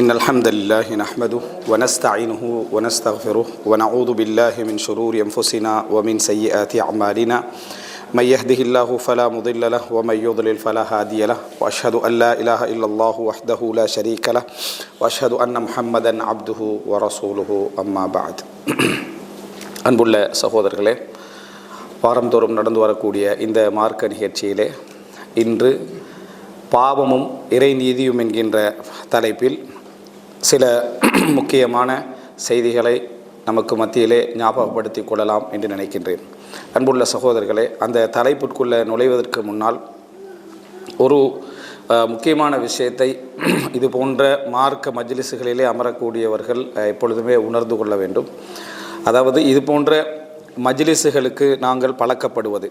إن الحمد لله نحمده ونستعينه ونستغفره ونعوذ بالله من شرور أنفسنا ومن سيئات أعمالنا من يهده الله فلا مضل له ومن يضلل فلا هادي له وأشهد أن لا إله إلا الله وحده لا شريك له وأشهد أن محمدا عبده ورسوله أما بعد அன்புள்ள சகோதரர்களே, வாரந்தோறும் நடந்து வரக்கூடிய இந்த மார்க்க நிகழ்ச்சியிலே இன்று பாவமும் இறை நீதியும் என்கின்ற தலைப்பில் சில முக்கியமான செய்திகளை நமக்கு மத்தியிலே ஞாபகப்படுத்தி கொள்ளலாம் என்று நினைக்கின்றேன். அன்புள்ள சகோதரர்களே, அந்த தலைப்பிற்குள்ளே நுழைவதற்கு முன்னால் ஒரு முக்கியமான விஷயத்தை இது போன்ற மார்க்க மஜ்லிஸுகளிலே அமரக்கூடியவர்கள் எப்பொழுதுமே உணர்ந்து கொள்ள வேண்டும். அதாவது இது போன்ற மஜ்லிஸுகளுக்கு நாங்கள் பழக்கப்படுவது,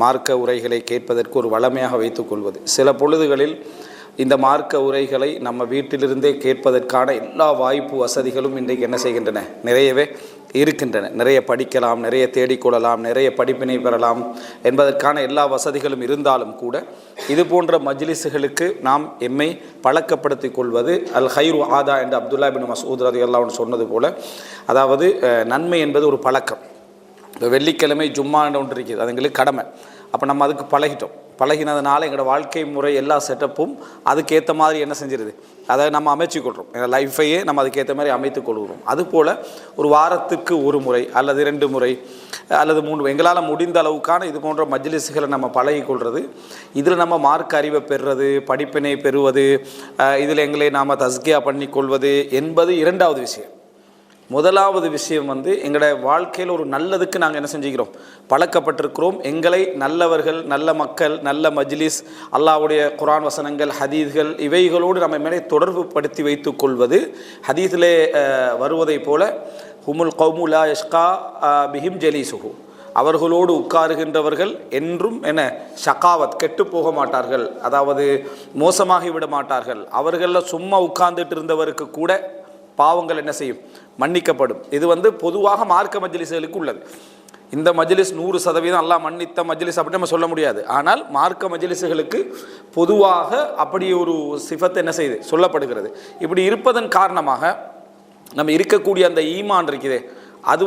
மார்க்க உரைகளை கேட்பதற்கு ஒரு வளமையாக வைத்துக்கொள்வது. சில பொழுதுகளில் இந்த மார்க்க உரைகளை நம்ம வீட்டிலிருந்தே கேட்பதற்கான எல்லா வாய்ப்பு வசதிகளும் இன்றைக்கு என்ன செய்கின்றன, நிறையவே இருக்கின்றன. நிறைய படிக்கலாம், நிறைய தேடிக்கொள்ளலாம், நிறைய படிப்பினை பெறலாம் என்பதற்கான எல்லா வசதிகளும் இருந்தாலும் கூட இது போன்ற மஜ்லிஸுகளுக்கு நாம் எம்மை பழக்கப்படுத்தி கொள்வது அல் ஹைரு ஆதா என்று அப்துல்லா பின் மஸ்ஊத் ரலியல்லாஹு அன்ஹு சொன்னது போல, அதாவது நன்மை என்பது ஒரு பழக்கம். வெள்ளிக்கிழமை ஜும்மான்னு ஒன்று இருக்குது, அது எங்களுக்கு கடமை. அப்போ நம்ம அதுக்கு பழகினதுனால எங்களோட வாழ்க்கை முறை எல்லா செட்டப்பும் அதுக்கேற்ற மாதிரி என்ன செஞ்சிருது, அதை நம்ம அமைச்சுக்கொள்கிறோம். எங்கள் லைஃபையே நம்ம அதுக்கேற்ற மாதிரி அமைத்துக் கொள்கிறோம். அதுபோல் ஒரு வாரத்துக்கு ஒரு முறை அல்லது 2 முறை அல்லது 3 எங்களால் முடிந்த அளவுக்கான இது போன்ற மஜ்லிஸுகளை நம்ம பழகிக்கொள்வது, இதில் நம்ம மார்க்க அறிவை பெறுறது, படிப்பினை பெறுவது, இதில் எங்களை நாம் தஸ்கியா பண்ணி கொள்வது என்பது 2வது விஷயம். முதலாவது விஷயம் எங்களோட வாழ்க்கையில் ஒரு நல்லதுக்கு நாங்கள் என்ன செஞ்சுக்கிறோம், பழக்கப்பட்டிருக்கிறோம். எங்களை நல்லவர்கள், நல்ல மக்கள், நல்ல மஜ்லிஸ், அல்லாஹ்வுடைய குர்ஆன் வசனங்கள், ஹதீஸ்கள் இவைகளோடு நம்ம மேலே தொடர்பு படுத்தி வைத்து கொள்வது. ஹதீஸிலே வருவதை போல ஹுமுல் கௌமு லா யஷ்கா பிஹிம் ஜலீசுஹு, அவர்களோடு உட்காருகின்றவர்கள் என்றும் என்ன ஷகாவத், கெட்டு போக மாட்டார்கள், அதாவது மோசமாகி விட மாட்டார்கள். அவர்களில் சும்மா உட்கார்ந்துட்டு இருந்தவருக்கு கூட பாவங்கள் என்ன செய்யும், மன்னிக்கப்படும். இது பொதுவாக மார்க்க மஜ்லிஸ்களுக்கு உள்ளது. இந்த மஜ்லிஸ் 100% அல்லாஹ் மன்னித்த மஜ்லிஸ் அப்படி நம்ம சொல்ல முடியாது. ஆனால் மார்க்க மஜ்லிஸ்களுக்கு பொதுவாக அப்படி ஒரு சிஃபத் என்ன செய்து சொல்லப்படுகிறது. இப்படி இருப்பதன் காரணமாக நம்ம இருக்கக்கூடிய அந்த ஈமான் இருக்குதே, அது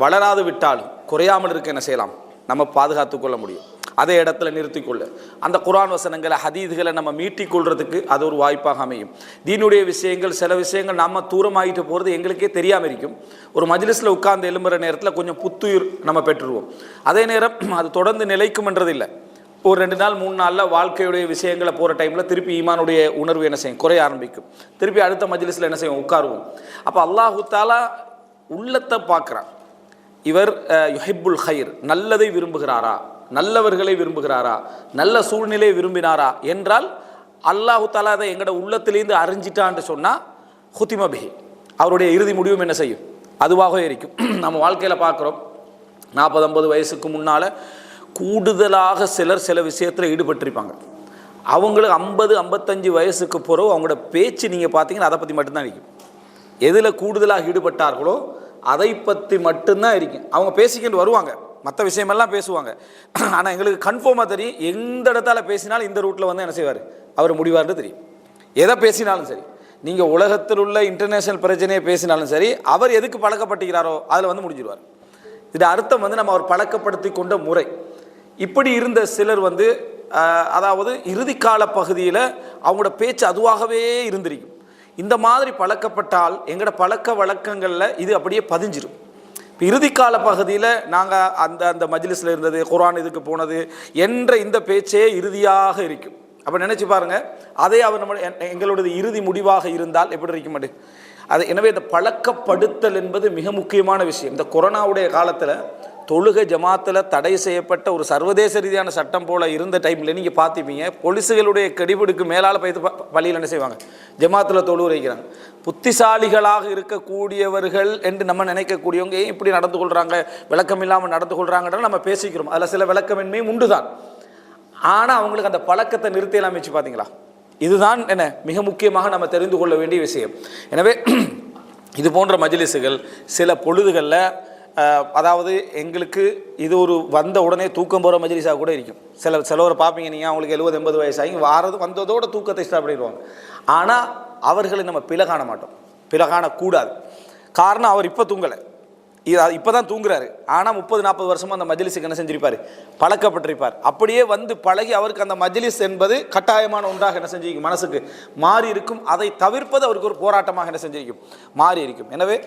வளராது விட்டாலும் குறையாமல் இருக்க என்ன செய்யலாம், நம்ம பாதுகாத்து கொள்ள முடியும். அதே இடத்துல நிறுத்திக்கொள்ள அந்த குர்ஆன் வசனங்களை, ஹதீஸ்களை நம்ம மீட்டிக்கொள்றதுக்கு அது ஒரு வாய்ப்பாக அமையும். தீனுடைய விஷயங்கள், சில விஷயங்கள் நம்ம தூரமாகிட்டு போகிறது எங்களுக்கே தெரியாமல் இருக்கும். ஒரு மஜ்லிஸில் உட்கார்ந்து எழும்புற நேரத்தில் கொஞ்சம் புத்துயிர் நம்ம பெற்றுருவோம். அதே நேரம் அது தொடர்ந்து நிலைக்கும்ன்றது இல்லை. ஒரு 2 நாள் 3 நாளில் வாழ்க்கையுடைய விஷயங்களை போகிற டைமில் திருப்பி ஈமானுடைய உணர்வு என்ன செய்யும், குறைய ஆரம்பிக்கும். திருப்பி அடுத்த மஜ்லிஸில் என்ன செய்வோம், உட்காருவோம். அப்போ அல்லாஹு தஆலா உள்ளத்தை பார்க்குறான். இவர் யுஹிப்புல் ஹைர், நல்லதை விரும்புகிறாரா, நல்லவர்களை விரும்புகிறாரா, நல்ல சூழ்நிலை விரும்பினாரா என்றால் அல்லாஹு தஆலா அதை எங்களோட உள்ளத்திலேருந்து அறிஞ்சிட்டான்னு சொன்னால் ஹுத்திம பிஹி, அவருடைய இறுதி முடிவும் என்ன செய்யும், அதுவாக இருக்கும். நம்ம வாழ்க்கையில் பார்க்குறோம், 40-50 வயசுக்கு முன்னால் கூடுதலாக சிலர் சில விஷயத்தில் ஈடுபட்டிருப்பாங்க. அவங்களுக்கு 50-55 வயசுக்கு பிறகு அவங்களோட பேச்சு நீங்கள் பார்த்தீங்கன்னா அதை பற்றி மட்டும்தான் இருக்கும். எதில் கூடுதலாக ஈடுபட்டார்களோ அதை பற்றி மட்டும்தான் இருக்கும். அவங்க பேசிக்கிட்டு வருவாங்க, மற்ற விஷயமெல்லாம் பேசுவாங்க. ஆனால் எங்களுக்கு கன்ஃபார்மாக தெரியும், எந்த இடத்தால பேசினாலும் இந்த ரூட்டில் என்ன செய்வார், அவர் முடிவார்னு தெரியும். எதை பேசினாலும் சரி, நீங்கள் உலகத்தில் உள்ள இன்டர்நேஷ்னல் பிரச்சனையை பேசினாலும் சரி, அவர் எதுக்கு பழக்கப்பட்டுகிறாரோ அதில் முடிஞ்சிடுவார். இது அர்த்தம் நம்ம அவர் பழக்கப்படுத்தி கொண்ட முறை. இப்படி இருந்த சிலர் அதாவது இறுதி கால பகுதியில் அவங்களோட பேச்சு அதுவாகவே இருந்திருக்கும். இந்த மாதிரி பழக்கப்பட்டால் எங்களோட பழக்க வழக்கங்களில் இது அப்படியே பதிஞ்சிடும். இப்போ இறுதிக்கால பகுதியில் நாங்கள் அந்த மஜ்லிஸில் இருந்தது, குர்ஆன் இதுக்கு போனது என்ற இந்த பேச்சே இறுதியாக இருக்கும். அப்போ நினச்சி பாருங்கள், அதே அவர் எங்களோடது இறுதி முடிவாக இருந்தால் எப்படி இருக்க மாட்டேன் அது. எனவே இந்த பழக்கப்படுத்தல் என்பது மிக முக்கியமான விஷயம். இந்த கொரோனாவுடைய காலத்தில் தொழுகை ஜமாத்தில் தடை செய்யப்பட்ட ஒரு சர்வதேச ரீதியான சட்டம் போல் இருந்த டைமில் நீங்கள் பார்த்துப்பீங்க, போலீஸுகளுடைய கெடிபிடுக்கு மேலால் போய் பள்ளியில் என்ன செய்வாங்க, ஜமாத்தில் தொழு வைக்கிறாங்க. புத்திசாலிகளாக இருக்கக்கூடியவர்கள் என்று நம்ம நினைக்கக்கூடியவங்க ஏன் இப்படி நடந்து கொள்கிறாங்க, விளக்கம் இல்லாமல் நடந்து கொள்கிறாங்கன்னு நம்ம பேசிக்கிறோம். அதில் சில விளக்கமின்மையும் உண்டு தான். ஆனால் அவங்களுக்கு அந்த பழக்கத்தை நிறுத்தியெல்லாம் வச்சு பார்த்தீங்களா, இதுதான் என்ன மிக முக்கியமாக நம்ம தெரிந்து கொள்ள வேண்டிய விஷயம். எனவே இது போன்ற மஜ்லிஸுகள் சில பொழுதுகளில், அதாவது எங்களுக்கு இது ஒரு வந்த உடனே தூக்கம் போகிற மஜ்லிஸாக கூட இருக்கும். சிலவரை பார்ப்பீங்க நீங்கள், அவங்களுக்கு 70-80 வயசாகி வாரது வந்ததோட தூக்கத்தை ஸ்டார்ட் பண்ணிடுவாங்க. ஆனால் அவர்களை நம்ம பிழை காண மாட்டோம், பிழை காணக்கூடாது. காரணம் அவர் இப்போ தூங்கலை, இப்போ தான் தூங்குறாரு. ஆனால் 30-40 வருஷமாக அந்த மஜ்லிஸுக்கு என்ன செஞ்சிருப்பார், பழக்கப்பட்டிருப்பார். அப்படியே வந்து பழகி அவருக்கு அந்த மஜ்லிஸ் என்பது கட்டாயமான ஒன்றாக என்ன செஞ்சிருக்கும், மனசுக்கு மாறி இருக்கும். அதை தவிர்ப்பது அவருக்கு ஒரு போராட்டமாக என்ன செஞ்சிருக்கும், மாறி இருக்கும். எனவே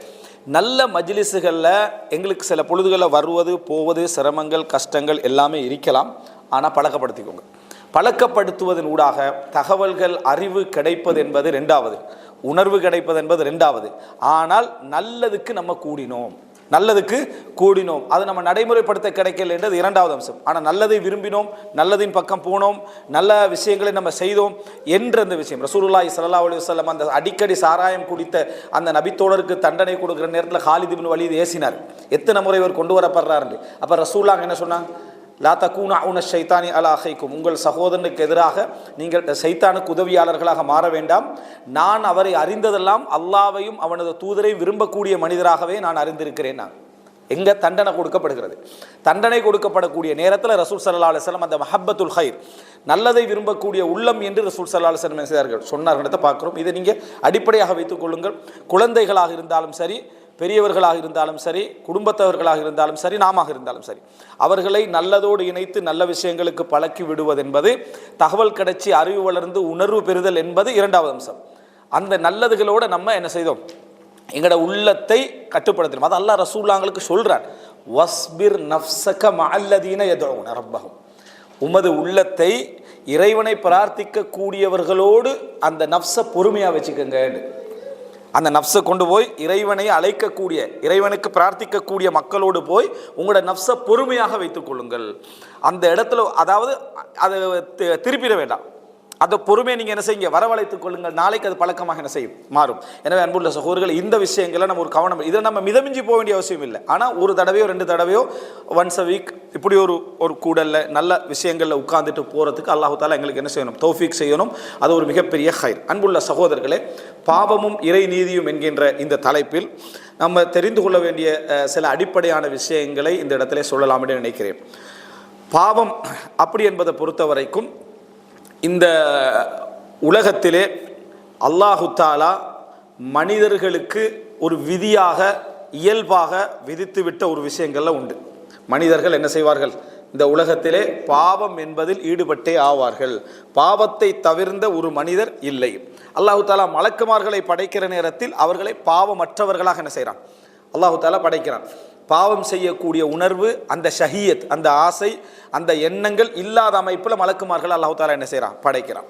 நல்ல மஜ்லிஸுகளில் எங்களுக்கு சில பொழுதுகளில் வருவது போவது சிரமங்கள் கஷ்டங்கள் எல்லாமே இருக்கலாம். ஆனால் பழக்கப்படுத்திக்கோங்க. பழக்கப்படுத்துவதன் ஊடாக தகவல்கள் அறிவு கிடைப்பது என்பது ரெண்டாவது, உணர்வு கிடைப்பது என்பது ரெண்டாவது. ஆனால் நல்லதுக்கு நம்ம கூடினோம், நல்லதுக்கு கூடினோம், அது நம்ம நடைமுறைப்படுத்த கிடைக்கல என்றது இரண்டாவது அம்சம். ஆனால் நல்லதை விரும்பினோம், நல்லதின் பக்கம் போனோம், நல்ல விஷயங்களை நம்ம செய்தோம் என்ற அந்த விஷயம். ரசூலுல்லாஹி ஸல்லல்லாஹு அலைஹி வஸல்லம் அந்த அடிக்கடி சாராயம் குடித்த அந்த நபித்தோழருக்கு தண்டனை கொடுக்குற நேரத்தில் காலித் இப்னு வலீத் ஏசினார். எத்தனை முறை இவர் கொண்டு வரப்படுறாரு. அப்போ ரசூலுல்லாஹ் என்ன சொன்னாங்க, லா தகூன ஷைத்தானி அலா அஹைக்கும், உங்கள் சகோதரனுக்கு எதிராக நீங்கள் சைத்தானுக்கு உதவியாளர்களாக மாற வேண்டாம். நான் அவரை அறிந்ததெல்லாம் அல்லாஹ்வையும் அவனது தூதரை விரும்பக்கூடிய மனிதராகவே நான் அறிந்திருக்கிறேன். நான் எங்கே தண்டனை கொடுக்கப்படுகிறது, தண்டனை கொடுக்கப்படக்கூடிய நேரத்தில் ரசூல் ஸல்லல்லாஹு அலைஹி வஸல்லம் அந்த மஹப்பத்துல் ஹைர், நல்லதை விரும்பக்கூடிய உள்ளம் என்று ரசூல் ஸல்லல்லாஹு அலைஹி வஸல்லம் செய்தார்கள், சொன்னார்கிறத பார்க்குறோம். இதை நீங்கள் அடிப்படையாக வைத்துக் கொள்ளுங்கள். குழந்தைகளாக இருந்தாலும் சரி, பெரியவர்களாக இருந்தாலும் சரி, குடும்பத்தவர்களாக இருந்தாலும் சரி, நாமாக இருந்தாலும் சரி, அவர்களை நல்லதோடு இணைத்து நல்ல விஷயங்களுக்கு பழக்கி விடுவது என்பது தகவல் கிடைச்சி அறிவு வளர்ந்து உணர்வு பெறுதல் என்பது இரண்டாவது அம்சம். அந்த நல்லதுகளோடு நம்ம என்ன செய்தோம், எங்களோட உள்ளத்தை கட்டுப்படுத்தணும். அது அல்லாஹ் ரசூலுல்லாஹ்களுக்கு சொல்றான், வஸ்பிர் நஃப்ஸக மஅல்லதீன யதுஊன ரப்பஹும், உமது உள்ளத்தை இறைவனை பிரார்த்திக்க கூடியவர்களோடு அந்த நஃப்ஸை பொறுமையாக வச்சுக்கோங்க. அந்த நஃப்ஸை கொண்டு போய் இறைவனை அழைக்கக்கூடிய, இறைவனுக்கு பிரார்த்திக்கக்கூடிய மக்களோடு போய் உங்களோட நஃப்ஸை பொறுமையாக வைத்துக் கொள்ளுங்கள். அந்த இடத்துல அதாவது அதை திருப்பிட வேண்டாம், அந்த பொறுமையை நீங்கள் என்ன செய்யுங்க, வரவழைத்துக் கொள்ளுங்கள். நாளைக்கு அது பழக்கமாக என்ன செய்யும், மாறும். எனவே அன்புள்ள சகோதரர்கள், இந்த விஷயங்களை நம்ம ஒரு கவனம், இதை நம்ம மிதமிஞ்சி போக வேண்டிய அவசியம் இல்லை. ஆனால் ஒரு தடவையோ 2 தடவையோ ஒன்ஸ் அ வீக் இப்படி ஒரு கூடல்ல நல்ல விஷயங்களில் உட்கார்ந்துட்டு போகிறதுக்கு அல்லாஹு தாலா எங்களுக்கு என்ன செய்யணும், தௌஃபீக் செய்யணும். அது ஒரு மிகப்பெரிய ஹைர். அன்புள்ள சகோதரர்களே, பாவமும் இறை நீதியும் என்கின்ற இந்த தலைப்பில் நம்ம தெரிந்து கொள்ள வேண்டிய சில அடிப்படையான விஷயங்களை இந்த இடத்துல சொல்லலாம் என்று நினைக்கிறேன். பாவம் அப்படி என்பதை பொறுத்த வரைக்கும் இந்த உலகத்திலே அல்லாஹு தாலா மனிதர்களுக்கு ஒரு விதியாக இயல்பாக விதித்துவிட்ட ஒரு விஷயங்கள்ல உண்டு. மனிதர்கள் என்ன செய்வார்கள், இந்த உலகத்திலே பாவம் என்பதில் ஈடுபட்டே ஆவார்கள். பாவத்தை தவிர்ந்த ஒரு மனிதர் இல்லை. அல்லாஹு தாலா மலக்குமார்களை படைக்கிற நேரத்தில் அவர்களை பாவமற்றவர்களாக என்ன செய்கிறான், அல்லாஹு தாலா படைக்கிறான். பாவம் செய்யக்கூடிய உணர்வு, அந்த ஷஹியத், அந்த ஆசை, அந்த எண்ணங்கள் இல்லாத அமைப்பில் மலக்குமார்கள் அல்லாஹு தாலா என்ன செய்கிறான், படைக்கிறான்.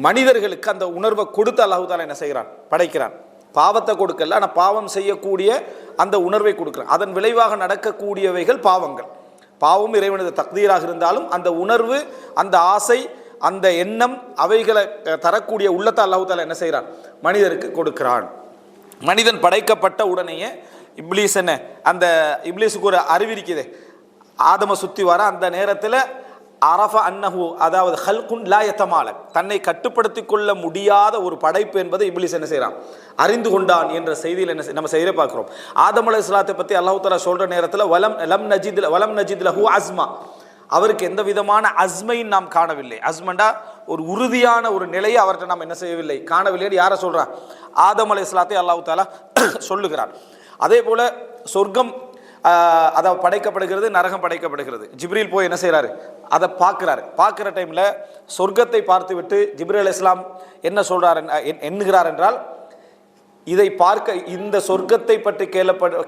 மனிதர்களுக்கு அந்த உணர்வை கொடுத்து அல்லாஹு தாலா என்ன செய்கிறான், படைக்கிறான். பாவத்தை கொடுக்கல, ஆனால் பாவம் செய்யக்கூடிய அந்த உணர்வை கொடுக்கிறான். அதன் விளைவாக நடக்கக்கூடியவைகள் பாவங்கள். பாவம் இறைவனது தக்தீராக இருந்தாலும் அந்த உணர்வு, அந்த ஆசை, அந்த எண்ணம், அவைகளை தரக்கூடிய உள்ளத்தை அல்லாஹு தாலா என்ன செய்கிறான், மனிதருக்கு கொடுக்கிறான். மனிதன் படைக்கப்பட்ட உடனேயே இப்லீஸ் என்ன, அந்த இப்லீஸுக்கு ஒரு அறிவிருக்குது, ஆதம சுற்றி வர அந்த நேரத்தில் அரஃப அன்னஹு, அதாவது ஹல்குன் லா யதமாலக், தன்னை கட்டுப்படுத்தி கொள்ள முடியாத ஒரு படைப்பு என்பதை இப்லீஸ் என்ன செய்கிறான், அறிந்து கொண்டான் என்ற செய்தியில் என்ன நம்ம செய்தியை பார்க்குறோம். ஆதம் அலைஹிஸ்ஸலாத்தை பற்றி அல்லாஹ் தஆலா சொல்கிற நேரத்தில் வலம் நஜித் லஹு அஸ்மா, அவருக்கு எந்த விதமான அஸ்மையும் நாம் காணவில்லை. அஸ்மண்டா ஒரு உறுதியான ஒரு நிலையை அவர்கிட்ட நாம் என்ன செய்யவில்லை, காணவில்லை. யாரை சொல்கிறான், ஆதம் அலைஹிஸ்ஸலாத்தை அல்லாஹ் தஆலா சொல்லுகிறான். அதே போல் சொர்க்கம் அதாவது படைக்கப்படுகிறது, நரகம் படைக்கப்படுகிறது. ஜிப்ரீல் போய் என்ன செய்கிறாரு, அதை பார்க்குறாரு. பார்க்குற டைமில் சொர்க்கத்தை பார்த்து விட்டு ஜிப்ரீல் அலைஹிஸ்ஸலாம் என்ன சொல்கிறார், எண்ணுகிறார் என்றால், இதை பார்க்க, இந்த சொர்க்கத்தை பற்றி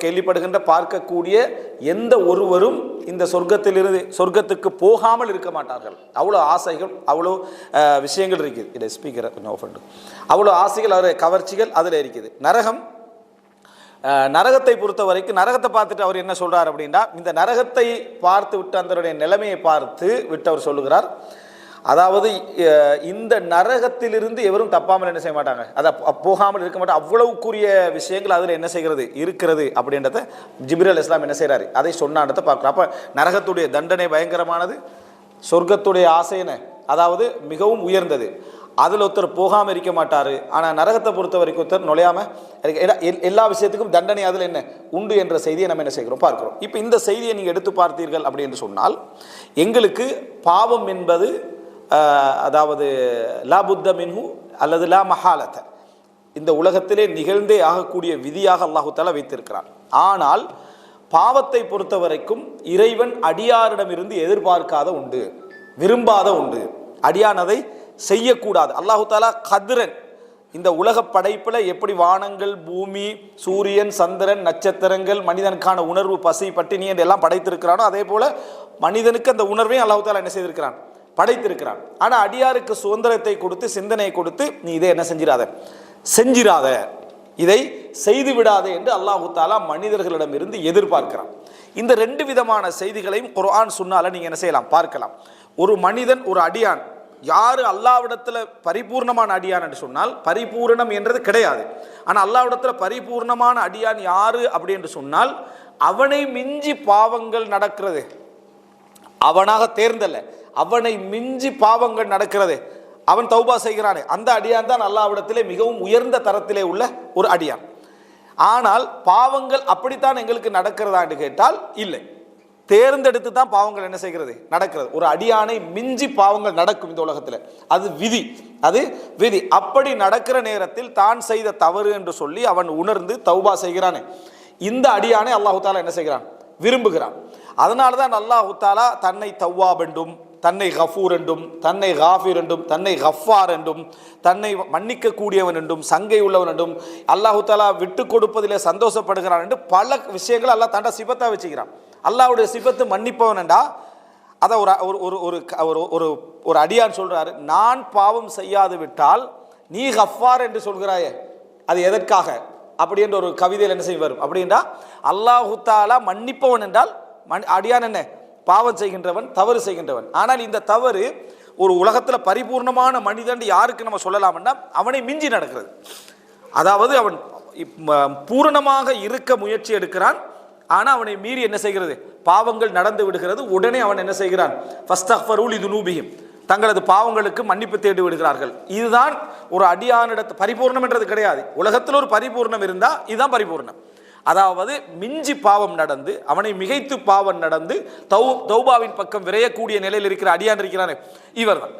கேள்விப்படுகின்ற பார்க்கக்கூடிய எந்த ஒருவரும் இந்த சொர்க்கத்திலிருந்து சொர்க்கத்துக்கு போகாமல் இருக்க மாட்டார்கள். அவ்வளோ ஆசைகள், அவ்வளோ விஷயங்கள் இருக்குது. இதை ஸ்பீக்கரை கொஞ்சம் ஆஃப் பண்ணு. அவ்வளோ ஆசைகள், அதில் கவர்ச்சிகள் அதில் இருக்குது. நரகத்தை பொறுத்த வரைக்கும், நரகத்தை பார்த்துட்டு அவர் என்ன சொல்றார் அப்படின்னா, இந்த நரகத்தை பார்த்து விட்டு அதனுடைய நிலைமையை பார்த்து விட்டு அவர் சொல்லுகிறார், அதாவது இந்த நரகத்திலிருந்து எவரும் தப்பாமல் என்ன செய்ய மாட்டாங்க, அதை போகாமல் இருக்க மாட்டாங்க. அவ்வளவுக்குரிய விஷயங்கள் அதில் என்ன செய்கிறது, இருக்கிறது அப்படின்றத ஜிப்ரீல் அலைஹிஸ்ஸலாம் என்ன செய்கிறாரு, அதை சொன்னான்றதை பார்க்குறோம். அப்போ நரகத்துடைய தண்டனை பயங்கரமானது, சொர்க்கத்துடைய ஆசைன்னு அதாவது மிகவும் உயர்ந்தது. அதில் ஒருத்தர் போகாமல் இருக்க மாட்டார். ஆனால் நரகத்தை பொறுத்த வரைக்கும் ஒருத்தர் நுழையாமல் எல்லா விஷயத்துக்கும் தண்டனை அதில் என்ன உண்டு என்ற செய்தியை நம்ம என்ன செய்கிறோம், பார்க்கிறோம். இப்போ இந்த செய்தியை நீங்கள் எடுத்து பார்த்தீர்கள் அப்படி என்று சொன்னால், எங்களுக்கு பாவம் என்பது அதாவது லா புத்த மின்ஹு அல்லது லா மஹாலத்தை, இந்த உலகத்திலே நிகழ்ந்தே ஆகக்கூடிய விதியாக அல்லாஹு தஆலா வைத்திருக்கிறான். ஆனால் பாவத்தை பொறுத்த வரைக்கும் இறைவன் அடியாரிடமிருந்து எதிர்பார்க்காத உண்டு, விரும்பாத உண்டு. அடியான் அதை செய்யக்கூடாது. அல்லாஹு தஆலா கதிரன் இந்த உலக படைப்பில் எப்படி வானங்கள், பூமி, சூரியன், சந்திரன், நட்சத்திரங்கள், மனிதனுக்கான உணர்வு, பசி, பட்டினி என்று எல்லாம் படைத்திருக்கிறானோ அதே போல மனிதனுக்கு அந்த உணர்வையும் அல்லாஹு தஆலா என்ன செய்திருக்கிறான், படைத்திருக்கிறான். ஆனால் அடியாருக்கு சுதந்திரத்தை கொடுத்து, சிந்தனையை கொடுத்து, நீ இதை என்ன செஞ்சிராத, இதை செய்து விடாதே என்று அல்லாஹு தஆலா மனிதர்களிடமிருந்து எதிர்பார்க்கிறான். இந்த ரெண்டு விதமான செய்திகளையும் குர்ஆன் சுன்னால நீங்க என்ன செய்யலாம், பார்க்கலாம். ஒரு மனிதன், ஒரு அடியான், யாரு அல்லாஹ்விடத்துல பரிபூர்ணமான அடியான் என்று சொன்னால், பரிபூர்ணம் என்றது கிடையாது. ஆனால் அல்லாஹ்விடத்துல பரிபூர்ணமான அடியான் யாரு அப்படி என்று சொன்னால், அவனை மிஞ்சி பாவங்கள் நடக்கிறது, அவனாக தேர்ந்தல்ல, அவனை மிஞ்சி பாவங்கள் நடக்கிறது, அவன் தௌபா செய்கிறானே, அந்த அடியான் தான் அல்லாஹ்விடத்திலே மிகவும் உயர்ந்த தரத்திலே உள்ள ஒரு அடியான். ஆனால் பாவங்கள் அப்படித்தான் எங்களுக்கு நடக்கிறதா என்று கேட்டால் இல்லை. தேர்ந்தெடுத்து தான் பாவங்கள் என்ன செய்கிறது, நடக்கிறது. ஒரு அடியானை மிஞ்சி பாவங்கள் நடக்கும் இந்த உலகத்தில், அது விதி. அப்படி நடக்கிற நேரத்தில் தான் செய்த தவறு என்று சொல்லி அவன் உணர்ந்து தௌபா செய்கிறானே, இந்த அடியானை அல்லாஹு தஆலா என்ன செய்கிறான், விரும்புகிறான். அதனால தான் அல்லாஹு தஆலா தன்னை தவ்வாப் என்றும், தன்னை கஃபூர் என்றும், தன்னை காஃபிர் என்றும், தன்னை கஃபார் என்றும், தன்னை மன்னிக்க கூடியவன் என்றும், சங்கை உள்ளவன் என்றும், அல்லாஹு தஆலா விட்டு கொடுப்பதிலே சந்தோஷப்படுகிறான் என்று பல விஷயங்கள் அல்லாஹ் தன்னை சிபத்தா வச்சுக்கிறான். அல்லாஹ்வுடைய சிபத்து மன்னிப்பவன் என்றா அதை ஒரு அடியான் சொல்றாரு, நான் பாவம் செய்யாது விட்டால் நீ கஃபார் என்று சொல்கிறாயே, அது எதற்காக அப்படி என்ற ஒரு கவிதையில் என்ன செய்ய வரும் அப்படின்றா, அல்லாஹு தஆலா மன்னிப்பவன் என்றால் அடியான் என்ன, பாவம் செய்கின்றவன், தவறு செய்கின்றவன். ஆனால் இந்த தவறு ஒரு உலகத்தில் பரிபூர்ணமான மனிதன் யாருக்கு நம்ம சொல்லலாம்னா, அவனை மிஞ்சி நடக்கிறது. அதாவது அவன் பூரணமாக இருக்க முயற்சி எடுக்கிறான், ஆனால் அவனை மீறி என்ன செய்கிறது, பாவங்கள் நடந்து விடுகிறது. உடனே அவன் என்ன செய்கிறான், ஃபஸ்தக்ஃபரு லிதுனூபிஹிம், தங்களது பாவங்களுக்கு மன்னிப்பு தேடி விடுகிறார்கள். இதுதான் ஒரு அடியானிடத்து பரிபூர்ணம் என்றது கிடையாது. உலகத்தில் ஒரு பரிபூர்ணம் இருந்தால் இதுதான் பரிபூர்ணம். அதாவது மிஞ்சி பாவம் நடந்து, அவனை மிகைத்து பாவம் நடந்து தௌபாவின் பக்கம் விரையக்கூடிய நிலையில் இருக்கிற அடியான் இருக்கிறானே, இவர் தான்.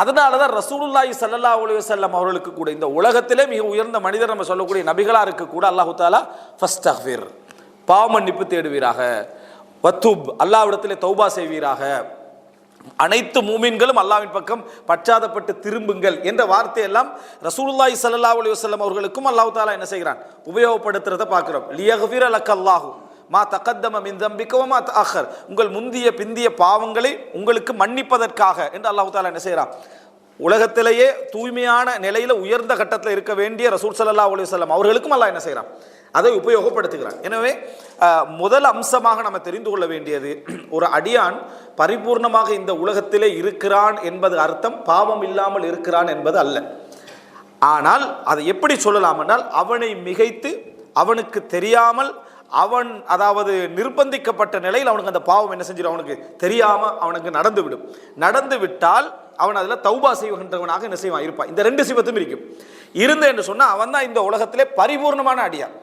அதனால தான் ரசூலுல்லாஹி ஸல்லல்லாஹு அலைஹி வஸல்லம் அவர்களுக்கு கூட இந்த உலகத்திலே மிக உயர்ந்த மனிதர் நம்ம சொல்லக்கூடிய நபிகளாருக்கு கூட அல்லாஹு தஆலா ஃபஸ்தக்ஃபிர், பாவ மன்னிப்பு தேடுவீராக, வத்தூப், அல்லாஹ்விடத்திலே தௌபா செய்வீராக, அனைத்து மூமின்களும் அல்லாஹ்வின் பக்கம் பச்சாதப்பட்டு திரும்புங்கள் என்ற வார்த்தையெல்லாம் ரசூலுல்லாஹி ஸல்லல்லாஹு அலைஹி வஸல்லம் அவர்களுக்கும் அல்லாஹ் தஆலா என்ன செய்கிறான், உபயோகப்படுத்துறதை பார்க்கிறோம். லியக்ஃபிர லக்கல்லாஹு மா தகத்தம மின் தம்பிக வ மா தஅக்கர், உங்கள் முந்திய பிந்திய பாவங்களை உங்களுக்கு மன்னிப்பதற்காக என்று அல்லாஹ் தஆலா என்ன செய்கிறான். உலகத்திலேயே தூய்மையான நிலையில உயர்ந்த கட்டத்தில் இருக்க வேண்டிய ரசூல் ஸல்லல்லாஹு அலைஹி வஸல்லம் அவர்களுக்கும் அல்லாஹ் என்ன செய்கிறான், அதை உபயோகப்படுத்துகிறான். எனவே முதல் அம்சமாக நம்ம தெரிந்து கொள்ள வேண்டியது, ஒரு அடியான் பரிபூர்ணமாக இந்த உலகத்திலே இருக்கிறான் என்பது அர்த்தம் பாவம் இல்லாமல் இருக்கிறான் என்பது அல்ல. ஆனால் அதை எப்படி சொல்லலாம் என்றால், அவனை மிகைத்து, அவனுக்கு தெரியாமல், அவன் அதாவது நிர்பந்திக்கப்பட்ட நிலையில் அவனுக்கு அந்த பாவம் என்ன செஞ்சிடும், அவனுக்கு தெரியாமல் அவனுக்கு நடந்து விட்டால் அவன் அதில் தௌபா செய்கின்றவனாக என்ன செய்வான், இருப்பான். இந்த ரெண்டு சிபத்தும் இருக்கும். இருந்து என்று சொன்னால் அவன் தான் இந்த உலகத்திலே பரிபூர்ணமான அடியான்,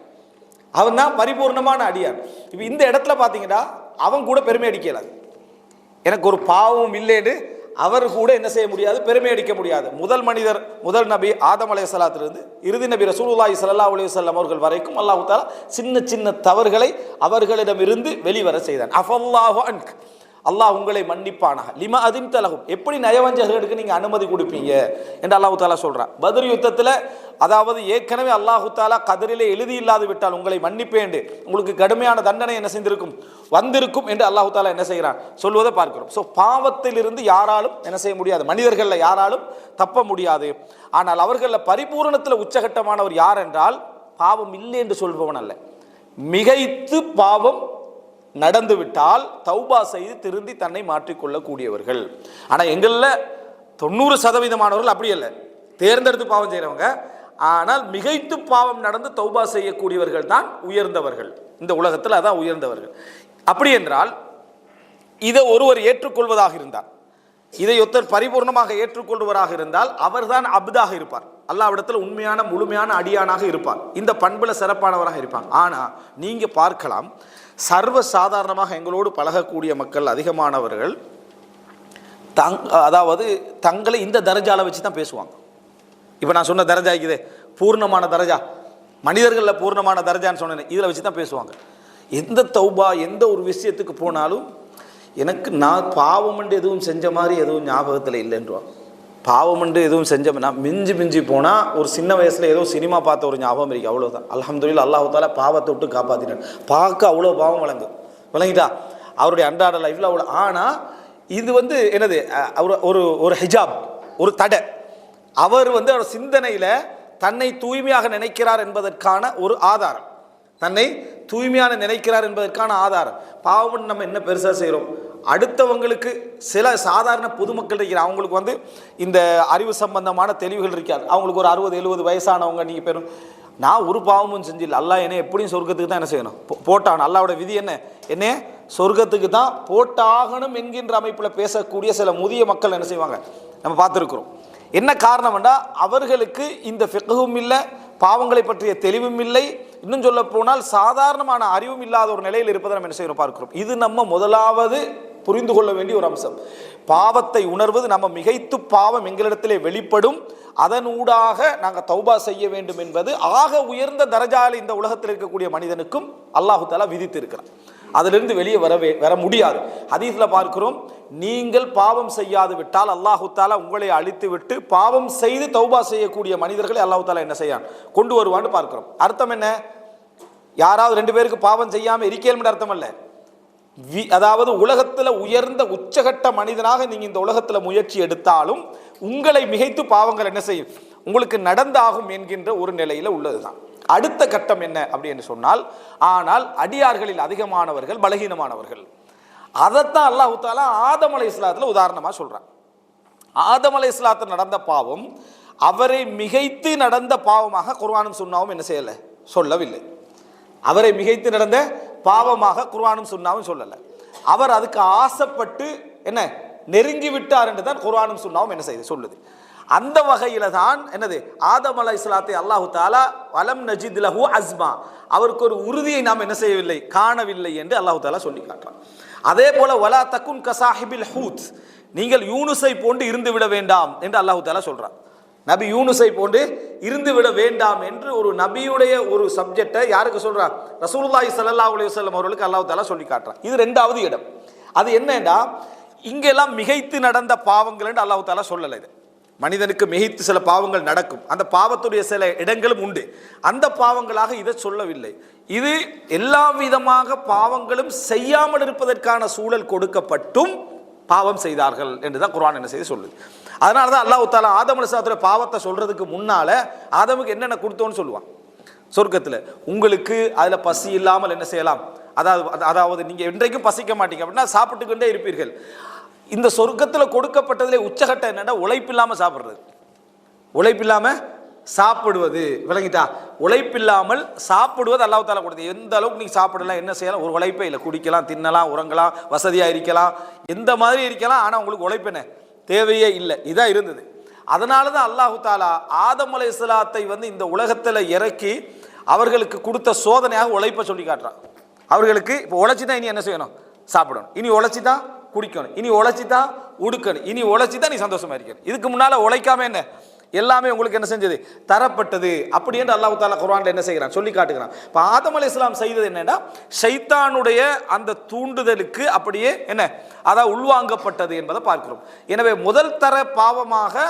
அவன் தான் பரிபூர்ணமான அடியான். இப்போ இந்த இடத்துல பார்த்தீங்கன்னா அவன் கூட பெருமை அடிக்கலாது, எனக்கு ஒரு பாவம் இல்லைன்னு அவர் கூட என்ன செய்ய முடியாது, பெருமை அடிக்க முடியாது. முதல் நபி ஆதம் அலைஹிஸ்ஸலாத்திலிருந்து இறுதி நபி ரசூலுல்லாஹி ஸல்லல்லாஹு அலைஹி வஸல்லம் அவர்கள் வரைக்கும் அல்லாஹ் தஆலா சின்ன சின்ன தவறுகளை அவர்களிடமிருந்து வெளிவர செய்தான். அஃபல்லாஹு அன்க், அல்லாஹ் உங்களை மன்னிப்பானாக, லிமா அதின் தலகும், எப்படி நயவஞ்சகர்களுக்கு நீங்க அனுமதி கொடுப்பீங்க என்று அல்லாஹ் தஆலா சொல்றான். பத்ர் யுத்தத்தில் அதாவது ஏற்கனவே அல்லாஹ் தஆலா கதரிலே எழுதி இல்லாது விட்டால் உங்களை மன்னிப்பேன், உங்களுக்கு கடுமையான தண்டனை என்ன செய்திருக்கும், வந்திருக்கும் என்று அல்லாஹ் தஆலா என்ன செய்கிறான் சொல்வதை பார்க்கிறோம். ஸோ பாவத்திலிருந்து யாராலும் என்ன செய்ய முடியாது, மனிதர்களில் யாராலும் தப்ப முடியாது. ஆனால் அவர்களில் பரிபூரணத்தில் உச்சகட்டமானவர் யார் என்றால், பாவம் இல்லை என்று சொல்பவன் அல்ல, மிகைத்து பாவம் நடந்து விட்டால் தௌபா செய்து திருந்தி தன்னை மாற்றிக்கொள்ளக்கூடியவர்கள். ஆனால் எங்களில் 90% அப்படி அல்ல, தேர்ந்தெடுத்து பாவம் செய்கிறவங்க. ஆனால் மிகைத்து பாவம் நடந்து தௌபா செய்யக்கூடியவர்கள் தான் உயர்ந்தவர்கள் இந்த உலகத்தில், அதான் உயர்ந்தவர்கள். அப்படி என்றால் இதை ஒருவர் ஏற்றுக்கொள்வதாக இருந்தால், இதை ஒருத்தர் பரிபூர்ணமாக ஏற்றுக்கொள்வராக இருந்தால் அவர்தான் அப்தாக இருப்பார், அல்லாஹ்விடத்தில் உண்மையான முழுமையான அடியானாக இருப்பார், இந்த பண்புல சிறப்பானவராக இருப்பாங்க. ஆனால் நீங்க பார்க்கலாம், சர்வ சாதாரணமாக எங்களோடு பழகக்கூடிய மக்கள் அதிகமானவர்கள் அதாவது தங்களை இந்த தரஜால வச்சு தான் பேசுவாங்க. இப்போ நான் சொன்ன தரஜா இருக்குது, பூர்ணமான தரஜா, மனிதர்களில் பூர்ணமான தரஜான்னு சொன்னேன். இதில் வச்சு தான் பேசுவாங்க. எந்த தௌபா எந்த ஒரு விஷயத்துக்கு போனாலும் எனக்கு நான் பாவமண்டு எதுவும் செஞ்ச மாதிரி எதுவும் ஞாபகத்தில் இல்லைன்றான். பாவமண்டு எதுவும் செஞ்ச நான் மிஞ்சி போனால் ஒரு சின்ன வயசில் ஏதோ சினிமா பார்த்த ஒரு ஞாபகம் இருக்குது, அவ்வளோதான். அல்ஹம்துலில்லாஹ் அல்லாஹ் தஆலா பாவத்தை விட்டு காப்பாற்றினார். பார்க்க அவ்வளோ பாவம் விளங்கிட்டா அவருடைய அன்றாட லைஃப்பில் அவ்வளோ. ஆனால் இது என்னது ஒரு ஹிஜாப், ஒரு தடை. அவர் அவர் சிந்தனையில் தன்னை தூய்மையாக நினைக்கிறார் என்பதற்கான ஒரு ஆதாரம், தன்னை தூய்மையான நினைக்கிறார் என்பதற்கான ஆதாரம். பாவம் நம்ம என்ன பெருசாக செய்கிறோம்? அடுத்தவங்களுக்கு சில சாதாரண பொதுமக்கள் இருக்கிற அவங்களுக்கு இந்த அறிவு சம்பந்தமான தெளிவுகள் இருக்காது. அவங்களுக்கு ஒரு 60-70 வயசானவங்க நீங்கள் பெரும் நான் ஒரு பாவமும் செஞ்சில்லை, அல்லாஹ் என்னை எப்படியும் சொர்க்கத்துக்கு தான் என்ன செய்யணும் போட்டான். அல்லாவோட விதி என்ன சொர்க்கத்துக்கு தான் போட்டாகணும் என்கின்ற அமைப்பில் பேசக்கூடிய சில முதிய மக்கள் என்ன செய்வாங்க நம்ம பார்த்துருக்குறோம். என்ன காரணம்னா அவர்களுக்கு இந்த ஃபிக்ஹும் இல்லை, பாவங்களை பற்றிய தெளிவும் இல்லை, இன்னும் சொல்ல போனால் சாதாரணமான அறிவும் இல்லாத ஒரு நிலையில் இருப்பதை நம்ம என்ன செய்யறோம் பார்க்கிறோம். இது நம்ம முதலாவது புரிந்து கொள்ள வேண்டிய ஒரு அம்சம். பாவத்தை உணர்வது நம்ம மிகைத்து பாவம் எங்களிடத்திலே வெளிப்படும், அதனூடாக நாங்கள் தௌபா செய்ய வேண்டும் என்பது ஆக உயர்ந்த தரஜால இந்த உலகத்தில் இருக்கக்கூடிய மனிதனுக்கும் அல்லாஹு தஆலா விதித்து இருக்கிறான். அதிலிருந்து வெளியே வர முடியாது. ஹதீஸ்ல பார்க்கிறோம், நீங்கள் பாவம் செய்யாது விட்டால் அல்லாஹு தஆலா உங்களை அழித்து விட்டு பாவம் செய்து தௌபா செய்யக்கூடிய மனிதர்களை அல்லாஹு தஆலா என்ன செய்யான் கொண்டு வருவான்னு பார்க்கிறோம். அர்த்தம் என்ன? யாராவது 2 பேருக்கு பாவம் செய்யாம இருக்கேன்னு அர்த்தம் அல்ல. அதாவது உலகத்தில் உயர்ந்த உச்சகட்ட மனிதனாக நீங்க இந்த உலகத்தில் முயற்சி எடுத்தாலும் உங்களை மிகைத்து பாவங்கள் என்ன செய்யும் உங்களுக்கு நடந்தாகும் என்கின்ற ஒரு நிலையில உள்ளதுதான். அடுத்த கட்டம் என்ன அப்படின்னு சொன்னால், ஆனால் அடியார்களில் அதிகமானவர்கள் பலகீனமானவர்கள். அதைத்தான் அல்லாஹ் தஆலா ஆதம் அலைஹிஸ்ஸலாத்துல உதாரணமா சொல்றான். ஆதம் அலைஹிஸ்ஸலாத்துல நடந்த பாவம் அவரை மிகைத்து நடந்த பாவமாக குர்ஆனும் சுன்னாவும் என்ன செய்யல சொல்லவில்லை. அவரை மிகைத்து நடந்த பாவமாக குர்ஆனும் சுன்னாவும் சொல்லல. அவர் அதுக்கு ஆசைப்பட்டு என்ன நெருங்கி விட்டார் என்று தான் குர்ஆனும் சுன்னாவும் என்ன செய்து சொல்லுது. அந்த வகையில தான் என்னது ஆதம் அலைஹிஸ்ஸலாத்தை அல்லாஹு தஆலா வலம் நஜித் லஹு அஸ்மா, அவருக்கு ஒரு உறுதியை நாம் என்ன செய்யவில்லை காணவில்லை என்று அல்லாஹு தஆலா சொல்லி காட்டுறான். அதே போல வலா தகுன் கசாஹிபில் ஹூத், நீங்கள் யூனுஸை போன்று இருந்து விட வேண்டாம் என்று அல்லாஹு தஆலா சொல்றான். நபி யூனுஸை போன்று இருந்து விட வேண்டாம் என்று ஒரு நபியுடைய ஒரு சப்ஜெக்டை யாருக்கு சொல்றான்? ரசூலுல்லாஹி ஸல்லல்லாஹு அலைஹி வஸல்லம் அவர்களுக்கு அல்லாஹ் தஆலா சொல்லி காட்டுறான். இது 2வது இடம். அது என்னன்னா, இங்கெல்லாம் மிகைத்து நடந்த பாவங்கள் என்று அல்லாஹ் தஆலா சொல்லலை. இது மனிதனுக்கு மிகைத்து சில பாவங்கள் நடக்கும், அந்த பாவத்துடைய சில இடங்களும் உண்டு, அந்த பாவங்களாக இதை சொல்லவில்லை. இது எல்லா விதமாக பாவங்களும் செய்யாமல் இருப்பதற்கான சூழல் கொடுக்கப்பட்டும் பாவம் செய்தார்கள் என்றுதான் குர்ஆன் என்ன செய்து சொல்லுது. அதனால தான் அல்லாஹ் தஆலா ஆதம் அலைஹிஸ்ஸலாத்துடைய பாவத்தை சொல்றதுக்கு முன்னால ஆதமுக்கு என்னென்ன கொடுத்தோன்னு சொல்லுவான். சொர்க்கத்தில் உங்களுக்கு அதில் பசி இல்லாமல் என்ன செய்யலாம், அதாவது நீங்க என்றைக்கும் பசிக்க மாட்டீங்க அப்படின்னா சாப்பிட்டுக்கொண்டே இருப்பீர்கள். இந்த சொர்க்கத்தில் கொடுக்கப்பட்டதிலே உச்சகட்டம் என்னன்னா உழைப்பில்லாமல் சாப்பிட்றது, உழைப்பில்லாமல் சாப்பிடுவது. விளங்கிட்டா? உழைப்பில்லாமல் சாப்பிடுவது அல்லாஹ் தஆலா கொடுத்தது. எந்த அளவுக்கு நீங்க சாப்பிடலாம், என்ன செய்யலாம், ஒரு உழைப்பே இல்லை. குடிக்கலாம், தின்னலாம், உறங்கலாம், வசதியா இருக்கலாம், எந்த மாதிரி இருக்கலாம், ஆனா உங்களுக்கு உழைப்பு என்ன தேவையே இல்லை. இதான் இருந்தது. அதனால தான் அல்லாஹ் தஆலா ஆதம் அலைஹிஸ்ஸலாத்தை இந்த உலகத்தில் இறக்கி அவர்களுக்கு கொடுத்த சோதனையாக உழைப்பை சொல்லி காட்டுறான். அவர்களுக்கு இப்போ உழைச்சி தான் இனி என்ன செய்யணும் சாப்பிடணும், இனி உழைச்சி தான் குடிக்கணும், இனி உழைச்சி தான் உடுக்கணும், இனி உழைச்சி தான் நீ சந்தோஷமா இருக்கணும். இதுக்கு முன்னால உழைக்காம என்ன எல்லாமே உங்களுக்கு என்ன செஞ்சது தரப்பட்டது. அப்படி என்று அல்லாஹ் தஆலா குர்ஆன்ல என்ன செய்கிறான் சொல்லி காட்டுகிறான். இப்போ ஆதம் அலைஹிஸ்ஸலாம் செய்தது என்னன்னா, ஷைத்தானுடைய அந்த தூண்டுதலுக்கு அப்படியே என்ன அதாவது உள்வாங்கப்பட்டது என்பதை பார்க்கிறோம். எனவே முதல் தர பாவமாக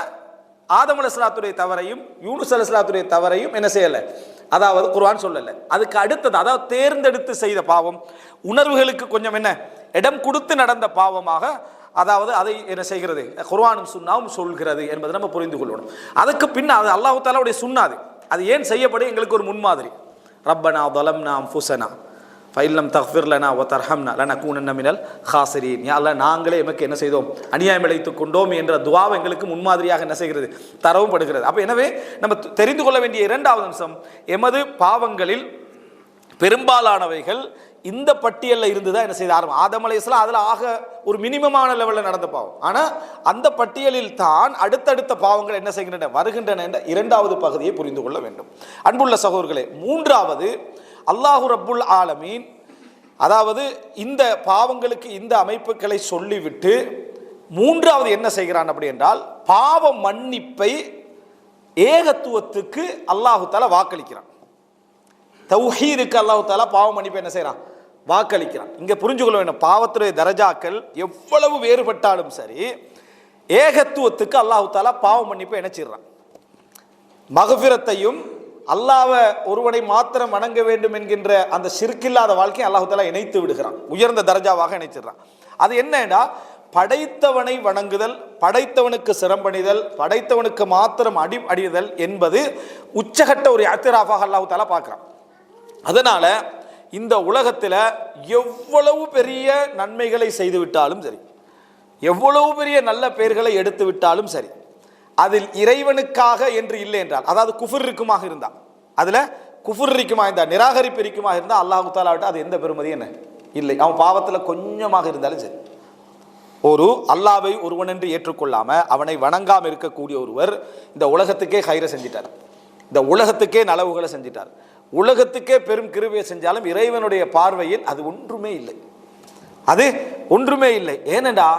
ஆதம் அலைஹிஸ்ஸலாத்துடைய தவறையும் யூனுஸ் அலைஹிஸ்ஸலாத்துடைய தவறையும் என்ன செய்யலை, அதாவது குர்ஆன் சொல்லலை. அதுக்கு அடுத்தது அதாவது தேர்ந்தெடுத்து செய்த பாவம், உணர்வுகளுக்கு கொஞ்சம் என்ன இடம் கொடுத்து நடந்த பாவமாக, அதாவது அதை என்ன செய்கிறது குர்ஆனும் சுன்னாவும் சொல்கிறது என்பதை நம்ம புரிந்து கொள்ளணும். அதுக்கு பின்ன அது அல்லாஹ் தஆலாவுடைய சுன்னாது, அது ஏன் செய்யப்படும் எங்களுக்கு ஒரு முன்மாதிரி. ரப்பனா ظلمنا انفسنا فإن لم تغفر لنا وترحمنا لنكونن من الخاسرين. யா அல்லாஹ் நாங்களே எமக்கு என்ன செய்தோம் அநியாயம் இழைத்துக் கொண்டோம் என்ற துஆவை எங்களுக்கு முன்மாதிரியாக என்ன செய்கிறது தரவும் படுகிறது. அப்ப எனவே நம்ம தெரிந்து கொள்ள வேண்டிய 2வது அம்சம், எமது பாவங்களில் பெரும்பாலானவைகள் இந்த பட்டியலில் இருந்து தான் என்ன செய்த ஆரம்பம். ஆதம் அலைஹிஸ்ஸலாம் அதில் ஆக ஒரு மினிமமான லெவலில் நடந்த பாவம். ஆனால் அந்த பட்டியலில் தான் அடுத்தடுத்த பாவங்கள் என்ன செய்கின்றன வருகின்றன என்ற 2வது பகுதியை புரிந்து கொள்ள வேண்டும். அன்புள்ள சகோதரர்களே, 3வது அல்லாஹு ரப்புல் ஆலமீன் அதாவது இந்த பாவங்களுக்கு இந்த அமைப்புகளை சொல்லிவிட்டு 3வது என்ன செய்கிறான் அப்படி என்றால், பாவ மன்னிப்பை ஏகத்துவத்துக்கு அல்லாஹு தாலா வாக்களிக்கிறான். தௌஹீதுக்கு அல்லாஹு தாலா பாவ மன்னிப்பு என்ன செய்யறான்? வாக்களிக்கிறான். இங்க புரிஞ்சுக்கொள்ள வேண்டும், பாவத்துடைய தரஜாக்கள் எவ்வளவு வேறுபட்டாலும் சரி, ஏகத்துவத்துக்கு அல்லாஹு தாலா பாவ மன்னிப்பை இணைச்சிடுறான். மகஃபிரத்தையும் அல்லாஹ்வை ஒருவனை மாத்திரம் வணங்க வேண்டும் என்கின்ற அந்த ஷிர்கில்லாத வாழ்க்கையை அல்லாஹு தாலா இணைத்து விடுகிறான், உயர்ந்த தரஜாவாக இணைச்சிடுறான். அது என்னன்னா, படைத்தவனை வணங்குதல், படைத்தவனுக்கு சிரம்பணிதல், படைத்தவனுக்கு மாத்திரம் அடிதல் என்பது உச்சகட்ட ஒரு இஅ்திராஃபாக அல்லாஹு தாலா பார்க்கிறான். அதனால இந்த உலகத்தில் எவ்வளவு பெரிய நன்மைகளை செய்து விட்டாலும் சரி, எவ்வளவு பெரிய நல்ல பெயர்களை எடுத்து விட்டாலும் சரி, அதில் இறைவனுக்காக என்று இல்லை என்றால், அதாவது குஃபர் இருக்குமாக இருந்தால், அதில் குஃபர் இருக்குமா இருந்தால், நிராகரிப்பு இருக்குமாக இருந்தால், அல்லாஹு தாலா விட்டு அது எந்த பெருமதி என்ன இல்லை. அவன் பாவத்தில் கொஞ்சமாக இருந்தாலும் சரி. ஒரு அல்லாஹ்வை ஒருவன் என்று ஏற்றுக்கொள்ளாம அவனை வணங்காம இருக்கக்கூடிய ஒருவர் இந்த உலகத்துக்கே ஹைர செஞ்சிட்டார், இந்த உலகத்துக்கே நலவுகளை செஞ்சிட்டார், உலகத்துக்கே பெரும் கிருபையை செஞ்சாலும் இறைவனுடைய பார்வையில் அது ஒன்றுமே இல்லை, அது ஒன்றுமே இல்லை. ஏனென்றா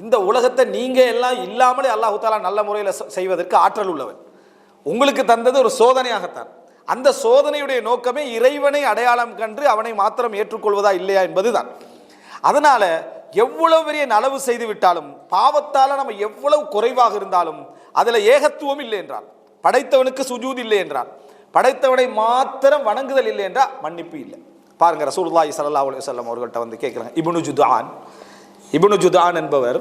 இந்த உலகத்தை நீங்க எல்லாம் இல்லாமலே அல்லாஹு தாலா நல்ல முறையில் செய்வதற்கு ஆற்றல் உள்ளவன். உங்களுக்கு தந்தது ஒரு சோதனையாகத்தான். அந்த சோதனையுடைய நோக்கமே இறைவனை அடையாளம் கண்டு அவனை மாத்திரம் ஏற்றுக்கொள்வதா இல்லையா என்பதுதான். அதனால எவ்வளவு பெரிய நலவு செய்து விட்டாலும், பாவத்தால நம்ம எவ்வளவு குறைவாக இருந்தாலும், அதுல ஏகத்துவம் இல்லை என்றால், படைத்தவனுக்கு சுஜூத் இல்லை என்றால், படைத்தவனை மாத்திரம் வணங்குதல் இல்லை என்றால் மன்னிப்பு இல்லை. பாருங்க, ரசூலுல்லாஹி ஸல்லல்லாஹு அலைஹி வஸல்லம் அவர்கள்ட்ட வந்து கேட்குறாங்க. இப்னு ஜுதான் என்பவர்,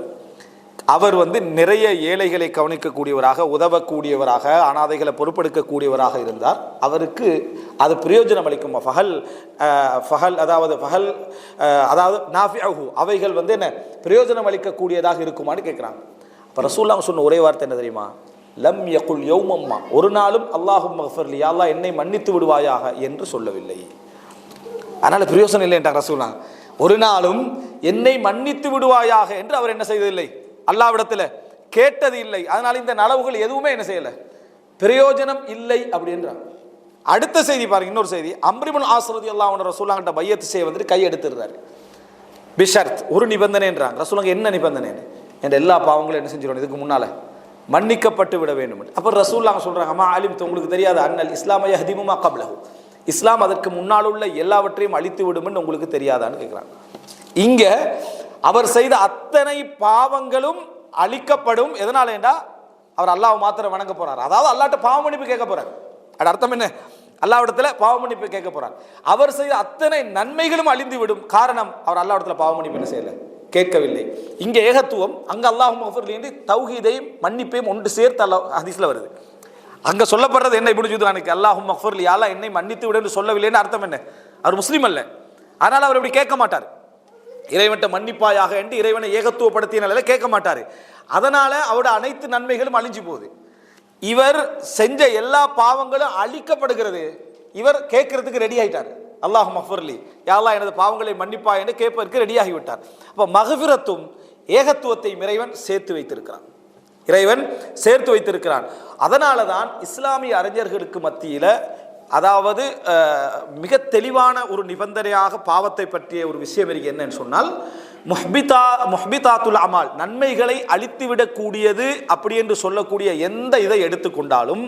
அவர் நிறைய ஏழைகளை கவனிக்கக்கூடியவராக, உதவக்கூடியவராக, அனாதைகளை பொறுப்பெடுக்கக்கூடியவராக இருந்தார். அவருக்கு அது பிரயோஜனம் அளிக்கும். அதாவது நாஃபிஅஹு, அவைகள் என்ன பிரயோஜனம் அளிக்கக்கூடியதாக இருக்குமான்னு கேட்குறாங்க. அப்போ ரசூலுல்லாஹ் சொன்ன ஒரே வார்த்தை என்ன தெரியுமா? லம் யகுல் யௌமம்மா, ஒரு நாளும் அல்லாஹும்ம ஃபிர்லி, யா அல்லாஹ் என்னை மன்னித்து விடுவாயாக என்று சொல்லவில்லை. அதனால பிரயோஜனம் இல்லை என்றார் ரசூலுல்லாஹ். ஒரு நாளும் என்னை மன்னித்து விடுவாயாக என்று அவர் என்ன செய்ததில்லை, அல்லாஹ்விடத்தில் கேட்டது இல்லை. அதனால இந்த நலவுகள் எதுவுமே என்ன செய்யல, பிரயோஜனம் இல்லை அப்படின்றாங்க. அடுத்த செய்தி பாருங்க, இன்னொரு செய்தி. அம்ர் இப்னு ஆஸ் ரலியல்லாஹு அன்ஹு ரசூலுல்லாஹ் கிட்ட பையத் செய்ய கை எடுத்துறாரு. பிஷர்த், ஒரு நிபந்தனைன்றாங்க. ரசூலுல்லாஹ் என்ன நிபந்தனை? என்ற எல்லா பாவங்களும் என்ன செஞ்சிடணும், இதுக்கு முன்னால மன்னிக்கப்பட்டு விட வேண்டும். அப்ப ரசூலுல்லாஹ் சொல்றாங்க, அம்மா அலிம், உங்களுக்கு தெரியாது, அன்னல் இஸ்லாம யஹ்திமு மா கப்லஹு, இஸ்லாம் அதற்கு முன்னால் உள்ள எல்லாவற்றையும் அழித்து விடும் உங்களுக்கு தெரியாதான்னு கேட்கிறாங்க. இங்க அவர் செய்த அத்தனை பாவங்களும் அழிக்கப்படும். எதனால என்றா, அவர் அல்லாஹ் மாத்திரம் வணங்க போறார். அதாவது அல்லாஹ்ட்ட பாவ மன்னிப்பு கேட்க போறார். அது அர்த்தம் என்ன? அல்லாஹ்விடத்துல பாவ மன்னிப்பு கேட்க போறார். அவர் செய்த அத்தனை நன்மைகளும் அழிந்து விடும். காரணம், அவர் அல்லாஹ்விடத்துல பாவ மன்னிப்பு என்ன செய்யல, கேட்கவில்லை. இங்க ஏகத்துவம், அங்க அல்லாஹும்ம ஃபிர்லி என்று தௌஹீதையும் மன்னிப்பையும் ஒன்று சேர்த்து அல்லாஹ் ஹதீஸ்ல வருது. அங்க சொல்லப்படுறது என்ன? இப்னு ஜுதானுக்கு அல்லாஹும்ம ஃபிர்லி, யா அல்லாஹ் என்னை மன்னித்து விடு என்று சொல்லவில்லைன்னு அர்த்தம் என்ன? அவர் முஸ்லீம் அல்ல. அதனால அவர் இப்படி கேட்க மாட்டார். இறைவன்ட்ட மன்னிப்பாயாக என்று இறைவனை ஏகத்துவப்படுத்திய நிலையில கேட்க மாட்டாரு. அதனால அவரோட அனைத்து நன்மைகளும் அழிஞ்சு போகுது. இவர் செஞ்ச எல்லா பாவங்களும் அழிக்கப்படுகிறது. இவர் கேட்கறதுக்கு ரெடி ஆயிட்டார். அல்லாஹும்ம ஃபிர்லி, யா அல்லாஹ் எனது பாவங்களை மன்னிப்பா என்று கேட்பதற்கு ரெடி ஆகிவிட்டார். அப்ப மக்ஃபிரத்தும் ஏகத்துவத்தையும் இறைவன் சேர்த்து வைத்திருக்கிறான், இறைவன் சேர்த்து வைத்திருக்கிறான். அதனால தான் இஸ்லாமிய அறிஞர்களுக்கு மத்தியில, அதாவது மிக தெளிவான ஒரு நிபந்தனையாக பாவத்தை பற்றிய ஒரு விஷயம் இருக்கு. என்னன்னு சொன்னால், முஹ்பிதாத்துல் அமால், நன்மைகளை அழித்துவிடக்கூடியது அப்படி என்று சொல்லக்கூடிய எந்த இதை எடுத்துக்கொண்டாலும்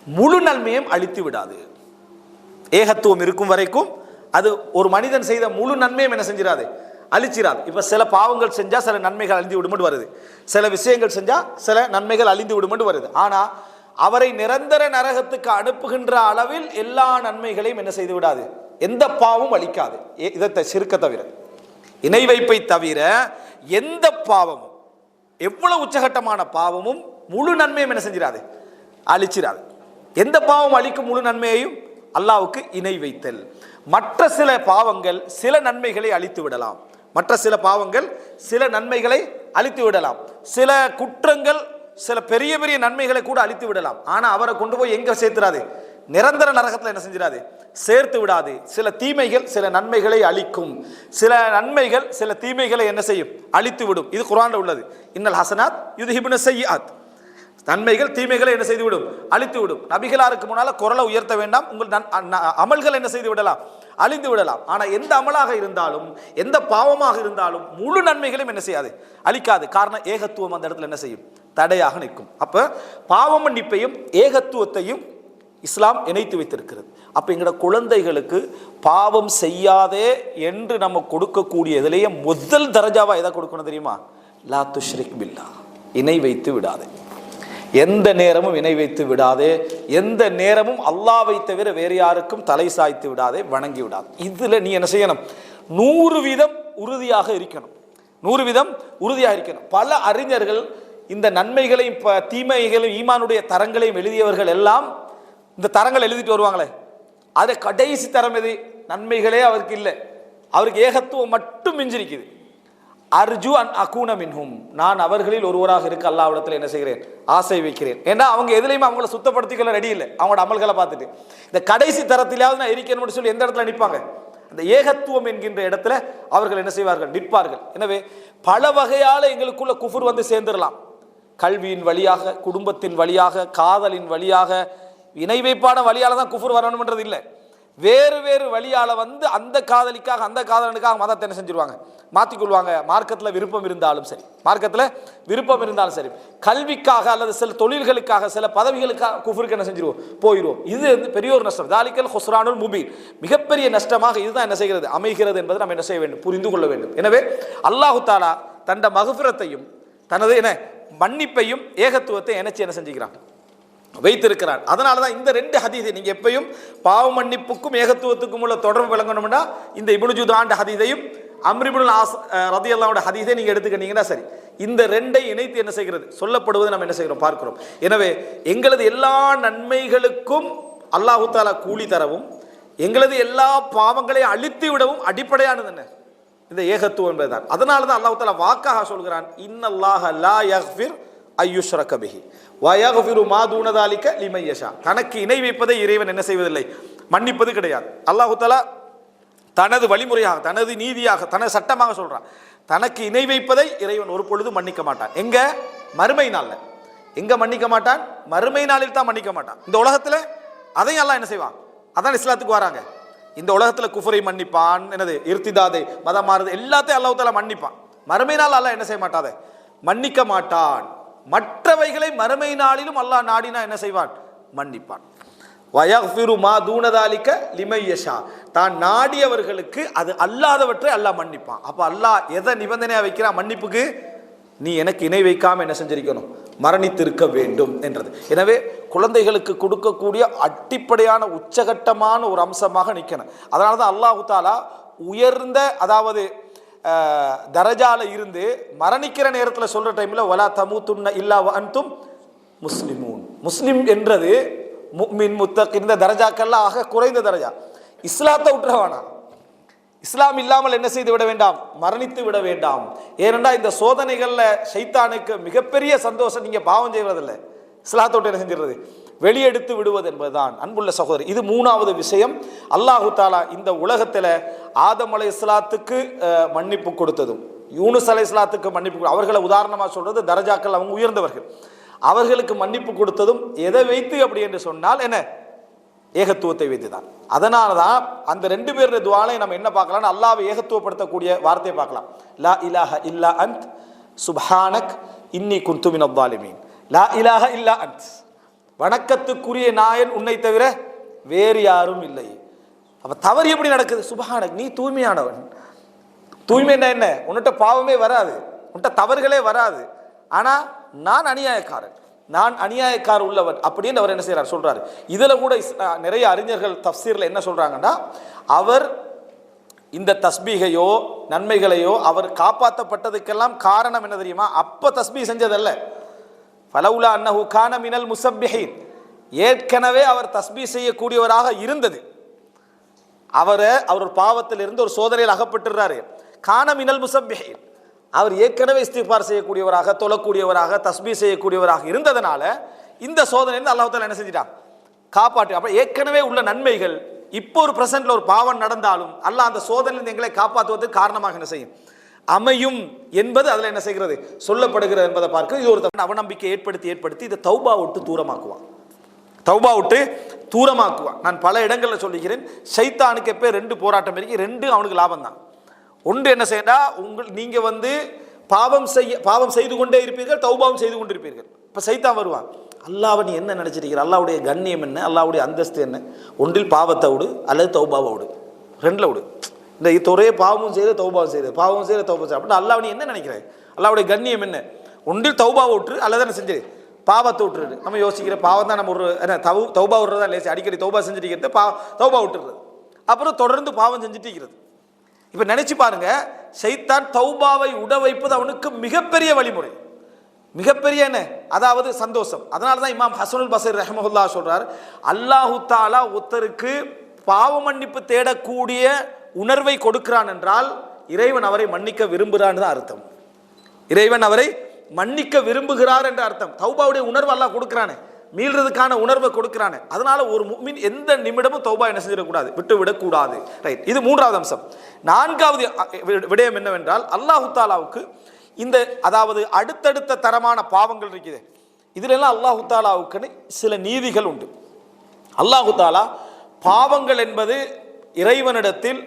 முழு நன்மையும் அழித்து விடாது. ஏகத்துவம் இருக்கும் வரைக்கும் அது ஒரு மனிதன் செய்த முழு நன்மையும் என்ன செஞ்சிடாது, அழிச்சிடாது. இப்ப சில பாவங்கள் செஞ்சா சில நன்மைகள் அழிந்து விடுமென்று வருது, சில விஷயங்கள் செஞ்சா சில நன்மைகள் அழிந்து விடுமென்று வருது. ஆனா அவரை நிரந்தர நரகத்துக்கு அனுப்புகின்ற அளவில் எல்லா நன்மைகளையும் என்ன செய்து விடாது, எந்த பாவமும் அழிக்காது. இதை சிறுக்க தவிர, இணை வைப்பை தவிர எந்த பாவமும், எவ்வளவு உச்சகட்டமான பாவமும் முழு நன்மையும் என்ன செஞ்சிடாது, அழிச்சிடாது. எந்த பாவம் அழிக்கும் முழு நன்மையையும்? அல்லாஹ்வுக்கு இணை வைத்தல். மற்ற சில பாவங்கள் சில நன்மைகளை அழித்து விடலாம், மற்ற சில பாவங்கள் சில நன்மைகளை அழித்து விடலாம், சில குற்றங்கள் சில பெரிய பெரிய நன்மைகளை கூட அழித்து விடலாம். ஆனா அவரை கொண்டு போய் எங்க சேர்த்துறாது, நிரந்தர நரகத்தில் என்ன செஞ்சிடாது, சேர்த்து விடாது. சில தீமைகள் சில நன்மைகளை அழிக்கும், சில நன்மைகள் சில தீமைகளை என்ன செய்யும், அழித்து விடும். இது குர்ஆன்ல உள்ளது. இன்னல் ஹசனாத் யுத்ஹிபுன ஸய்யிஆத், நன்மைகள் தீமைகளை என்ன செய்து விடும், அழித்து விடும். நபிகளாருக்கு முன்னால குரலை உயர்த்த வேண்டாம், உங்கள் அமல்கள் என்ன செய்து விடலாம், அழிந்து விடலாம். ஆனா எந்த அமலாக இருந்தாலும் எந்த பாவமாக இருந்தாலும் முழு நன்மைகளையும் என்ன செய்யாது, அழிக்காது. காரணம், ஏகத்துவம் அந்த இடத்துல என்ன செய்யும், தடையாக நிற்கும். அப்போ பாவ மன்னிப்பையும் ஏகத்துவத்தையும் இஸ்லாம் இணைத்து வைத்திருக்கிறது. அப்போ எங்களோட குழந்தைகளுக்கு பாவம் செய்யாதே என்று நம்ம கொடுக்கக்கூடியதிலேயே முதல் தரஜாவாக எதை கொடுக்கணும் தெரியுமா? லா துஷ்ரிக் பில்லா, இணை வைத்து விடாதே. எந்த நேரமும் இணை வைத்து விடாதே, எந்த நேரமும் அல்லாஹ்வை தவிர வேறு யாருக்கும் தலை சாய்த்து விடாதே, வணங்கி விடாதே. இதில் நீ என்ன செய்யணும்? 100% உறுதியாக இருக்கணும். 100% உறுதியாக இருக்கணும். பல அறிஞர்கள் இந்த நன்மைகளையும் தீமைகளையும் ஈமானுடைய தரங்களையும் எழுதியவர்கள் எல்லாம் இந்த தரங்கள் எழுதிட்டு வருவாங்களே, அது கடைசி தரம் எது? நன்மைகளே அவருக்கு இல்லை, அவருக்கு ஏகத்துவம் மட்டும் மிஞ்சிருக்குது. அர்ஜு அன் அகூன மின்ஹும், நான் அவர்களில் ஒருவராக இருக்க அல்லாஹ்விடத்தில் என்ன செய்கிறேன்? ஆசை வைக்கிறேன். ஏன்னா அவங்க எதுலையுமே அவங்கள சுத்தப்படுத்திக்கொள்ள ரெடி இல்லை. அவங்களோட அமல்களை பார்த்துட்டு இந்த கடைசி தரத்திலாவது நான் இருக்கணும்னு சொல்லி எந்த இடத்துல நிற்பாங்க? அந்த ஏகத்துவம் என்கின்ற இடத்துல அவர்கள் என்ன செய்வார்கள்? நிற்பார்கள். எனவே பல வகையால் எங்களுக்குள்ள குஃபுர் வந்து சேர்ந்துடலாம். கல்வியின் வழியாக, குடும்பத்தின் வழியாக, காதலின் வழியாக, இணை வைப்பான வழியால தான் குஃபுர் வரணும்ன்றது இல்லை. வேறு வேறு வழியால வந்து அந்த காதலிக்காக, அந்த காதலனுக்காக மதத்தை என்ன செஞ்சிருவாங்க? மாற்றிக்கொள்வாங்க. மார்க்கத்தில் விருப்பம் இருந்தாலும் சரி, மார்க்கத்தில் விருப்பம் இருந்தாலும் சரி, கல்விக்காக அல்லது சில தொழில்களுக்காக, சில பதவிகளுக்காக குஃபுருக்கு என்ன செஞ்சிருவோம்? போயிடுவோம். இது வந்து பெரிய ஒரு நஷ்டம். தாலிக்கல் ஹுஸ்ரானுல் முபீன், மிகப்பெரிய நஷ்டமாக இதுதான் என்ன செய்கிறது? அமைகிறது என்பதை நம்ம என்ன செய்ய வேண்டும்? புரிந்து கொள்ள வேண்டும். எனவே அல்லாஹு தாலா தண்ட மகுஃபிரத்தையும் தனது என்ன மன்னிப்பையும் ஏகத்துவத்தை இணைச்சி என்ன செஞ்சுக்கிறான்? வைத்திருக்கிறான். அதனால தான் இந்த 2 ஹதீஸை நீங்கள் எப்பயும் பாவ மன்னிப்புக்கும் ஏகத்துவத்துக்கும் உள்ள தொடர்பு விளங்கணும்னா இந்த இப்னு ஜுதான் ஹதீஸையும் அம்ர் இப்னுல் ஆஸ் ரலியல்லாஹு ஹதீஸை நீங்கள் எடுத்துக்கிட்டீங்கன்னா சரி. இந்த 2ஐ இணைத்து என்ன செய்கிறது? சொல்லப்படுவது நம்ம என்ன செய்கிறோம்? பார்க்கிறோம். எனவே எங்களது எல்லா நன்மைகளுக்கும் அல்லாஹு தாலா கூலி தரவும், எங்களது எல்லா பாவங்களையும் அழித்து விடவும் அடிப்படையானது என்ன? இந்த ஏகத்துவம் என்பதுதான். அதனால தான் அல்லாஹு தாலா வாக்காக சொல்கிறான், இன்னல்லாஹ லா யக்ஃபிர் அய்யுஷ்ரக பிஹி வ யக்ஃபிரு மா தூன தாலிக லிமன் யஷா. தனக்கு இணை வைப்பதை இறைவன் என்ன செய்வதில்லை? மன்னிப்பது கிடையாது. அல்லாஹு தஆலா தனது வழிமுறையாக, தனது நீதியாக, தனது சட்டமாக சொல்றான், தனக்கு இணை வைப்பதை இறைவன் ஒரு பொழுது மன்னிக்க மாட்டான். எங்க? மறுமை நாள்ல. எங்க மன்னிக்க மாட்டான்? மறுமை நாளில் தான் மன்னிக்க மாட்டான். இந்த உலகத்துல அதையும் அல்லாஹ் என்ன செய்வான்? அதான் இஸ்லாத்துக்கு வராங்க. இந்த உலகத்துல குஃபரை மன்னிப்பான், என்னது இர்திதாதை, மதம் மாறுது, எல்லாத்தையும் அல்லாஹ் தஆலா மன்னிப்பான். மறுமை நாள் அல்லாஹ் என்ன செய்ய மாட்டாதே? மன்னிக்க மாட்டான். மற்றவைகளை மறுமை நாளிலும் அல்லாஹ் நாடினா என்ன செய்வான்? மன்னிப்பான். வயக்ஃபிரு மா தூன தாலிக லிமன் யஷா, தான் நாடியவர்களுக்கு அது அல்லாதவற்றை அல்லாஹ் மன்னிப்பான். அப்ப அல்லாஹ் எதை நிபந்தனையா வைக்கிறான் மன்னிப்புக்கு? நீ எனக்கு இணை வைக்காம என்ன செஞ்சிருக்கணும்? மரணித்திருக்க வேண்டும் என்றது. எனவே குழந்தைகளுக்கு கொடுக்கக்கூடிய அடிப்படையான உச்சகட்டமான ஒரு அம்சமாக நிற்கணும். அதனால தான் அல்லாஹு தாலா உயர்ந்த, அதாவது தரஜால இருந்து மரணிக்கிற நேரத்தில் சொல்ற டைம்ல வலா தமூதுன்ன இல்லா வ அன்தும் முஸ்லிமூன். முஸ்லிம் என்றது முஃமின் முத்தக் இந்த தரஜாக்கெல்லாம் ஆக குறைந்த தரஜா. இஸ்லாத்தை விட்டுறவானா, இஸ்லாம் இல்லாமல் என்ன செய்து விட வேண்டாம்? மரணித்து விட வேண்டாம். ஏனென்றா இந்த சோதனைகள்ல ஷைத்தானுக்கு மிகப்பெரிய சந்தோஷம் நீங்க பாவம் செய்வதில்லை, இஸ்லாத்தை விட்டு என்ன செஞ்சிடுறது? வெளியெடுத்து விடுவது என்பதுதான். அன்புள்ள சகோதரி, இது 3வது விஷயம். அல்லாஹு தாலா இந்த உலகத்தில் ஆதம் அலைஹிஸ்ஸலாத்துக்கு மன்னிப்பு கொடுத்ததும், யூனுஸ் அலைஹிஸ்ஸலாத்துக்கு மன்னிப்பு, அவர்களை உதாரணமாக சொல்றது தரஜாக்கள், அவங்க உயர்ந்தவர்கள், அவர்களுக்கு மன்னிப்பு கொடுத்ததும் எதை வைத்து அப்படி என்று சொன்னால் என்ன? ஏகத்துவத்தை வைத்துதான். அதனால தான் அந்த 2 பேருடைய துஆலை நம்ம என்ன பார்க்கலாம்? அல்லாஹ்வை ஏகத்துவப்படுத்தக்கூடிய வார்த்தையை பார்க்கலாம். லா இலாஹ இல்லா அன்த் சுப்ஹானக் இன்னி குன்து மினல் ஸாலிமீன். லா இலாஹ இல்லா அன்த், வணக்கத்துக்குரிய நாயன் உன்னை தவிர வேறு யாரும் இல்லை. அப்ப தவறு எப்படி நடக்குது? சுப்ஹானக், நீ தூய்மையானவன். தூய்மைன்னா என்ன? உன்கிட்ட பாவமே வராது, உன்கிட்ட தவறுகளே வராது. ஆனா நான் அநியாயக்காரன், நான் அநியாயக்கார உள்ளவன் அப்படின்னு அவர் என்ன செய்யறார்? சொல்றாரு. இதுல கூட நிறைய அறிஞர்கள் தஃப்சீர்ல என்ன சொல்றாங்கன்னா, அவர் இந்த தஸ்பீகையோ நன்மைகளையோ அவர் காப்பாற்றப்பட்டதுக்கெல்லாம் காரணம் என்ன தெரியுமா? அப்ப தஸ்பீ செஞ்சதல்ல. ஃபலவுலா அன்னஹு கான மினல் முஸப்பிஹீன், ஏற்கனவே அவர் தஸ்பீ செய்யக்கூடியவராக இருந்தது. அவர் பாவத்தில் இருந்து ஒரு சோதனையில் அகப்பட்டுறாரு. கான மினல் முஸப்பிஹீன், அவர் ஏற்கனவே இஸ்திக்பார் செய்யக்கூடியவராக, தொழக்கூடியவராக, தஸ்பீ செய்யக்கூடியவராக இருந்ததனால இந்த சோதனையிலிருந்து அல்லாஹ் தஆலா என்ன செஞ்சிட்டான்? காப்பாற்றி. அப்ப ஏற்கனவே உள்ள நன்மைகள் இப்போ ஒரு பிரசன்ட்ல ஒரு பாவம் நடந்தாலும் அல்லாஹ் அந்த சோதனையிலிருந்து எங்களை காப்பாற்றுவதற்கு காரணமாக என்ன செய்யும்? அமையும் என்பது அதில் என்ன செய்கிறது? சொல்லப்படுகிறது என்பதை பார்க்க இது ஒரு அவநம்பிக்கை ஏற்படுத்தி இதை தௌபா விட்டு தூரமாக்குவான். தௌபா விட்டு தூரமாக்குவான். நான் பல இடங்களில் சொல்லிக்கிறேன், ஷைத்தானுக்கு எப்போ 2 போராட்டம் இருக்கு, 2 அவனுக்கு லாபம் தான். ஒன்று என்ன செய்யண்டா, நீங்க பாவம் செய்து கொண்டே இருப்பீர்கள், தௌபாவும் செய்து கொண்டிருப்பீர்கள். இப்போ சைத்தான் வருவான், அல்லாஹ்வை நீ என்ன நினைச்சிருக்கிற, அல்லாஹ்வுடைய கண்ணியம் என்ன, அல்லாஹ்வுடைய அந்தஸ்து என்ன, ஒன்றில் பாவத்தை விடு அல்லது தௌபாவை விடு, ரெண்டில் விடு. இந்த ஒரே பாவமும் செய்து தௌபாவும் செய்து, பாவமும் செய்து தௌபா செய்து அப்படின்னா அல்லாஹ் நீ என்ன நினைக்கிறேன், அல்லாஹ்வுடைய கண்ணியம் என்ன, ஒன்றில் தௌபாவை விட்டுரு அல்லது என்ன செஞ்சு பாவத்தை விட்டுருது. நம்ம யோசிக்கிற பாவம் தான் நம்ம ஒரு என்ன தௌபா விடுறதா லேசி, அடிக்கடி தௌபா செஞ்சுட்டு இருக்கிறது, தௌபா விட்டுறது, அப்புறம் தொடர்ந்து பாவம் செஞ்சுட்டு இருக்கிறது. இப்போ நினைச்சு பாருங்க, ஷைத்தான் தௌபாவை உட வைப்பது அவனுக்கு மிகப்பெரிய வழிமுறை, மிகப்பெரிய என்ன, அதாவது சந்தோஷம். அதனால தான் இமாம் ஹசனுல் பஸ்ரி ரஹ்மத்துல்லாஹி சொல்றார், அல்லாஹு தஆலா ஒருத்தருக்கு பாவ மன்னிப்பு தேடக்கூடிய உணர்வை கொடுக்கிறான் என்றால் இறைவன் அவரை மன்னிக்க விரும்புகிறான்னு தான் அர்த்தம். இறைவன் அவரை மன்னிக்க விரும்புகிறார் என்ற அர்த்தம். தௌபாவுடைய உணர்வு அல்லாஹ் கொடுக்கிறானே, மீள்றதுக்கான உணர்வை கொடுக்கிறானே. அதனால ஒரு முஃமின் எந்த நிமிடமும் தௌபா என்ன செஞ்சிடக்கூடாது, விட்டுவிடக்கூடாது. ரைட், இது மூன்றாவது அம்சம். நான்காவது விடயம் என்னவென்றால், அல்லாஹு தாலாவுக்கு இந்த அதாவது அடுத்தடுத்த தரமான பாவங்கள் இருக்குது, இதுல எல்லாம் அல்லாஹு தாலாவுக்கு சில நீதிகள் உண்டு. அல்லாஹு தாலா பாவங்கள் என்பது இறைவனிடத்தில்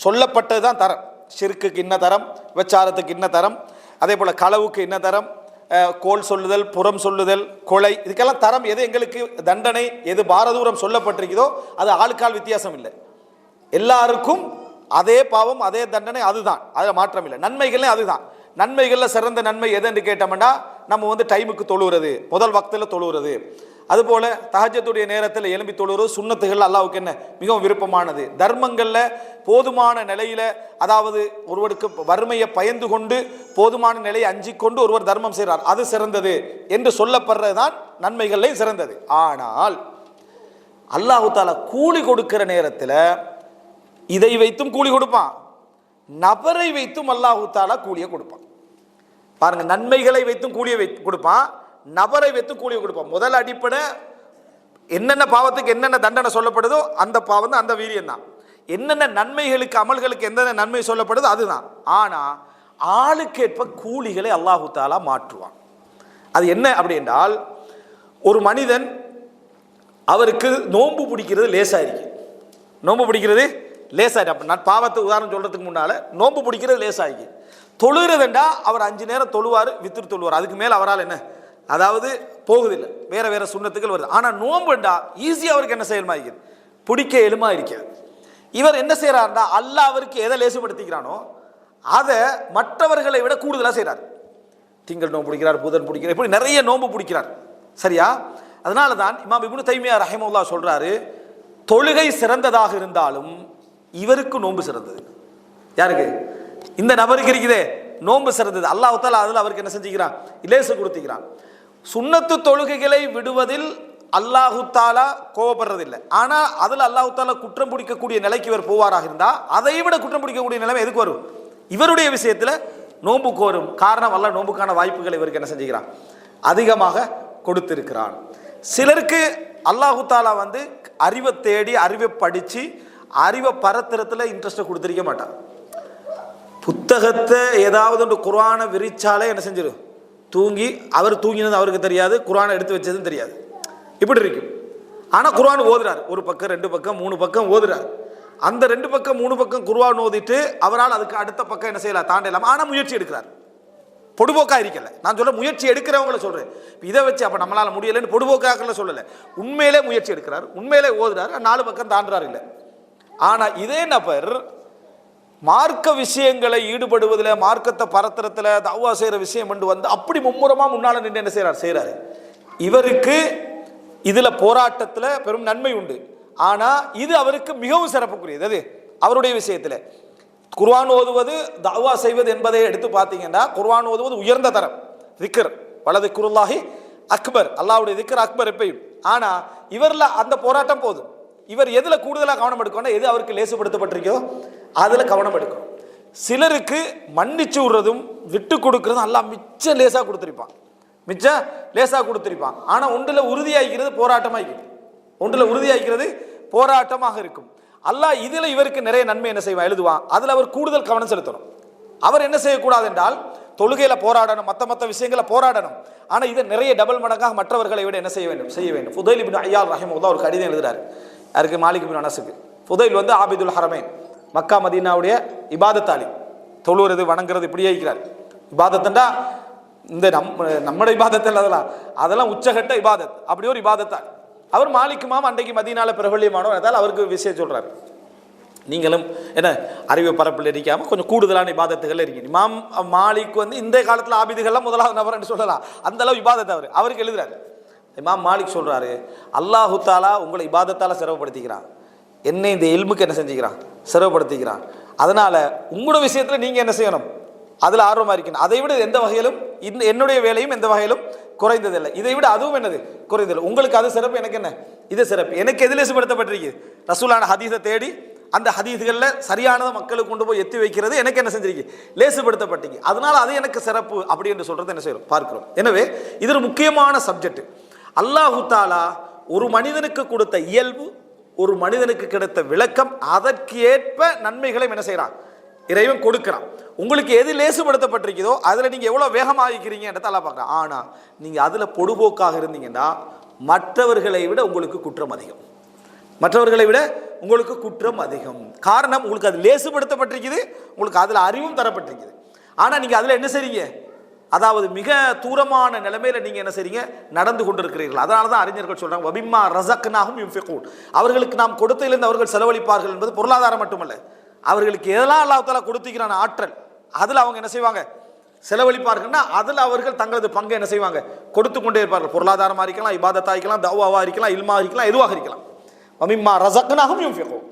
சொல்லப்பட்டதுதான் தரம். ஷிர்க்குக்கு இன்ன தரம், விபச்சாரத்துக்கு இன்ன தரம், அதே போல களவுக்கு இன்ன தரம், கோல் சொல்லுதல், புறம் சொல்லுதல், கொலை, இதுக்கெல்லாம் தரம். எது எங்களுக்கு தண்டனை, எது பாரதூரம் சொல்லப்பட்டிருக்குதோ அது ஆளுக்கால் வித்தியாசம் இல்லை, எல்லாருக்கும் அதே பாவம் அதே தண்டனை, அதுதான், அதில் மாற்றம் இல்லை. நன்மைகளே அதுதான். நன்மைகளில் சிறந்த நன்மை எதுன்னு கேட்டோம்னா நம்ம டைமுக்கு தொழுகிறது, முதல் வக்தில் தொழுகிறது, அதுபோல தஹஜ்ஜுடைய நேரத்தில் எழும்பி தொழுகிறது சுன்னத்துகள் அல்லாஹ்வுக்கு என்ன மிகவும் விருப்பமானது. தர்மங்களில் போதுமான நிலையில, அதாவது ஒருவருக்கு வறுமையை பயந்து கொண்டு போதுமான நிலையை அஞ்சி கொண்டு ஒருவர் தர்மம் செய்கிறார், அது சிறந்தது என்று சொல்லப்படுறதுதான் நன்மைகளே சிறந்தது. ஆனால் அல்லாஹு தாலா கூலி கொடுக்கிற நேரத்தில் இதை வைத்தும் கூலி கொடுப்பான், நபரை வைத்தும் அல்லாஹு தாலா கூலியை கொடுப்பான். பாருங்க, நன்மைகளை வைத்தும் கூலியை கொடுப்பான், நபரை வைத்து கூலியை கொடுப்பான். முதல் அடிப்படை என்னென்ன பாவத்துக்கு என்னென்ன தண்டனை சொல்லப்படுதோ அந்த பாவம் தான், அந்த வீரியம் தான். என்னென்ன நன்மைகளுக்கு அமல்களுக்கு எந்தெந்த நன்மை சொல்லப்படுதோ அதுதான். ஆனா ஆளுக்கேற்ப கூலிகளை அல்லாஹு தாலா மாற்றுவான். அது என்ன அப்படி என்றால், ஒரு மனிதன் அவருக்கு நோன்பு பிடிக்கிறது லேசா இருக்கு, நோன்பு பிடிக்கிறது லேசா இருக்கு. நான் பாவத்தை உதாரணம் சொல்றதுக்கு முன்னால நோன்பு பிடிக்கிறது லேசா இருக்கு. தொழுகிறதுண்டா அவர் 5 நேரம் தொழுவார், வித்திரு தொழுவார், அதுக்கு மேல அவரால் என்ன அதாவது போகுதில்லை, வேற வேற சுண்ணத்துக்கள் வருது. ஆனா நோன்புண்டா ஈஸியா அவருக்கு என்ன செய்யணுமா இருக்குது, பிடிக்க எலுமா இருக்கிறது. இவர் என்ன செய்யறாருண்டா, அல்லாஹ் அவருக்கு எதை லேசுபடுத்திக்கிறானோ அதை மற்றவர்களை விட கூடுதலாக செய்கிறார். திங்கள் நோன்பு பிடிக்கிறார், புதன் பிடிக்கிறார், இப்படி நிறைய நோன்பு பிடிக்கிறார். சரியா? அதனால தான் இமாம் இப்னு தைமியா ரஹிமஹுல்லாஹ் சொல்றாரு, தொழுகை சிறந்ததாக இருந்தாலும் இவருக்கு நோன்பு சிறந்தது. யாருக்கு? இந்த நபருக்கு இருக்குதே நோன்பு சிறந்தது. அல்லாஹ் தஆலா அதில் அவருக்கு என்ன செஞ்சுக்கிறான், லேசு கொடுத்துக்கிறான். சுன்னத்து தொழுகைகளை விடுவதில் அல்லாஹு தாலா கோபப்படுறதில்லை. ஆனால் அதில் அல்லாஹு தாலா குற்றம் பிடிக்கக்கூடிய நிலைக்கு இவர் போவாராக இருந்தால் அதை விட குற்றம் பிடிக்கக்கூடிய நிலைமை எதுக்கு வரும், இவருடைய விஷயத்தில் நோன்புக்கு வரும். காரணம், அல்லாஹ் நோன்புக்கான வாய்ப்புகளை இவருக்கு என்ன செஞ்சுக்கிறான், அதிகமாக கொடுத்திருக்கிறான். சிலருக்கு அல்லாஹு தாலா அறிவை தேடி அறிவை படித்து அறிவை பரத்துறதுல இன்ட்ரெஸ்ட்டை கொடுத்திருக்க மாட்டான். புத்தகத்தை ஏதாவது ஒன்று குர்ஆனை விரிச்சாலே என்ன செஞ்சிடும், தூங்கி, அவர் தூங்கினது அவருக்கு தெரியாது, குர்ஆனை எடுத்து வச்சதும் தெரியாது, இப்படி இருக்கும். ஆனால் குர்ஆன் ஓதுறார், 1 பக்கம் 2 பக்கம் 3 பக்கம் ஓதுறார். அந்த 2 பக்கம் 3 பக்கம் குர்ஆன் ஓதிட்டு அவரால் அதுக்கு அடுத்த பக்கம் என்ன செய்யலாம், தாண்டலாம். ஆனால் முயற்சி எடுக்கிறார், பொடுபோக்கா இருக்கல. நான் சொல்ல முயற்சி எடுக்கிறவங்களை சொல்றேன். இதை வச்சு அப்ப நம்மளால முடியலன்னு பொடுபோக்காக்கல சொல்லல, உண்மையிலே முயற்சி எடுக்கிறார், உண்மையிலே ஓதுறாரு, 4 பக்கம் தாண்டுறாரு இல்லை. ஆனா இதே நபர் மார்க்க விஷயங்களை ஈடுபடுவதில், மார்க்கத்தை பரத்துறதுல, தவ்வா செய்யற விஷயம் அப்படி மும்முரமா முன்னால நின்று என்ன செய்யறாரு. இவருக்கு இதுல போராட்டத்துல பெரும் நன்மை உண்டு. ஆனா இது அவருக்கு மிகவும் சிறப்புக்குரியது. அது அவருடைய விஷயத்துல குர்ஆன் ஓதுவது, தஅவா செய்வது என்பதை எடுத்து பார்த்தீங்கன்னா, குர்ஆன் ஓதுவது உயர்ந்த தரம், திக்ர் வலதிக்ருல்லாஹி அக்பர், அல்லாஹ்வுடைய திக்ர் அக்பர் எப்பயும். ஆனா இவர்ல அந்த போராட்டம் போதும். இவர் எதுல கூடுதலாக கவனம் எடுக்கணும், எது அவருக்கு லேசுபடுத்தப்பட்டிருக்கோ அதுல கவனம் எடுக்கணும். சிலருக்கு மன்னிச்சு விடுறதும் விட்டு கொடுக்கறதும் அல்லாஹ் மிச்ச லேசா கொடுத்திருப்பான், மிச்ச லேசா கொடுத்திருப்பான். ஆனா ஒன்றுல உறுதியாகிறது போராட்டமாகிறது, ஒன்றுல உறுதியாகிறது போராட்டமாக இருக்கும். அல்லாஹ் இதுல இவருக்கு நிறைய நன்மை என்ன செய்வான், எழுதுவான். அதுல அவர் கூடுதல் கவனம் செலுத்தணும். அவர் என்ன செய்யக்கூடாது என்றால், தொழுகையில போராடணும், மற்ற விஷயங்களை போராடணும். ஆனா இதை நிறைய டபுள் மடங்காக மற்றவர்களை விட என்ன செய்ய வேண்டும். ஃபுதைல் இப்னு ஐயால் ரஹிமஹுல்லாஹ் ஒரு கடிதம் எழுதுறாரு யாருக்கு, மாலிக் இப்னு அனஸுக்கு. ஃபுதைல் ஆபிதுல் ஹரமைன், மக்கா மதீனாவுடைய இபாதத்தாலி, தொழுகிறது வணங்குறது இப்படியே இருக்கிறார். இபாதத்துண்டா இந்த நம்மட இபாதத்தில் அதெல்லாம் உச்சகட்ட இபாதத், அப்படி ஒரு இபாதத்தான். அவர் மாலிக் இமாம் அன்றைக்கு மதீனால பிரபல்யமானவர், அதால் அவருக்கு விஷயம் சொல்றாரு. நீங்களும் என்ன அறிவு பரப்பில் இருக்காமல் கொஞ்சம் கூடுதலான இபாதத்துகள் இருக்கீங்க. இமாம் மாலிக் வந்து இந்த காலத்தில் ஆபிதுகள்லாம் முதலாவது நபர் என்று சொல்லலாம், அந்த அளவு இபாதத்தை அவருக்கு எழுதுறாரு. இமாம் மாலிக் சொல்றாரு, அல்லாஹு தாலா உங்களை இபாதத்தால சிரமப்படுத்திக்கிறான், என்னை இந்த இல்முக்கு என்ன செஞ்சுக்கிறான், சிரமப்படுத்திக்கிறான். அதனால உங்களோட விஷயத்துல நீங்க என்ன செய்யணும், அதுல ஆர்வமா இருக்கணும். அதை விட எந்த வகையிலும் என்னுடைய வேலையும் எந்த வகையிலும் குறைந்ததில்லை, இதை விட அதுவும் என்னது குறைந்ததில்லை. உங்களுக்கு அது சிறப்பு, எனக்கு என்ன இது சிறப்பு. எனக்கு எது லேசுபடுத்தப்பட்டிருக்கு, ரசூலான ஹதீஸை தேடி அந்த ஹதீஸ்களில் சரியானதை மக்களுக்கு கொண்டு போய் எத்தி வைக்கிறது எனக்கு என்ன செஞ்சிருக்கு, லேசுபடுத்தப்பட்டீங்க. அதனால அது எனக்கு சிறப்பு அப்படி என்று சொல்றது என்ன செய்யறோம் பார்க்கிறோம். எனவே இது ஒரு முக்கியமான சப்ஜெக்ட். அல்லாஹு தாலா ஒரு மனிதனுக்கு கொடுத்த இயல்பு, ஒரு மனிதனுக்கு கிடைத்த விளக்கம், அதற்கு ஏற்ப நன்மைகளை என்ன செய்யறான், இறைவன் கொடுக்கிறான். உங்களுக்கு எது லேசுபடுத்தப்பட்டிருக்கிறதோ அதுல நீங்க எவ்வளவு வேகமாக இருக்கிறீங்க என்றதை அல்லாஹ் பார்க்கறான். ஆனா நீங்க அதுல பொடுபோக்காக இருந்தீங்கன்னா மற்றவர்களை விட உங்களுக்கு குற்றம் அதிகம், மற்றவர்களை விட உங்களுக்கு குற்றம் அதிகம். காரணம், உங்களுக்கு அது லேசுபடுத்தப்பட்டிருக்குது, உங்களுக்கு அதுல அறிவும் தரப்பட்டிருக்குது. ஆனா நீங்க அதுல என்ன செய்றீங்க, அதாவது மிக தூரமான நிலைமையில நீங்க என்ன செய்றீங்க, நடந்து கொண்டிருக்கிறீர்கள். அதனாலதான் அறிஞர்கள் சொல்றாங்க, வபிம்மா ரஸக்னாஹும் யுன்ஃபிகூன், அவர்களுக்கு நாம் கொடுத்ததிலிருந்து அவர்கள் செலவழிப்பார்கள் என்பது பொருளாதாரம் மட்டுமல்ல, அவர்களுக்கு எதெல்லாம் அல்லாஹ் தஆலா கொடுத்திருக்கிறான ஆற்றல், அதுல அவங்க என்ன செய்வாங்க, செலவழிப்பார்கள்னா அதுல அவர்கள் தங்களது பங்கை என்ன செய்வாங்க, கொடுத்து கொண்டே இருப்பார்கள். பொருளாதாரமா இருக்கலாம், இபாதத்தா இருக்கலாம், தஅவாவா இருக்கலாம், இல்மா இருக்கலாம், எதுவாக இருக்கலாம். வபிம்மா ரஸக்னாஹும் யுன்ஃபிகூன்,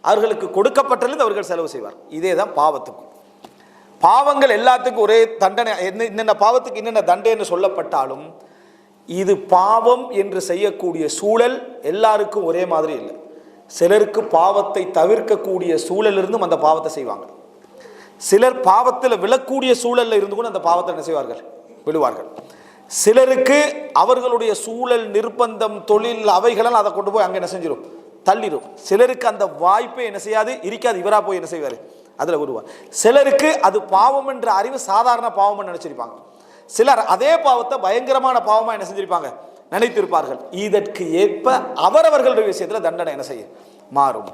அவர்களுக்கு கொடுக்கப்பட்டதிலிருந்து அவர்கள் செலவு செய்வார். இதே தான் பாவத்துக்கும். பாவங்கள் எல்லாத்துக்கும் ஒரே தண்டனை, என்னென்ன பாவத்துக்கு என்னென்ன தண்டனை சொல்லப்பட்டாலும் இது பாவம் என்று செய்யக்கூடிய சூழல் எல்லாருக்கும் ஒரே மாதிரி இல்லை. சிலருக்கு பாவத்தை தவிர்க்கக்கூடிய சூழல் இருந்தும் அந்த பாவத்தை செய்வாங்க, சிலர் பாவத்தில் விழக்கூடிய சூழல்ல இருந்து கூட அந்த பாவத்தை என்ன செய்வார்கள், விடுவார்கள். சிலருக்கு அவர்களுடைய சூழல், நிர்பந்தம், தொழில் அவைகளால் அதை கொண்டு போய் அங்கே என்ன செஞ்சிடும், தள்ளிடும். சிலருக்கு அந்த வாய்ப்பே என்ன செய்யாது, இருக்காது, இவரா போய் என்ன செய்வார், அதுல விடுவார். சிலருக்கு அது பாவம் என்ற அறிவு சாதாரண பாவம் நினைச்சிருப்பாங்க, சிலர் அதே பாவத்தை பயங்கரமான பாவமா என்ன செஞ்சிருப்பாங்க, நினைத்திருப்பார்கள். இதற்கு ஏற்ப அவரவர்களுடைய விஷயத்துல தண்டனை என்ன செய்யும், மாறும்.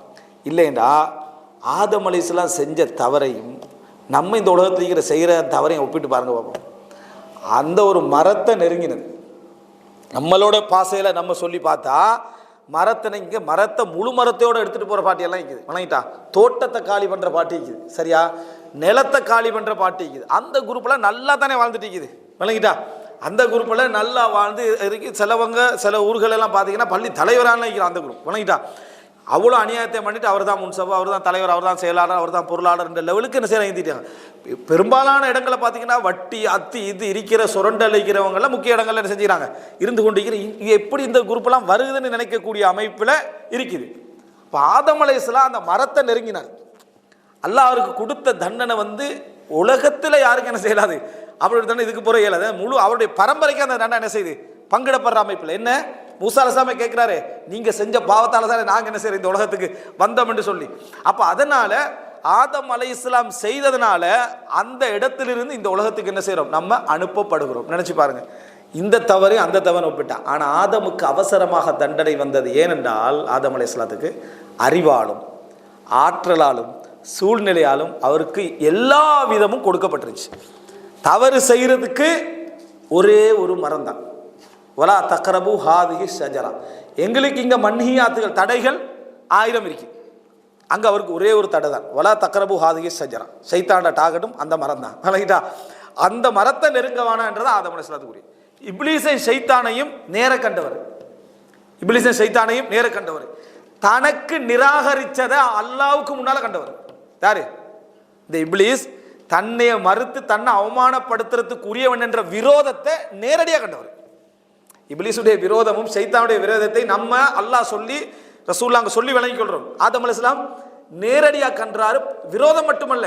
இல்லைண்டா ஆதம் அலைஹிஸ்ஸலாம் செஞ்ச தவறையும் நம்ம இந்த உலகத்தில் செய்கிற தவறையும் ஒப்பிட்டு பாருங்க பார்ப்போம். அந்த ஒரு மரத்தை நெருங்கினது நம்மளோட பாசையில நம்ம சொல்லி பார்த்தா, மரத்தை இங்கே மரத்தை முழு மரத்தையோட எடுத்துட்டு போற பாட்டியெல்லாம் இருக்குது, வணங்கிட்டா. தோட்டத்தை காலி பண்ற பாட்டி இருக்குது, சரியா, நிலத்தை காலி பண்ற பாட்டி இருக்குது. அந்த குரூப்ல நல்லா தானே வாழ்ந்துட்டு இருக்குது, வணங்கிட்டா. அந்த குரூப்ல நல்லா வாழ்ந்து இருக்கு. சிலவங்க சில ஊர்கள் எல்லாம் பார்த்தீங்கன்னா பள்ளி தலைவரான அந்த குரூப், வணங்கிட்டா. அவ்வளோ அநியாயத்தை பண்ணிட்டு அவர் தான் முன்சபா, அவர் தான் தலைவர், அவர் தான் செயலாளர், அவர் தான் பொருளாளர் என்ற லெவலுக்கு என்ன செய்ய எழுதிட்டாங்க. பெரும்பாலான இடங்களை பார்த்தீங்கன்னா வட்டி அத்தி இது இருக்கிற சுரண்டல் இருக்கிறவங்களாம் முக்கிய இடங்கள்ல என்ன செஞ்சுக்கிறாங்க, இருந்து கொண்டு இருக்கிற. எப்படி இந்த குரூப்லாம் வருதுன்னு நினைக்கக்கூடிய அமைப்பில் இருக்குது. இப்போ ஆதம் அலைஹிஸ்ஸலாம் அந்த மரத்தை நெருங்கினார். அல்லாஹ் அவருக்கு கொடுத்த தண்டனை வந்து உலகத்தில் யாருக்கு என்ன செய்யலாது, அவருடைய தண்டனை இதுக்கு போகிற இயலாது. முழு அவருடைய பரம்பரைக்கு அந்த தண்டனை என்ன செய்யுது, பங்கிடப்படுற அமைப்பில். என்ன மூசா அலைஹிஸ்ஸலாம் கேட்கிறாரு, நீங்க செஞ்ச பாவத்தால தான் நாங்க என்ன செய்யறோம், இந்த உலகத்துக்கு வந்தோம் என்று சொல்லி. அப்ப அதனால ஆதம் அலைஹிஸ்ஸலாம் செய்ததுனால அந்த இடத்திலிருந்து இந்த உலகத்துக்கு என்ன செய்யறோம், நம்ம அனுப்பப்படுகிறோம். நினைச்சு பாருங்க, இந்த தவறு அந்த தவறு ஒப்பிட்டா. ஆனா ஆதமுக்கு அவசரமாக தண்டனை வந்தது. ஏனென்றால் ஆதம் அலைஹிஸ்ஸலாத்துக்கு அறிவாலும் ஆற்றலாலும் சூழ்நிலையாலும் அவருக்கு எல்லா விதமும் கொடுக்கப்பட்டுருச்சு. தவறு செய்யறதுக்கு ஒரே ஒரு மரம் தான், வலா தக்ரபு ஹாதிஹி ஷஜரா. எங்களுக்கு இங்க மன்ஹியாத்துகள் தடைகள் 1000 இருக்கு, அங்க அவருக்கு ஒரே ஒரு தடை தான், வலா தக்ரபு ஹாதிஹி ஷஜரா. சைத்தாண்ட டாகட்டும் அந்த மரம் தான், வணங்கிட்டா. அந்த மரத்தை நெருங்கவானன்றது ஆதம் அலைஹிஸ்ஸலாத்துக்குரிய. இப்லீஸை ஷைத்தானையும் நேர கண்டவர், இப்லீஸை ஷைத்தானையும் நேர கண்டவர். தனக்கு நிராகரிச்சதை அல்லாஹ்வுக்கு முன்னால கண்டவர் யாரு, இந்த இப்லீஸ். தன்னை மறுத்து தன்னை அவமானப்படுத்துறதுக்கு உரியவன் என்ற விரோதத்தை நேரடியாக கண்டவர். இப்லீஸுடைய விரோதமும் ஷைத்தானுடைய விரோதத்தை நம்ம அல்லாஹ் சொல்லி ரசூலுல்லாஹ் சொல்லி விளங்கிக் கொள்றோம். ஆதம் அலைஹிஸ்ஸலாம் நேரடியாக கன்றாரு. விரோதம் மட்டுமல்ல,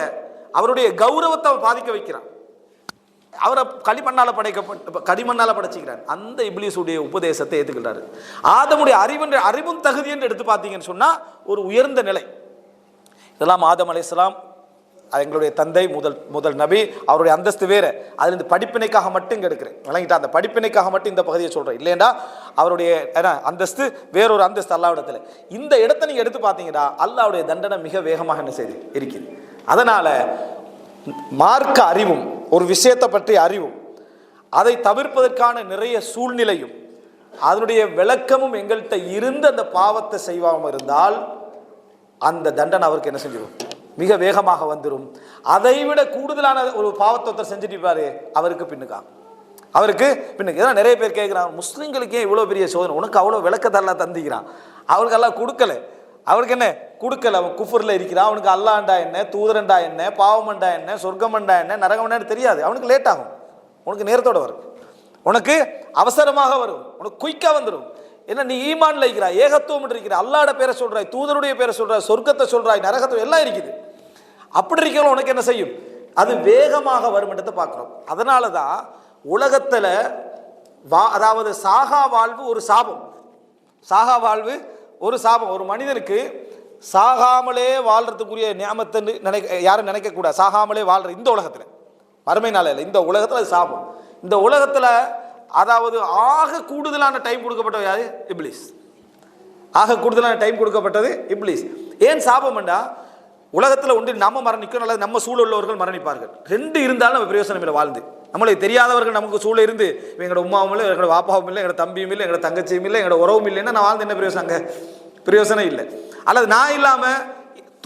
அவருடைய கௌரவத்தை பாதிக்க வைக்கிறான். அவரை களிமண்ணால படைச்சுக்கிறார். அந்த இப்லீஸுடைய உபதேசத்தை ஏற்றுக்கிறாரு. ஆதமுடைய அறிவும் தகுதி என்று எடுத்து பார்த்தீங்கன்னு சொன்னா ஒரு உயர்ந்த நிலை. இதெல்லாம் ஆதம் அலைஹிஸ்ஸலாம் எங்களுடைய தந்தை, முதல் நபி, அவருடைய அந்தஸ்து வேற. அதுல இந்த படிப்பினைக்காக மட்டும் இங்க எடுக்கிறேன், விளங்கிட்டா. அந்த படிப்பினைக்காக மட்டும் இந்த பகுதியை சொல்றேன், இல்லையா அவருடைய அந்தஸ்து வேறொரு அந்தஸ்து அல்லாஹ்விடத்துல. இந்த இடத்தை நீங்க எடுத்து பார்த்தீங்கன்னா அல்லாஹ்வுடைய தண்டனை மிக வேகமாக என்ன செய்து இருக்குது. அதனால மார்க்க அறிவும் ஒரு விஷயத்தை பற்றி அறிவும் அதை தவிர்ப்பதற்கான நிறைய சூழ்நிலையும் அதனுடைய விளக்கமும் எங்கள்கிட்ட இருந்து அந்த பாவத்தை செய்வாமல் இருந்தால் அந்த தண்டனை அவருக்கு என்ன செஞ்சிடும்? மிக வேகமாக வந்துடும். அதை விட கூடுதலான ஒரு பாவத்தை செஞ்சுட்டு அவருக்கு பின்னுக்கு ஏன்னா நிறைய பேர் கேட்குறாங்க, முஸ்லீம்களுக்கே இவ்வளோ பெரிய சோதனை, உனக்கு அவ்வளோ விளக்கத்தெல்லாம் தந்திக்கிறான், அவருக்கு எல்லாம் கொடுக்கல. அவருக்கு என்ன கொடுக்கல? அவன் குஃபரில் இருக்கிறான். அவனுக்கு அல்லாண்டா என்ன, தூதரண்டா என்ன, பாவமண்டா என்ன, சொர்க்கமண்டா என்ன, நரகமண்டான்னு தெரியாது. அவனுக்கு லேட் ஆகும். உனக்கு நேரத்தோடு வரும், உனக்கு அவசரமாக வரும், உனக்கு குயிக்காக வந்துடும். ஏன்னா நீ ஈமான்ல இருக்கிறாய், ஏகத்துவம் இருக்கிற, அல்லாட பேரை சொல்றாய், தூதருடைய பேரை சொல்றாய், சொர்க்கத்தை சொல்றாய், நரகத்தை எல்லாம் இருக்குது. அப்படி இருக்கிற உனக்கு என்ன செய்யும்? அது வேகமாக வரும்ன்றதை பார்க்கிறோம். அதனால தான் உலகத்தில் அதாவது சாகா வாழ்வு ஒரு சாபம். சாகா வாழ்வு ஒரு சாபம். ஒரு மனிதனுக்கு சாகாமலே வாழ்றதுக்குரிய நியமத்தை யாரும் நினைக்கக்கூடாது. சாகாமலே வாழ்ற இந்த உலகத்தில், மறுமை நாள் இல்லை, இந்த உலகத்தில் அது சாபம். இந்த உலகத்தில் அதாவது ஆக கூடுதலான டைம் கொடுக்கப்பட்டது யாரு? இப்லீஸ். ஆக கூடுதலான டைம் கொடுக்கப்பட்டது இப்லீஸ். ஏன் சாபம்ண்டா, உலகத்தில் ஒன்று நம்ம மரணிக்கும் அல்லது நம்ம சூழல் உள்ளவர்கள் மரணிப்பார்கள். ரெண்டு இருந்தாலும் நம்ம பிரயோசனம் இல்லை. வாழ்ந்து நம்மளை தெரியாதவர்கள் நமக்கு சூழல் இருந்து எங்களோட உமாவும் இல்லை, எங்களோட வாப்பாவும் இல்லை, எங்களோட தம்பியும் இல்லை, எங்களோட தங்கச்சியும் இல்லை, எங்களோட உறவும் இல்லைன்னா நான் வாழ்ந்து என்ன பிரயோசனம்? அங்கே பிரயோசனம் இல்லை. அல்லது நான் இல்லாமல்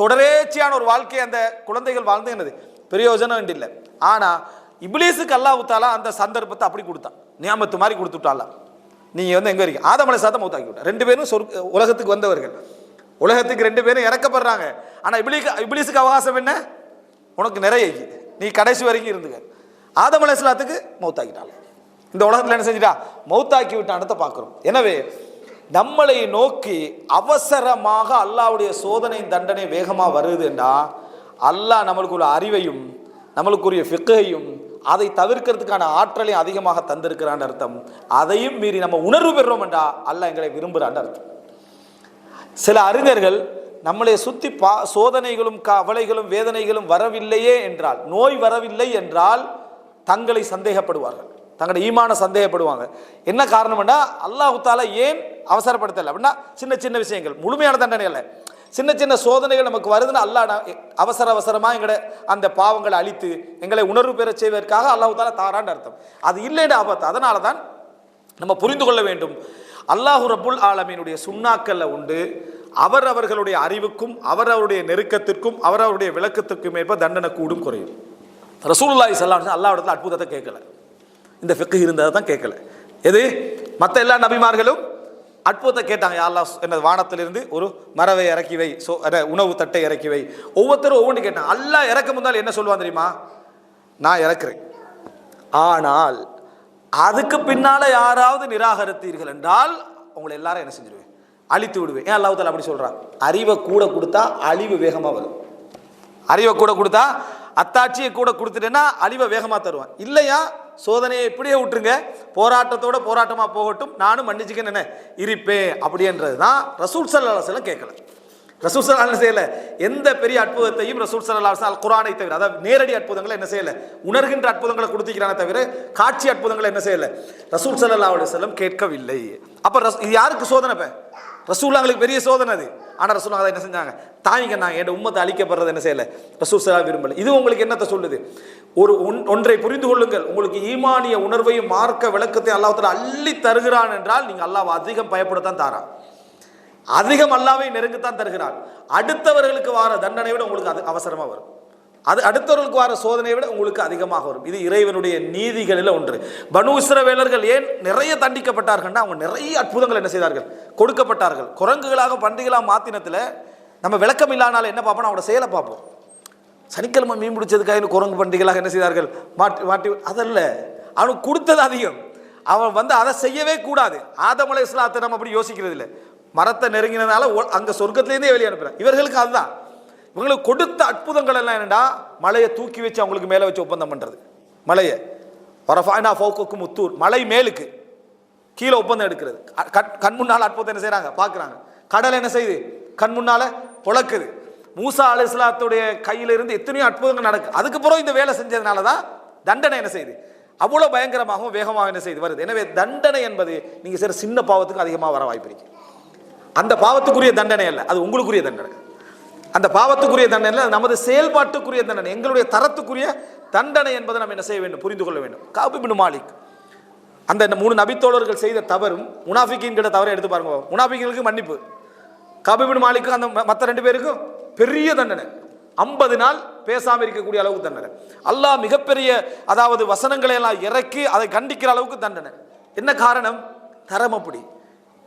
தொடரேச்சியான ஒரு வாழ்க்கையை அந்த குழந்தைகள் வாழ்ந்து என்னது பிரயோஜனம் இல்லை. ஆனால் இப்லீஸுக்கு அல்லாஹ் தஆலா அந்த சந்தர்ப்பத்தை அப்படி கொடுத்தான், நியாமத்து மாதிரி கொடுத்துட்டால. நீங்கள் எங்கே இருக்கீங்க? ஆதம் அலைஹிஸ்ஸலாத்தை மௌத்தாக்கி விட்டார். ரெண்டு பேரும் உலகத்துக்கு வந்தவர்கள், உலகத்துக்கு ரெண்டு பேரும் இறக்கப்படுறாங்க. ஆனால் இப்லீஸுக்கு அவகாசம் என்ன? உனக்கு நிறைய, நீ கடைசி வரைக்கும் இருந்துங்க. ஆதம் அலைஹிஸ்ஸலாத்துக்கு மௌத்தாக்கிட்டாங்க. இந்த உலகத்தில் என்ன செஞ்சுட்டா? மௌத்தாக்கி விட்டானத்தை பார்க்குறோம். எனவே நம்மளை நோக்கி அவசரமாக அல்லாஹ்வுடைய சோதனை தண்டனை வேகமாக வருதுன்னா அல்லாஹ் நம்மளுக்கு ஒரு அறிவையும் நம்மளுக்குரிய ஃபிக்ஹையும் அதை தவிர்க்கிறதுக்கான ஆற்றலையும் அதிகமாக தந்திருக்கிறான்னு அர்த்தம். அதையும் மீறி நம்ம உணர்வு பெறுறோம் என்றா அல்லாஹ் எங்களை விரும்புகிறான்னு அர்த்தம். சில அறிஞர்கள் நம்மளை சுற்றி சோதனைகளும் கவலைகளும் வேதனைகளும் வரவில்லையே என்றால், நோய் வரவில்லை என்றால் தங்களை சந்தேகப்படுவார்கள், தங்களுடைய ஈமான சந்தேகப்படுவாங்க. என்ன காரணம்னா அல்லாஹ் தஆலா ஏன் அவசரப்படுத்தலை அப்படின்னா, சின்ன சின்ன விஷயங்கள், முழுமையான தண்டனை அல்ல, சின்ன சின்ன சோதனைகள் நமக்கு வருதுன்னு அல்லாஹ் அவசரமாக எங்களை அந்த பாவங்களை அழித்து எங்களை உணர்வு பெற செய்வதற்காக அல்லாஹ் தஆலா தாரான்னு அர்த்தம். அது இல்லைன்னு ஆபத்து. அதனால தான் நம்ம புரிந்து கொள்ள வேண்டும், அல்லாஹு ரப்புல் ஆலமீனுடைய சுன்னாக்கல்ல உண்டு அவர்களுடைய அறிவுக்கும் அவருடைய நெருக்கத்திற்கும் அவருடைய விளக்கத்திற்கும் ஏற்ப தண்டனை கூடும் குறையும். ரசூலுல்லாஹி ஸல்லல்லாஹு அலைஹி வஸல்லம் அல்லாஹ் இடத்துல அற்புதத்தை கேட்கல, இந்த ஃபிக்ஹ் இருந்ததை தான் கேட்கல. எது? மற்ற எல்லா நபிமார்களும் அற்புதத்தை கேட்டாங்க. யா அல்லாஹ் என்ன வானத்திலிருந்து ஒரு மரவை இறக்கி வை, உணவு தட்டை இறக்கி வை, ஒவ்வொருத்தரும் ஒவ்வொன்று கேட்டாங்க. அல்லாஹ் இறக்க முந்தால் என்ன சொல்லுவான் தெரியுமா? நான் இறக்குறேன், ஆனால் அதுக்கு பின்னால யாராவது நிராகரித்தீர்கள் என்றால் உங்களை எல்லாரும் என்ன செஞ்சிருவேன்? அழித்து விடுவேன். ஏன் அல்லாஹ் தஆலா அப்படி சொல்றான்? அறிவை கூட கொடுத்தா அழிவு வேகமாக வரும். அறிவை கூட கொடுத்தா, அத்தாட்சியை கூட கொடுத்துட்டேன்னா அழிவை வேகமாக தருவான். இல்லையா சோதனையை இப்படியே விட்டுருங்க, போராட்டத்தோட போராட்டமாக போகட்டும், நானும் மன்னிச்சுக்கன்னு என்ன இருப்பேன் அப்படின்றது தான் ரசூல் ஸல்லல்லாஹு அலைஹி வஸல்லம் கேட்கல. ரசூல் ஸல்லல்லாஹு அலைஹி வஸல்லம் செய்யல. எந்த பெரிய அற்புதத்தையும் ரசூல் ஸல்லல்லாஹு அலைஹி வஸல்லம் குர்ஆனை தவிர, அதாவது நேரடி அற்புதங்களை என்ன செய்யல, உணர்கின்ற அற்புதங்களை கொடுத்திக்கிறானே தவிர காட்சி அற்புதங்களை என்ன செய்யல ரசூல் ஸல்லல்லாஹு அலைஹி வஸல்லம் கேட்கவில்லை. அப்ப இது யாருக்கு சோதனை? ரசூலுல்லாஹ்களுக்கு பெரிய சோதனை அது. ஆனால் ரசூலுல்லாஹ் அதை என்ன செஞ்சாங்க? தாய்ங்க நான் என் உம்மத்தை அழிக்கப்படுறது என்ன செய்யல ரசூல் ஸல்லல்லாஹு விரும்பல. இது உங்களுக்கு என்னத்தை சொல்லுது? ஒன்றை புரிந்து கொள்ளுங்கள், உங்களுக்கு ஈமானிய உணர்வையும் மார்க்க விளக்கத்தை அல்லாஹ் தஆலா அள்ளி தருகிறான் என்றால் நீங்கள் அல்லாஹ் அதிகம் பயப்படத்தான் தாரான், அதிகம் அல்லாஹ்வை நெருங்கத்தான் தருகிறான். அடுத்தவர்களுக்கு வர தண்டனை விட உங்களுக்கு அது அவசரமாக வரும், அது அடுத்தவர்களுக்கு வர சோதனையை விட உங்களுக்கு அதிகமாக வரும். இது இறைவனுடைய நீதிகளில் ஒன்று. பனு இஸ்ரவேலர்கள் ஏன் நிறைய தண்டிக்கப்பட்டார்கள்னா அவங்க நிறைய அற்புதங்கள் என்ன செய்தார்கள்? கொடுக்கப்பட்டார்கள். குரங்குகளாக பண்டிகைகளாக மாத்தினத்தில் நம்ம விளக்கம் இல்லாதனால என்ன பார்ப்போம்? அவங்களோட செயலை பார்ப்போம். சனிக்கிழமை மீன் பிடிச்சதுக்காக குரங்கு பண்டிகைகளாக என்ன செய்தார்கள்? மாட்டி அதல்ல, அவனுக்கு கொடுத்தது அதிகம். அவன் அதை செய்யவே கூடாது. ஆதம் அலைஹிஸ்ஸலாத்தை நம்ம அப்படி யோசிக்கிறது இல்லை. மரத்தை நெருங்கினதால அங்கே சொர்க்கத்திலேருந்தே வெளியே அனுப்புகிறான். இவர்களுக்கு அதுதான், இவங்களுக்கு கொடுத்த அற்புதங்கள் எல்லாம் என்னடா, மலையை தூக்கி வச்சு அவங்களுக்கு மேலே வச்சு ஒப்பந்தம் பண்ணுறது. மலையை வரஃபஅனா ஃபௌகக்கும் உத்தூர், மலை மேலுக்கு கீழே ஒப்பந்தம் எடுக்கிறது. கண் முன்னால் அற்புதம் என்ன செய்கிறாங்க? பார்க்குறாங்க. கடல் என்ன செய்யுது? கண் முன்னால் பொழக்குது. மூசா அலைஹிஸ்ஸலாத்துடைய கையிலிருந்து எத்தனையோ அற்புதங்கள் நடக்கு. அதுக்கப்புறம் இந்த வேலை செஞ்சதுனால தான் தண்டனை என்ன செய்யுது? அவ்வளோ பயங்கரமாகவும் வேகமாக என்ன செய்து வருது. எனவே தண்டனை என்பது நீங்கள் சரி சின்ன பாவத்துக்கு அதிகமாக வர வாய்ப்பு இருக்கு. அந்த பாவத்துக்குரிய தண்டனை அல்ல, அது உங்களுக்குரிய தண்டனை. அந்த பாவத்துக்குரிய தண்டனை நமது செயல்பாட்டுக்குரிய தண்டனை, எங்களுடைய தரத்துக்குரிய தண்டனை என்பதை நம்ம என்ன செய்ய வேண்டும், புரிந்து கொள்ள வேண்டும். கஅப் இப்னு மாலிக் அந்த 3 நபித்தோழர்கள் செய்த தவறும் முனாஃபிகீன்கிற தவறை எடுத்து பாருங்க. முனாஃபிகீன்களுக்கு மன்னிப்பு, கஅப் இப்னு மாலிக்கு அந்த மற்ற 2 பேருக்கும் பெரிய தண்டனை, 50 நாள் பேசாமல் இருக்கக்கூடிய அளவுக்கு தண்டனை. அல்லாஹ் மிகப்பெரிய அதாவது வசனங்களை எல்லாம் இறக்கி அதை கண்டிக்கிற அளவுக்கு தண்டனை. என்ன காரணம்? தரம் அப்படி,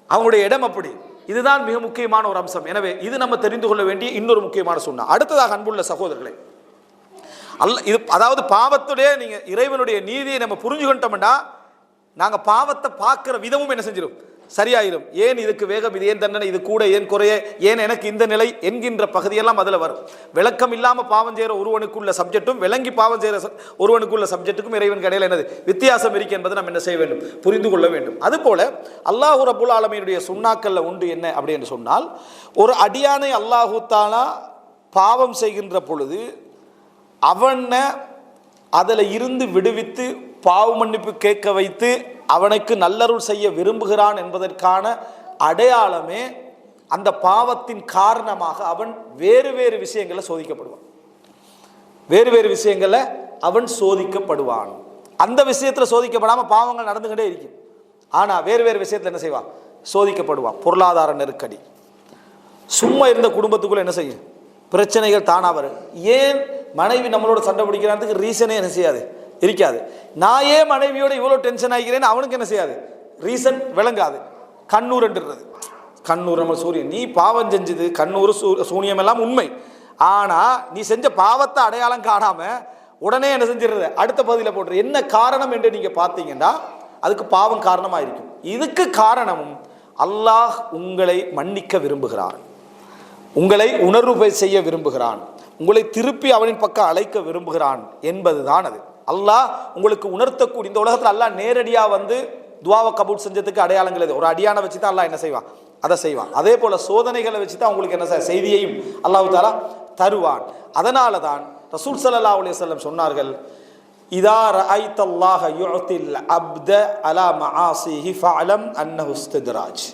அவங்களுடைய இடம் அப்படி. இதுதான் மிக முக்கியமான ஒரு அம்சம். எனவே இது நம்ம தெரிந்து கொள்ள வேண்டிய இன்னொரு முக்கியமான சுன்னா. அடுத்ததாக அன்புள்ள சகோதரர்களே, இது அதாவது பாவத்துடைய நீங்க இறைவனுடைய நீதியை நம்ம புரிஞ்சுக்கிட்டோம்னா நாங்க பாவத்தை பார்க்கிற விதமும் என்ன செஞ்சிடும், சரியாயிரும். ஏன் இதுக்கு வேகம், இது ஏன் தண்டனை, இது கூட ஏன் குறைய, ஏன் எனக்கு இந்த நிலை என்கின்ற பகுதியெல்லாம் அதில் வரும். விளக்கம் இல்லாமல் பாவம் செய்கிற ஒருவனுக்குள்ள சப்ஜெக்டும் விளங்கி பாவம் செய்கிற ஒருவனுக்குள்ள சப்ஜெக்ட்டுக்கும் இறைவன் இடையில என்னது வித்தியாசம் இருக்கு என்பதை நம்ம என்ன செய்ய வேண்டும், புரிந்து கொள்ள வேண்டும். அதுபோல அல்லாஹு ரப்புல் ஆலமீனுடைய சுன்னாக்கள்ல உண்டு என்ன அப்படி என்று சொன்னால், ஒரு அடியானை அல்லாஹு தஆலா பாவம் செய்கின்ற பொழுது அவனை அதில் இருந்து விடுவித்து பாவ மன்னிப்பு கேட்க வைத்து அவனுக்கு நல்லருள் செய்ய விரும்புகிறான் என்பதற்கான அடையாளமே அந்த பாவத்தின் காரணமாக அவன் வேறு வேறு விஷயங்களில் சோதிக்கப்படுவான். வேறு வேறு விஷயங்களில் அவன் சோதிக்கப்படுவான். அந்த விஷயத்தில் சோதிக்கப்படாமல் பாவங்கள் நடந்துகிட்டே இருக்கும். ஆனால் வேறு வேறு விஷயத்தில் என்ன செய்வான், சோதிக்கப்படுவான். பொருளாதார நெருக்கடி, சும்மா இருந்த குடும்பத்துக்குள்ள என்ன செய்யும், பிரச்சனைகள் தானாக வரும். ஏன் மனைவி நம்மளோட சண்டை பிடிக்கிறான்றதுக்கு ரீசனே என்ன செய்யாது, இருக்காது. நான் ஏன் மனைவியோட இவ்வளோ டென்ஷன் ஆகிறேன்னு அவனுக்கு என்ன செய்யாது, ரீசன் விளங்காது. கண்ணூர்ன்றது, கண்ணூர் நம்ம சூரியன், நீ பாவம் செஞ்சது கண்ணூர் சூனியம் எல்லாம் உண்மை. ஆனால் நீ செஞ்ச பாவத்தை அடையாளம் காணாமல் உடனே என்ன செஞ்சிடுறது, அடுத்த பகுதியில் போட்டுரு. என்ன காரணம் என்று நீங்கள் பார்த்தீங்கன்னா அதுக்கு பாவம் காரணமாக இருக்கும். இதுக்கு காரணமும் அல்லாஹ் உங்களை மன்னிக்க விரும்புகிறான், உங்களை உணர்வு செய்ய விரும்புகிறான், உங்களை திருப்பி அவனின் பக்கம் அழைக்க விரும்புகிறான் என்பதுதான் அது. அல்லாஹ் உங்களுக்கு உணர்த்தக்கூடிய இந்த உலகத்தில் அல்லாஹ் நேரடியாக வந்து துவாவை கபூல் செஞ்சதுக்கு அடையாளங்கள் இது. ஒரு அடியானை வச்சு தான் அல்லாஹ் என்ன செய்வான், அதை செய்வான். அதே போல சோதனைகளை வச்சு தான் உங்களுக்கு என்ன செய்தியையும் அல்லாஹ் தஆலா தருவான். அதனால தான் ரசூல் ஸல்லல்லாஹு அலைஹி வஸல்லம் சொன்னார்கள், இதா ரஅய்தல்லாஹ யுஅத்தில் அப்த அலா மஆசிஹி ஃபஅலம் அன்னஹு இஸ்தித்ராஜ்.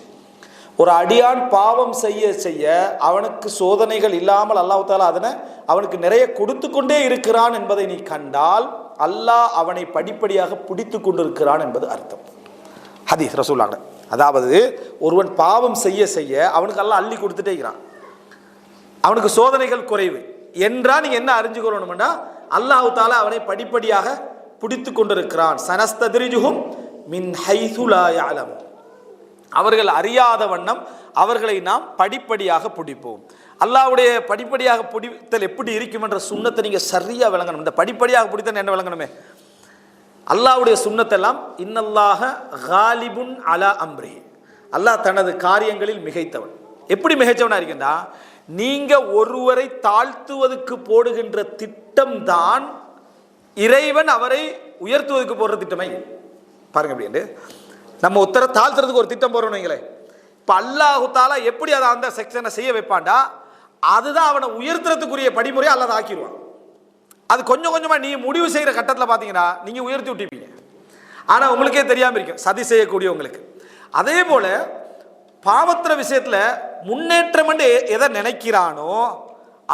ஒரு அடியான் பாவம் செய்ய செய்ய அவனுக்கு சோதனைகள் இல்லாமல் அல்லாஹ் தஆலா அதனை அவனுக்கு நிறைய கொடுத்து கொண்டே இருக்கிறான் என்பதை நீ கண்டால் அல்லாஹ் அவனை படிப்படியாக பிடித்து கொண்டிருக்கிறான் என்பது அர்த்தம். ஹதீஸ் ரசூலுல்லாஹ். அதாவது ஒருவன் பாவம் செய்ய செய்ய அவனுக்கு அல்லாஹ் அள்ளி கொடுத்துட்டே இருக்கிறான், அவனுக்கு சோதனைகள் குறைவு என்றால் நீங்க என்ன அறிஞ்சுக்கணும்னா அல்லாஹ் தஆலா அவனை படிப்படியாக பிடித்து கொண்டிருக்கிறான். சனஸ்தத்ரிஜுஹும் மின் ஹைது லா யஅலம். அவர்கள் அறியாத வண்ணம் அவர்களை நாம் படிப்படியாக பிடிப்போம். அல்லாஹ்வுடைய படிப்படியாக பிடித்தல் எப்படி இருக்கும் என்ற சுன்னத்தை நீங்க சரியா விளங்கணும். இந்த படிப்படியாக பிடித்தல் என்ன விளங்கணுமே, அல்லாஹ்வுடைய சுன்னத்தெல்லாம் இன்னல்லாஹ காலிபுன் அலா அம்ரி, அல்லாஹ் தனது காரியங்களில் மிகைத்தவன். எப்படி மிகைச்சவனா இருக்கின்றா, நீங்க ஒருவரை தாழ்த்துவதற்கு போடுகின்ற திட்டம் தான் இறைவன் அவரை உயர்த்துவதற்கு போடுற திட்டமே. பாருங்க, அப்படின்னு நம்ம உத்தர தாழ்த்துறதுக்கு ஒரு திட்டம் போறோம் வைங்களேன். இப்போ அல்லாஹு தஆலா எப்படி அதை அந்த செக்ஷனை செய்ய வைப்பான்டா, அதுதான் அவனை உயர்த்துறதுக்குரிய படிமுறையை அல்லாஹ் ஆக்கிடுவான். அது கொஞ்சம் கொஞ்சமாக நீ முடிவு செய்கிற கட்டத்தில் பார்த்தீங்கன்னா நீங்கள் உயர்த்தி விட்டுப்பீங்க, ஆனால் உங்களுக்கே தெரியாமல் இருக்கும் சதி செய்யக்கூடியவங்களுக்கு. அதே போல பாவத்திர விஷயத்தில் முன்னேற்றம் எதை நினைக்கிறானோ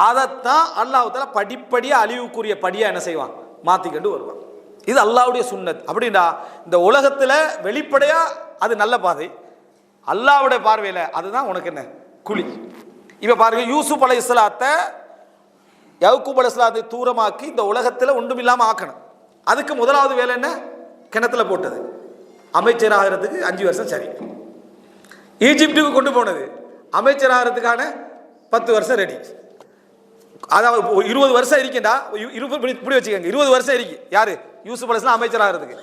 அதைத்தான் அல்லாஹ் தஆலா படிப்படியாக அழிவுக்குரிய படியாக என்ன செய்வான், மாற்றிக்கொண்டு வருவான். இது அல்லாஹ்வுடைய சுன்னத். அப்படின்னா இந்த உலகத்தில் வெளிப்படையா அது நல்ல பாதை, அல்லாஹ்வுடைய பார்வையில் அதுதான் உனக்கு என்ன குழி. இப்போ பாருங்க, யூசுப் அலைஹிஸ்ஸலாத்தை யாக்கூப் அலைஹிஸ்ஸலாத்தை தூரமாக்கி இந்த உலகத்தில் ஒன்றும் இல்லாமல் ஆக்கணும். அதுக்கு முதலாவது வேலை என்ன, கிணத்துல போட்டது. அமைச்சராகிறதுக்கு 5 வருஷம் சரி. ஈஜிப்டுக்கு கொண்டு போனது, அமைச்சராகிறதுக்கான 10 வருஷம் ரெடி. அதாவது 20 வருஷம் இருக்கேன்டா, இப்படி வச்சுக்கோங்க, 20 வருஷம் இருக்கு. யாரு, யூசுப் அலைஹிஸ்ஸலாம் அமைச்சராகிறதுக்கு.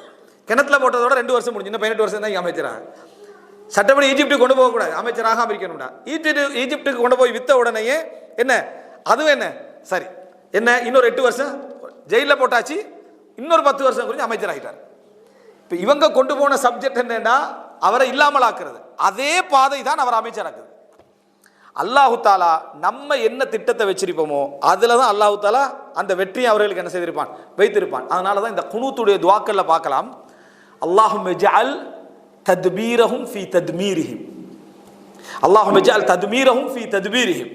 கிணத்துல போட்டதோட 2 வருஷம் முடிஞ்சு, இன்னும் 18 வருஷம் தான் அமைச்சராக. சட்டப்படி ஈஜிப்டுக்கு கொண்டு போகக்கூடாது, அமைச்சராக இருக்கணும்டா. ஈஜிப்டுக்கு கொண்டு போய் வித்த உடனேயே என்ன, அதுவும் என்ன சரி என்ன, இன்னொரு 8 வருஷம் ஜெயிலில் போட்டாச்சு, இன்னொரு 10 வருஷம் குறித்து அமைச்சராகிட்டார். இப்போ இவங்க கொண்டு போன சப்ஜெக்ட் என்னன்னா அவரை இல்லாமல் ஆக்குறது. அதே பாதை தான் அவர் அமைச்சராக்குது. அல்லாஹு தாலா நம்ம என்ன திட்டத்தை வச்சிருப்போமோ அதில் தான் அல்லாஹு தாலா அந்த வெற்றியை அவர்களுக்கு என்ன செய்திருப்பான், வைத்திருப்பான். அதனால தான் இந்த குனூத்துடைய துஆக்கள்ல பார்க்கலாம், அல்லாஹும்ம ஜஅல் தத்பீரஹும் ஃபீ தத்மீரிஹிம், அல்லாஹும்ம ஜஅல் தத்மீரஹும் ஃபீ தத்பீரிஹிம்.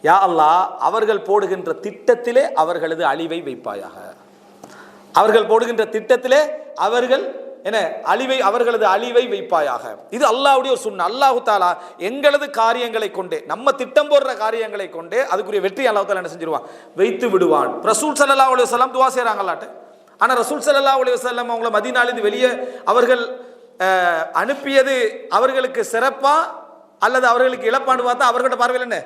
யா அல்லாஹ் அவர்கள் போடுகின்ற திட்டத்திலே அவர்களது அழிவை வைப்பாயாக. அவர்கள் போடுகின்ற திட்டத்திலே அவர்கள் என்ன அவர்களது அழிவை வைப்பாயாக. இது அல்லாஹ்வுடைய ஒரு சுன்னா. அல்லாஹு தாலா எங்களது காரியங்களை கொண்டே, நம்ம திட்டம் போடுற காரியங்களை கொண்டே அதுக்குரிய வெற்றி அல்லாஹ் தாலா என்ன செஞ்சிருவான், வைத்து விடுவான். ரசூல் ஸல்லல்லாஹு அலைஹி வஸல்லம் துஆ செய்றாங்களாட்ட. ஆனா ரசூல் ஸல்லல்லாஹு அலைஹி வஸல்லம் அவங்கள மதீனாலிருந்து வெளியே அவர்கள் அனுப்பியது அவர்களுக்கு சிறப்பா அல்லது அவர்களுக்கு இழப்பான்னு பார்த்தா அவர்களோட பார்வையில் என்ன,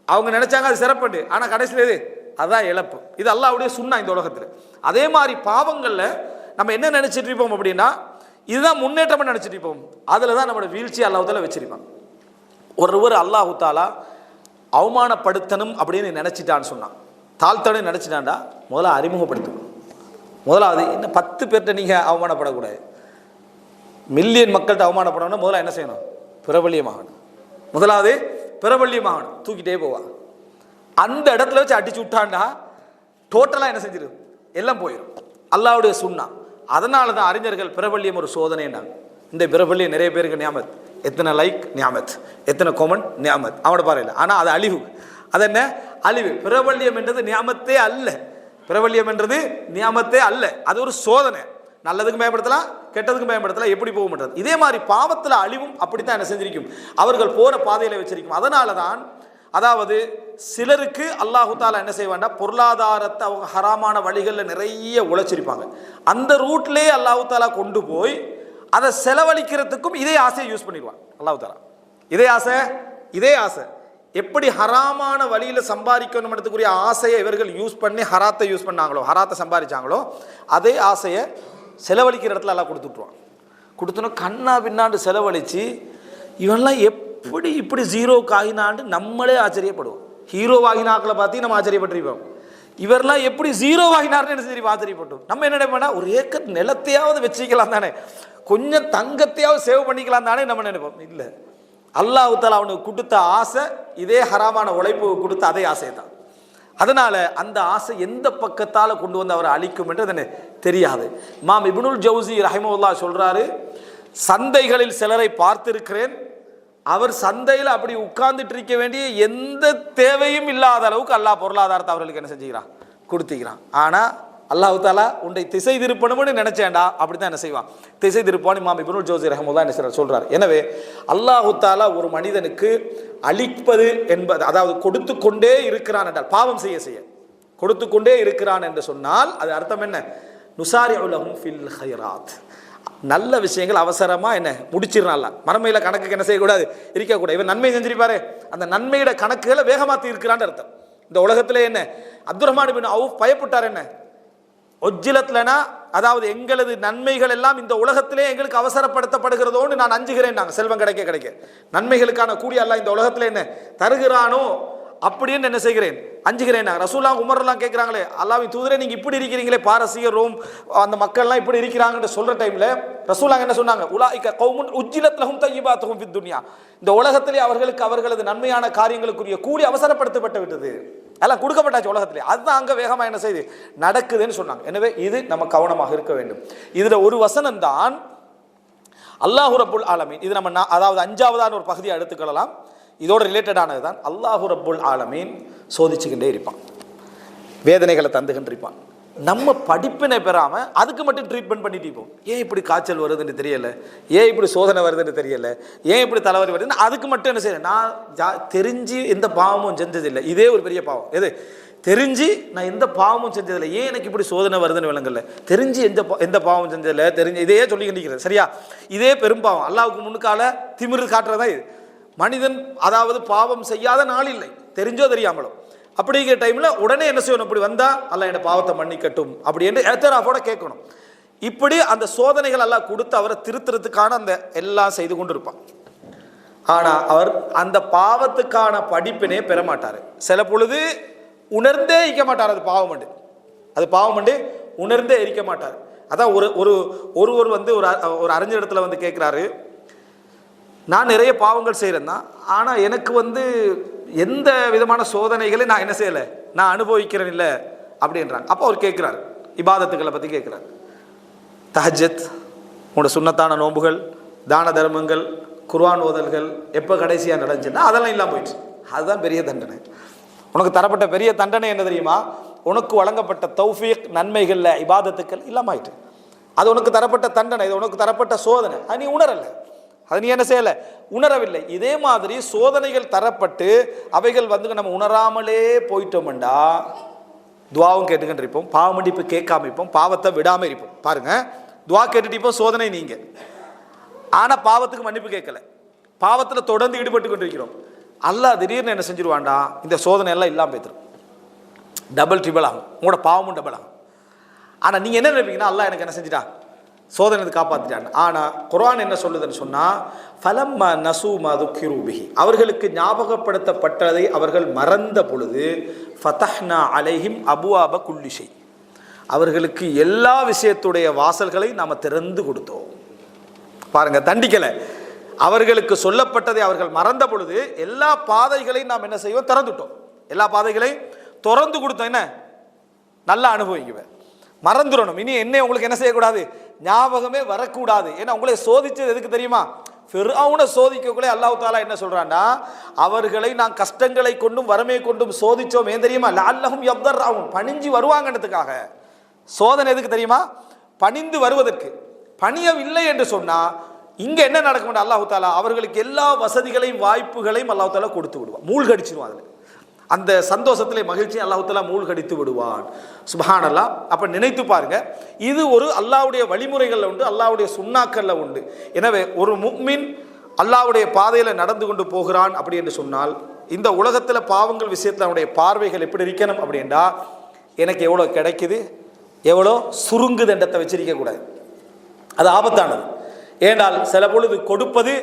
அவங்க நினைச்சாங்க அது சிறப்பு, ஆனா கடைசியில் எது, அதான் இழப்பு. இது அல்லாஹ்வுடைய சுன்னா இந்த உலகத்தில். அதே மாதிரி பாவங்கள்ல நம்ம என்ன நினைச்சிட்டு இருப்போம் அப்படின்னா, இதுதான் முன்னேற்றம் நினைச்சிட்டு இருப்போம். அதுல தான் நம்மளோட வீழ்ச்சி அல்லாஹ் தாலா வச்சிருப்பான். ஒருவர் அல்லாஹு தாலா அவமானப்படுத்தணும் அப்படின்னு நினைச்சிட்டான்னு சொன்னான், தாழ்த்தணும் நினைச்சிட்டான்டா, முதல்ல அறிமுகப்படுத்தணும். முதலாவது இன்னும் 10 பேர்கிட்ட நீங்க அவமானப்படக்கூடாது. மில்லியன் மக்கள்கிட்ட அவமானப்படணும்னா முதல்ல என்ன செய்யணும், பிரபல்யமாகணும். முதலாவது பிரபல்யமாகணும், தூக்கிட்டே போவா. அந்த இடத்துல வச்சு அடிச்சு விட்டான்டா டோட்டலாக என்ன செஞ்சிடும், எல்லாம் போயிடும். அல்லாஹ்வுடைய சுன்னா. அதனால தான் அறிஞர்கள் பிரபல்யம் ஒரு சோதனைன்றாங்க. இந்த பிரபல்யம் நிறைய பேருக்கு நியாமத், எத்தனை லைக் நியாமத், எத்தனை கொமெண்ட் நியாமத், அவனோட பாறையில். ஆனால் அது அழிவு. அது என்ன அழிவு? பிரபல்யம் என்றது நியாமத்தே அல்ல. பிரபல்யம் என்றது நியாமத்தே அல்ல, அது ஒரு சோதனை. நல்லதுக்கு பயன்படுத்தலாம், கெட்டதுக்கு பயன்படுத்தலாம், எப்படி போக மாட்டாது. இதே மாதிரி பாவத்தில் அழிவும் அப்படித்தான் என்ன செஞ்சிருக்கும், அவர்கள் போற பாதையில வச்சிருக்கும். அதனால தான் அதாவது சிலருக்கு அல்லாஹு தாலா என்ன செய்வான்டா, பொருளாதாரத்தை அவங்க ஹராமான வழிகளில் நிறைய உழைச்சிருப்பாங்க. அந்த ரூட்லேயே அல்லாஹு தாலா கொண்டு போய் அதை செலவழிக்கிறதுக்கும் இதே ஆசையை யூஸ் பண்ணிடுவான் அல்லாஹு தாலா. இதே ஆசை எப்படி ஹராமான வழியில் சம்பாதிக்கணும்ன்றதுக்குரிய ஆசையை இவர்கள் யூஸ் பண்ணி ஹராத்தை யூஸ் பண்ணாங்களோ, ஹராத்தை சம்பாதிச்சாங்களோ, அதே ஆசையை செலவழிக்கிற இடத்துல எல்லாம் கொடுத்துட்ருவான். கொடுத்தோன்னா கண்ணா பின்னாண்டு செலவழித்து இவன்லாம் எப்படி இப்படி ஜீரோக்கு ஆகினாண்டு நம்மளே ஆச்சரியப்படுவோம். ஹீரோவாகினாக்களை பார்த்து நம்ம ஆச்சரியப்பட்டிருப்போம். இவரெல்லாம் எப்படி ஜீரோவாகினார்னு சரி ஆச்சரியப்பட்டோம். நம்ம என்ன நினைப்போம்னா, ஒரு ஏக்கர் நிலத்தையாவது வச்சுக்கலாம் தானே, கொஞ்சம் தங்கத்தையாவது சேவ் பண்ணிக்கலாம் தானே நம்ம நினைப்போம். இல்லை, அல்லாஹ் தஆலா அவனுக்கு கொடுத்த ஆசை இதே ஹராமான உழைப்பு கொடுத்த அதே ஆசை தான். அதனால அந்த ஆசை எந்த பக்கத்தால கொண்டு வந்து அவரை அழிக்கும் என்று தெரியாது. இமாம் இப்னுல் ஜௌசி ரஹிமஹுல்லாஹ் சொல்றாரு, சந்தைகளில் சிலரை பார்த்திருக்கிறேன், அவர் சந்தையில் அப்படி உட்கார்ந்துட்டு இருக்க வேண்டிய எந்த தேவையும் இல்லாத அளவுக்கு அல்லாஹ் பொருளாதாரத்தை அவர்களுக்கு என்ன செஞ்சுக்கிறான், கொடுத்துக்கிறான். ஆனா அல்லாஹ் தஆலா உன்னை திசை திருப்பணும்னு நினைச்சேன்டா, அப்படித்தான் என்ன செய்வான், திசை திருப்பான். இமாம் இப்னுல் ஜௌசி ரஹிமஹுல்லாஹ் என்ன சொல்றாரு. எனவே அல்லாஹ் தஆலா ஒரு மனிதனுக்கு அளிப்பது என்பது, அதாவது கொடுத்து கொண்டே இருக்கிறான் என்றால், பாவம் செய்ய கொடுத்து கொண்டே இருக்கிறான் என்று சொன்னால் அது அர்த்தம் என்ன, நுசாரிஉ லஹும் ஃபில் கைராத், நல்ல விஷயங்கள் அவசரமா என்ன முடிச்சிடறான்ல, மறுமையில கணக்குக்கு என்ன செய்யக்கூடாது, இருக்கக்கூடாது. இவன் நன்மை செஞ்சிருப்பாரு, அந்த நன்மையோட கணக்குகளை வேகமாத்தி இருக்கிறான்னு அர்த்தம். இந்த உலகத்திலே என்ன அப்துர் ரஹ்மான் பின் அவுஃப் பயப்பட்டார், என்ன ஒஜ்ஜிலத்லனா, அதாவது எங்களது நன்மைகள் எல்லாம் இந்த உலகத்திலே எங்களுக்கு அவசரப்படுத்தப்படுகிறதோன்னு நான் அஞ்சுகிறேன். நாங்கள் செல்வம் கிடைக்க நன்மைகளுக்கான கூடிய அல்லாஹ் இந்த உலகத்திலே என்ன தருகிறானோ அப்படின்னு என்ன செய்கிறேன், அஞ்சுகிறேன். ரசூலுல்லாஹ் உமர்லாம் கேட்குறாங்களே, அல்லாஹ்வின் தூதரே நீங்க இப்படி இருக்கிறீங்களே, பாரசீக ரோம் அந்த மக்கள்லாம் இப்படி இருக்கிறாங்கன்னு சொல்ற டைம்ல ரசூலுல்லாஹ் என்ன சொன்னாங்க, உலாயிக கௌமுன் உஜ்ஜிலத் லஹும் தய்யிபாத்துஹும் ஃபித் துன்யா, இந்த உலகத்திலே அவர்களுக்கு அவர்களது நன்மையான காரியங்களுக்குரிய கூலி அவசரப்படுத்தப்பட்டு விட்டது, எல்லாம் கொடுக்கப்பட்டாச்சு உலகத்திலே, அதுதான் அங்க வேகமா என்ன செய்து நடக்குதுன்னு சொன்னாங்க. எனவே இது நம்ம கவனமாக இருக்க வேண்டும். இதுல ஒரு வசனம் தான் அல்லாஹு ரப்புல் ஆலமீன், இது நம்ம அதாவது 5ஆவதான ஒரு பகுதியை எடுத்துக்கொள்ளலாம், இதோட ரிலேட்டடானது தான். அல்லாஹு ரப்புல் ஆலமீன் சோதிச்சுக்கிட்டே இருப்பான், வேதனைகளை தந்துகிட்டு இருப்பான். நம்ம படிப்பினை பெறாம அதுக்கு மட்டும் ட்ரீட்மெண்ட் பண்ணிட்டு இருப்போம். ஏன் இப்படி காய்ச்சல் வருதுன்னு தெரியல, ஏன் இப்படி சோதனை வருதுன்னு தெரியல, ஏன் இப்படி தலைவலி வருதுன்னு அதுக்கு மட்டும் என்ன செய்யறேன், நான் தெரிஞ்சு எந்த பாவமும் செஞ்சதில்லை. இதே ஒரு பெரிய பாவம். எது தெரிஞ்சு நான் எந்த பாவமும் செஞ்சதில்லை, ஏன் எனக்கு இப்படி சோதனை வருதுன்னு விளங்கல, தெரிஞ்சு எந்த பாவமும் செஞ்சதில்லை, தெரிஞ்சு இதையே சொல்லி கண்டிக்கிறது. சரியா, இதே பெரும்பாவம். அல்லாஹ்வுக்கு முன்னுக்கால திமிரு காட்டுறதா இது. மனிதன் அதாவது பாவம் செய்யாத நாள் இல்லை, தெரிஞ்சோ தெரியாமலோ. அப்படிங்கிற டைம்ல உடனே என்ன செய்யணும், இப்படி வந்தா அல்லாஹ் என்ன பாவத்தை மன்னிக்கட்டும் அப்படி என்று ஏத்தராஃபோட கேட்கணும். இப்படி அந்த சோதனைகள் எல்லாம் கொடுத்து அவரை திருத்துறதுக்கான அந்த எல்லாம் செய்து கொண்டு இருப்பான். ஆனா அவர் அந்த பாவத்துக்கான படிப்பினே பெற மாட்டாரு. சில பொழுது உணர்ந்தே இருக்க மாட்டார், அது பாவம் உணர்ந்தே இருக்க மாட்டார். அதான் ஒருவர் வந்து ஒரு அறிஞர் இடத்துல வந்து கேட்கிறாரு, நான் நிறைய பாவங்கள் செய்கிறேன் தான், ஆனால் எனக்கு வந்து எந்த விதமான சோதனைகளை நான் என்ன செய்யலை, நான் அனுபவிக்கிறேன் இல்லை அப்படின்றாங்க. அப்போ அவர் கேட்குறாரு, இபாதத்துக்களை பற்றி கேட்குறாரு. தஹஜ்ஜத், உங்களோட சுன்னத்தான நோன்புகள், தான தர்மங்கள், குர்ஆன் ஓதல்கள் எப்போ கடைசியாக நடந்துச்சுன்னா அதெல்லாம் இல்லாமல் போயிடுச்சு. அதுதான் பெரிய தண்டனை. உனக்கு தரப்பட்ட பெரிய தண்டனை என்ன தெரியுமா, உனக்கு வழங்கப்பட்ட தௌஃபீக் நன்மைகளில் இபாதத்துக்கள் இல்லாமல் ஆயிட்டு. அது உனக்கு தரப்பட்ட தண்டனை, இது உனக்கு தரப்பட்ட சோதனை. அது நீ உணரலை, அது நீ என்ன செய்யலை, உணரவில்லை. இதே மாதிரி சோதனைகள் தரப்பட்டு அவைகள் நம்ம உணராமலே போயிட்டோம்டா துவாவும் கேட்டுக்கிட்டு இருப்போம், பாவ மன்னிப்பு கேட்காம இருப்போம், பாவத்தை விடாமல் இருப்போம். பாருங்க, துவா கேட்டுட்டு இப்போ சோதனை நீங்க, ஆனால் பாவத்துக்கு மன்னிப்பு கேட்கல, பாவத்தில் தொடர்ந்து ஈடுபட்டு கொண்டிருக்கிறோம். அல்லாஹ் திடீர்னு என்ன செஞ்சிருவான்டா, இந்த சோதனை எல்லாம் இல்லாமல் போய்த்துரும், டபுள் ட்ரிபிள் ஆகும், உங்களோட பாவமும் டபுள் ஆகும். ஆனால் நீங்கள் என்ன நினைப்பீங்கன்னா, அல்லாஹ் எனக்கு என்ன செஞ்சிட்டான், சோதனை காப்பாற்றிட்டான். ஆனால் குர்ஆன் என்ன சொல்லுதுன்னு சொன்னால், ஃபலம்மா நசூ மா துக்கிரு பிஹி, அவர்களுக்கு ஞாபகப்படுத்தப்பட்டதை அவர்கள் மறந்த பொழுது, ஃபதஹ்னா அலைஹிம் அபுவாப குல்லி ஷை, அவர்களுக்கு எல்லா விஷயத்துடைய வாசல்களை நாம் திறந்து கொடுத்தோம். பாருங்க, தண்டிக்கலை, அவர்களுக்கு சொல்லப்பட்டதை அவர்கள் மறந்த பொழுது எல்லா பாதைகளையும் நாம் என்ன செய்வோம், திறந்துட்டோம். எல்லா பாதைகளையும் திறந்து கொடுத்தோம். என்ன நல்லா அனுபவிக்குவேன், மறந்துடணும். இனி என்ன உங்களுக்கு என்ன செய்யக்கூடாது, ஞாபகமே வரக்கூடாது. ஏன்னா உங்களை சோதிச்சது எதுக்கு தெரியுமா, ஃபிர்அவுனை சோதிக்கக்குள்ளே அல்லாஹ் தஆலா என்ன சொல்றான்னா, அவர்களை நான் கஷ்டங்களை கொண்டும் வறுமை கொண்டும் சோதிச்சோம். ஏன் தெரியுமா, லஅல்லஹும் யதர்ரவுன், பணிஞ்சு வருவாங்கன்றதுக்காக. சோதனை எதுக்கு தெரியுமா, பணிந்து வருவதற்கு. பணியவில்லை என்று சொன்னா இங்க என்ன நடக்கும், அல்லாஹ் தஆலா அவர்களுக்கு எல்லா வசதிகளையும் வாய்ப்புகளையும் அல்லாஹ் தஆலா கொடுத்து விடுவான், மூழ்கடிச்சிருவான். அதில் அந்த சந்தோஷத்திலே மகிழ்ச்சி அல்லாஹ் தஆலா மூழ்கடித்து விடுவான். சுப்ஹானல்லாஹ். அப்ப நினைத்து பாருங்க, இது ஒரு அல்லாஹ்வுடைய வழிமுறைகள்ல உண்டு, அல்லாஹ்வுடைய சுன்னாக்கள்ல உண்டு. எனவே ஒரு முஃமின் அல்லாஹ்வுடைய பாதையில நடந்து கொண்டு போகிறான் அப்படி என்று சொன்னால், இந்த உலகத்துல பாவங்கள் விஷயத்துல அவனுடைய பார்வைகள் எப்படி இருக்கணும் அப்படின்னா, எனக்கு எவ்வளோ கிடைக்குது, எவ்வளோ சுருங்குது என்றத்தை வச்சிருக்க கூடாது. அது ஆபத்தானது. ஏனால் சில பொழுது கொடுப்பது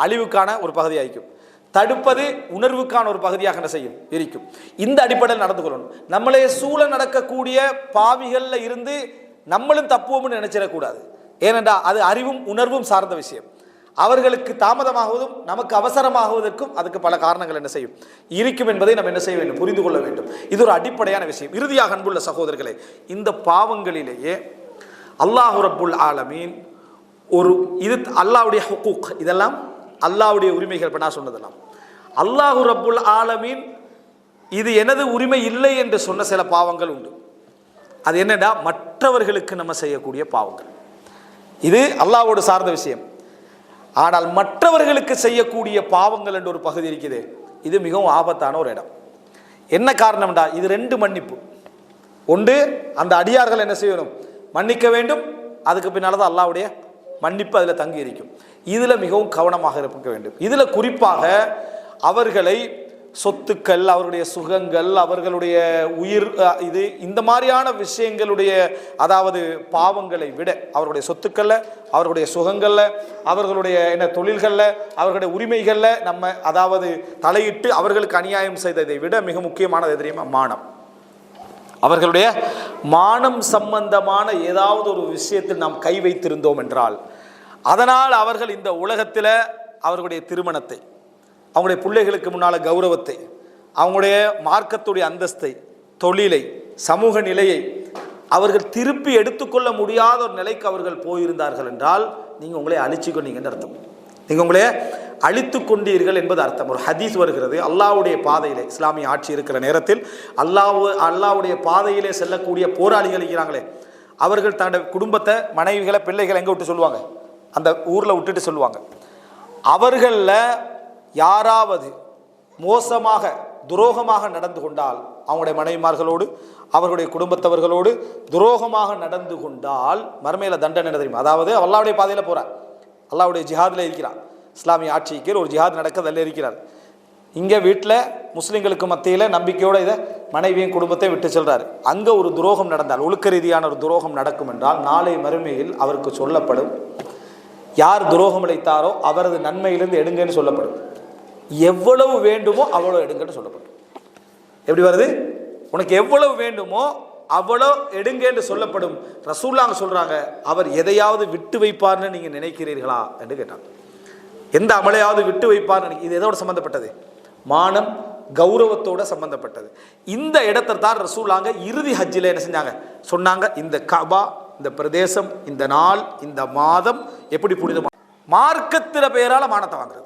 அழிவுக்கான ஒரு பகுதியாகும், தடுப்பது உணர்வுக்கான ஒரு பகுதியாக என்ன செய்யும், இருக்கும். இந்த அடிப்படையில் நடந்து கொள்ளணும். நம்மளே சூழ நடக்கக்கூடிய பாவிகள்ல இருந்து நம்மளும் தப்புவோம்னு நினைச்சிடக்கூடாது. ஏனென்றா அது அறிவும் உணர்வும் சார்ந்த விஷயம். அவர்களுக்கு தாமதமாகுவதும் நமக்கு அவசரமாகுவதற்கும் அதுக்கு பல காரணங்கள் என்ன செய்யும், இருக்கும் என்பதை நம்ம என்ன செய்ய வேண்டும், புரிந்து கொள்ள வேண்டும். இது ஒரு அடிப்படையான விஷயம். இறுதியாக அன்புள்ள சகோதரர்களே, இந்த பாவங்களிலேயே அல்லாஹ் ரப்புல் ஆலமீன் ஒரு இது அல்லாஹ்வுடைய ஹுக்கூக், இதெல்லாம் அல்லாஹ்வுடைய உரிமைகள். இப்போ நான் சொன்னதெல்லாம் அல்லாஹ் ரப்புல் ஆலமீன் இது எனது உரிமை இல்லை என்று சொன்ன சில பாவங்கள் உண்டு. அது என்னடா, மற்றவர்களுக்கு நம்ம செய்யக்கூடிய பாவங்கள். இது அல்லாஹ்வோடு சார்ந்த விஷயம். ஆனால் மற்றவர்களுக்கு செய்யக்கூடிய பாவங்கள் என்ற ஒரு பகுதி இருக்குது, இது மிகவும் ஆபத்தான ஒரு இடம். என்ன காரணம்டா, இது ரெண்டு மன்னிப்பு. ஒன்று, அந்த அடியார்கள் என்ன செய்யணும், மன்னிக்க வேண்டும். அதுக்கு பின்னால் தான் அல்லாஹ்வுடைய மன்னிப்பு அதில் தங்கி இருக்கும். இதில் மிகவும் கவனமாக இருக்க வேண்டும். இதில் குறிப்பாக அவர்களை சொத்துக்கள், அவர்களுடைய சுகங்கள், அவர்களுடைய உயிர், இது இந்த மாதிரியான விஷயங்களுடைய, அதாவது பாவங்களை விட அவர்களுடைய சொத்துக்களில், அவர்களுடைய சுகங்களில், அவர்களுடைய என்ன தொழில்களில், அவர்களுடைய உரிமைகளில் நம்ம அதாவது தலையிட்டு அவர்களுக்கு அநியாயம் செய்ததை விட மிக முக்கியமானது தெரியுமா, மானம். அவர்களுடைய மானம் சம்பந்தமான ஏதாவது ஒரு விஷயத்தில் நாம் கை வைத்திருந்தோம் என்றால், அதனால் அவர்கள் இந்த உலகத்தில் அவர்களுடைய திருமணத்தை, அவங்களுடைய பிள்ளைகளுக்கு முன்னால் கௌரவத்தை, அவங்களுடைய மார்க்கத்துடைய அந்தஸ்தை, தொழிலை, சமூக நிலையை அவர்கள் திருப்பி எடுத்துக்கொள்ள முடியாத ஒரு நிலைக்கு அவர்கள் போயிருந்தார்கள் என்றால், நீங்கள் உங்களை அழிச்சு கொண்டீங்கன்னு அர்த்தம். நீங்கள் உங்களே அழித்து கொண்டீர்கள் என்பது அர்த்தம். ஒரு ஹதீஸ் வருகிறது, அல்லாஹ்வுடைய பாதையிலே இஸ்லாமிய ஆட்சி இருக்கிற நேரத்தில் அல்லாஹ்வுடைய பாதையிலே செல்லக்கூடிய போராளிகள் இருக்கிறாங்களே, அவர்கள் தன்னுடைய குடும்பத்தை, மனைவிகளை, பிள்ளைகளை எங்கே விட்டு சொல்லுவாங்க, அந்த ஊரில் விட்டுட்டு சொல்லுவாங்க. அவர்களில் யாராவது மோசமாக துரோகமாக நடந்து கொண்டால், அவங்களுடைய மனைவிமார்களோடு அவர்களுடைய குடும்பத்தவர்களோடு துரோகமாக நடந்து கொண்டால் மறுமையில் தண்டனை என்ன தெரியுமா? அதாவது அல்லாஹ்வுடைய பாதையில் போகிறார், அல்லாஹ்வுடைய ஜிஹாதில் இருக்கிறார், இஸ்லாமிய ஆட்சிக்கு ஒரு ஜிஹாத் நடக்க அதில் இருக்கிறார். இங்கே வீட்டில் முஸ்லீம்களுக்கு மத்தியில் நம்பிக்கையோடு இதை மனைவியும் குடும்பத்தை விட்டு செல்கிறார். அங்கே ஒரு துரோகம் நடந்தால், ஒழுக்க ரீதியான ஒரு துரோகம் நடக்கும் என்றால், நாளை மறுமையில் அவருக்கு சொல்லப்படும், யார் துரோகம் இழைத்தாரோ அவரது நன்மையிலிருந்து எடுங்கன்னு சொல்லப்படும். எவ்வளவு வேண்டுமோ அவ்வளோ எடுங்கன்னு சொல்லப்படும். எப்படி வருது, உனக்கு எவ்வளவு வேண்டுமோ அவ்வளோ எடுங்கன்னு சொல்லப்படும். ரசூலுல்லாஹ் சொல்றாங்க, அவர் எதையாவது விட்டு வைப்பார்னு நீங்க நினைக்கிறீர்களா என்று கேட்டாங்க. எந்த அமலையாவது விட்டு வைப்பார்னு, இது எதோட சம்பந்தப்பட்டது, மானம் கௌரவத்தோட சம்பந்தப்பட்டது. இந்த இடத்தை தான் ரசூலுல்லாஹ் இறுதி ஹஜ்ஜில் என்ன செஞ்சாங்க சொன்னாங்க, இந்த கஅபா, இந்த பிரதேசம், இந்த நாள், இந்த மாதம் எப்படி புனிதமா, மார்க்கத்தில பெயரால மானத்தை வாங்குறது,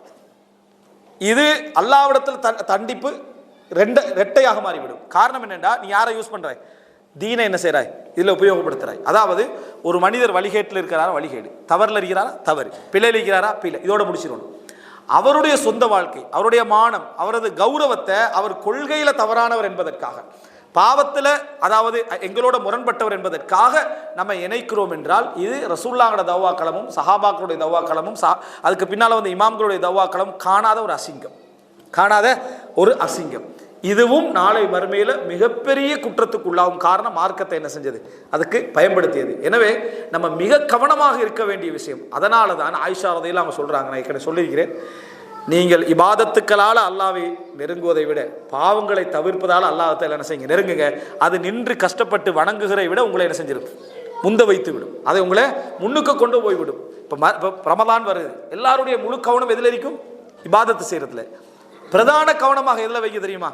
இது அல்லாஹ்விடத்தில் தண்டிப்பு, ரெட்டையாக மாறிவிடும். காரணம் என்னென்னா, நீ யாரை யூஸ் பண்றாய்? தீனை என்ன செய்கிறாய்? இதில் உபயோகப்படுத்துகிறாய். அதாவது ஒரு மனிதர் வழிகேட்டில் இருக்கிறாரா, வழிகேடு, தவறில் இருக்கிறாரா, தவறு, பிழையில் இருக்கிறாரா, பிழை, இதோட முடிச்சிடணும். அவருடைய சொந்த வாழ்க்கை, அவருடைய மானம், அவரது கௌரவத்தை அவர் கொள்கையில தவறானவர் என்பதற்காக, பாவத்தில் அதாவது எங்களோட முரண்பட்டவர் என்பதற்காக நம்ம இணைக்கிறோம் என்றால், இது ரசூலுல்லாஹ்வோட தவ்வாக்களமும் சஹாபாக்களுடைய தவ்வாக்களமும் அதுக்கு பின்னால் வந்து இமாம்களுடைய தவ்வாக்களமும் காணாத ஒரு அசிங்கம், காணாத ஒரு அசிங்கம். இதுவும் நாளை மறுமையில் மிகப்பெரிய குற்றத்துக்குள்ளாகும். காரணம் மார்க்கத்தை என்ன செஞ்சது, அதுக்கு பயன்படுத்தியது. எனவே நம்ம மிக கவனமாக இருக்க வேண்டிய விஷயம். அதனால தான் ஆயிஷா ரலியல்லாஹு அவங்க சொல்றாங்க, நான் ஏற்கனவே சொல்லியிருக்கிறேன், நீங்கள் இபாதத்துக்களால் அல்லாஹ்வை நெருங்குவதை விட பாவங்களை தவிர்ப்பதால் அல்லாஹ்வை என்ன செய்யுங்க, நெருங்குங்க. அது நின்று கஷ்டப்பட்டு வணங்குகிறதை விட உங்களை என்ன செஞ்சிடும், முந்த வைத்து விடும். அதை உங்களை முன்னுக்கு கொண்டு போய்விடும். இப்போ ரமலான் வருது, எல்லாருடைய முழு கவனம் எதில் இருக்கும்? இபாதத்து செய்யறதுல. பிரதான கவனமாக எதில் வைக்க தெரியுமா?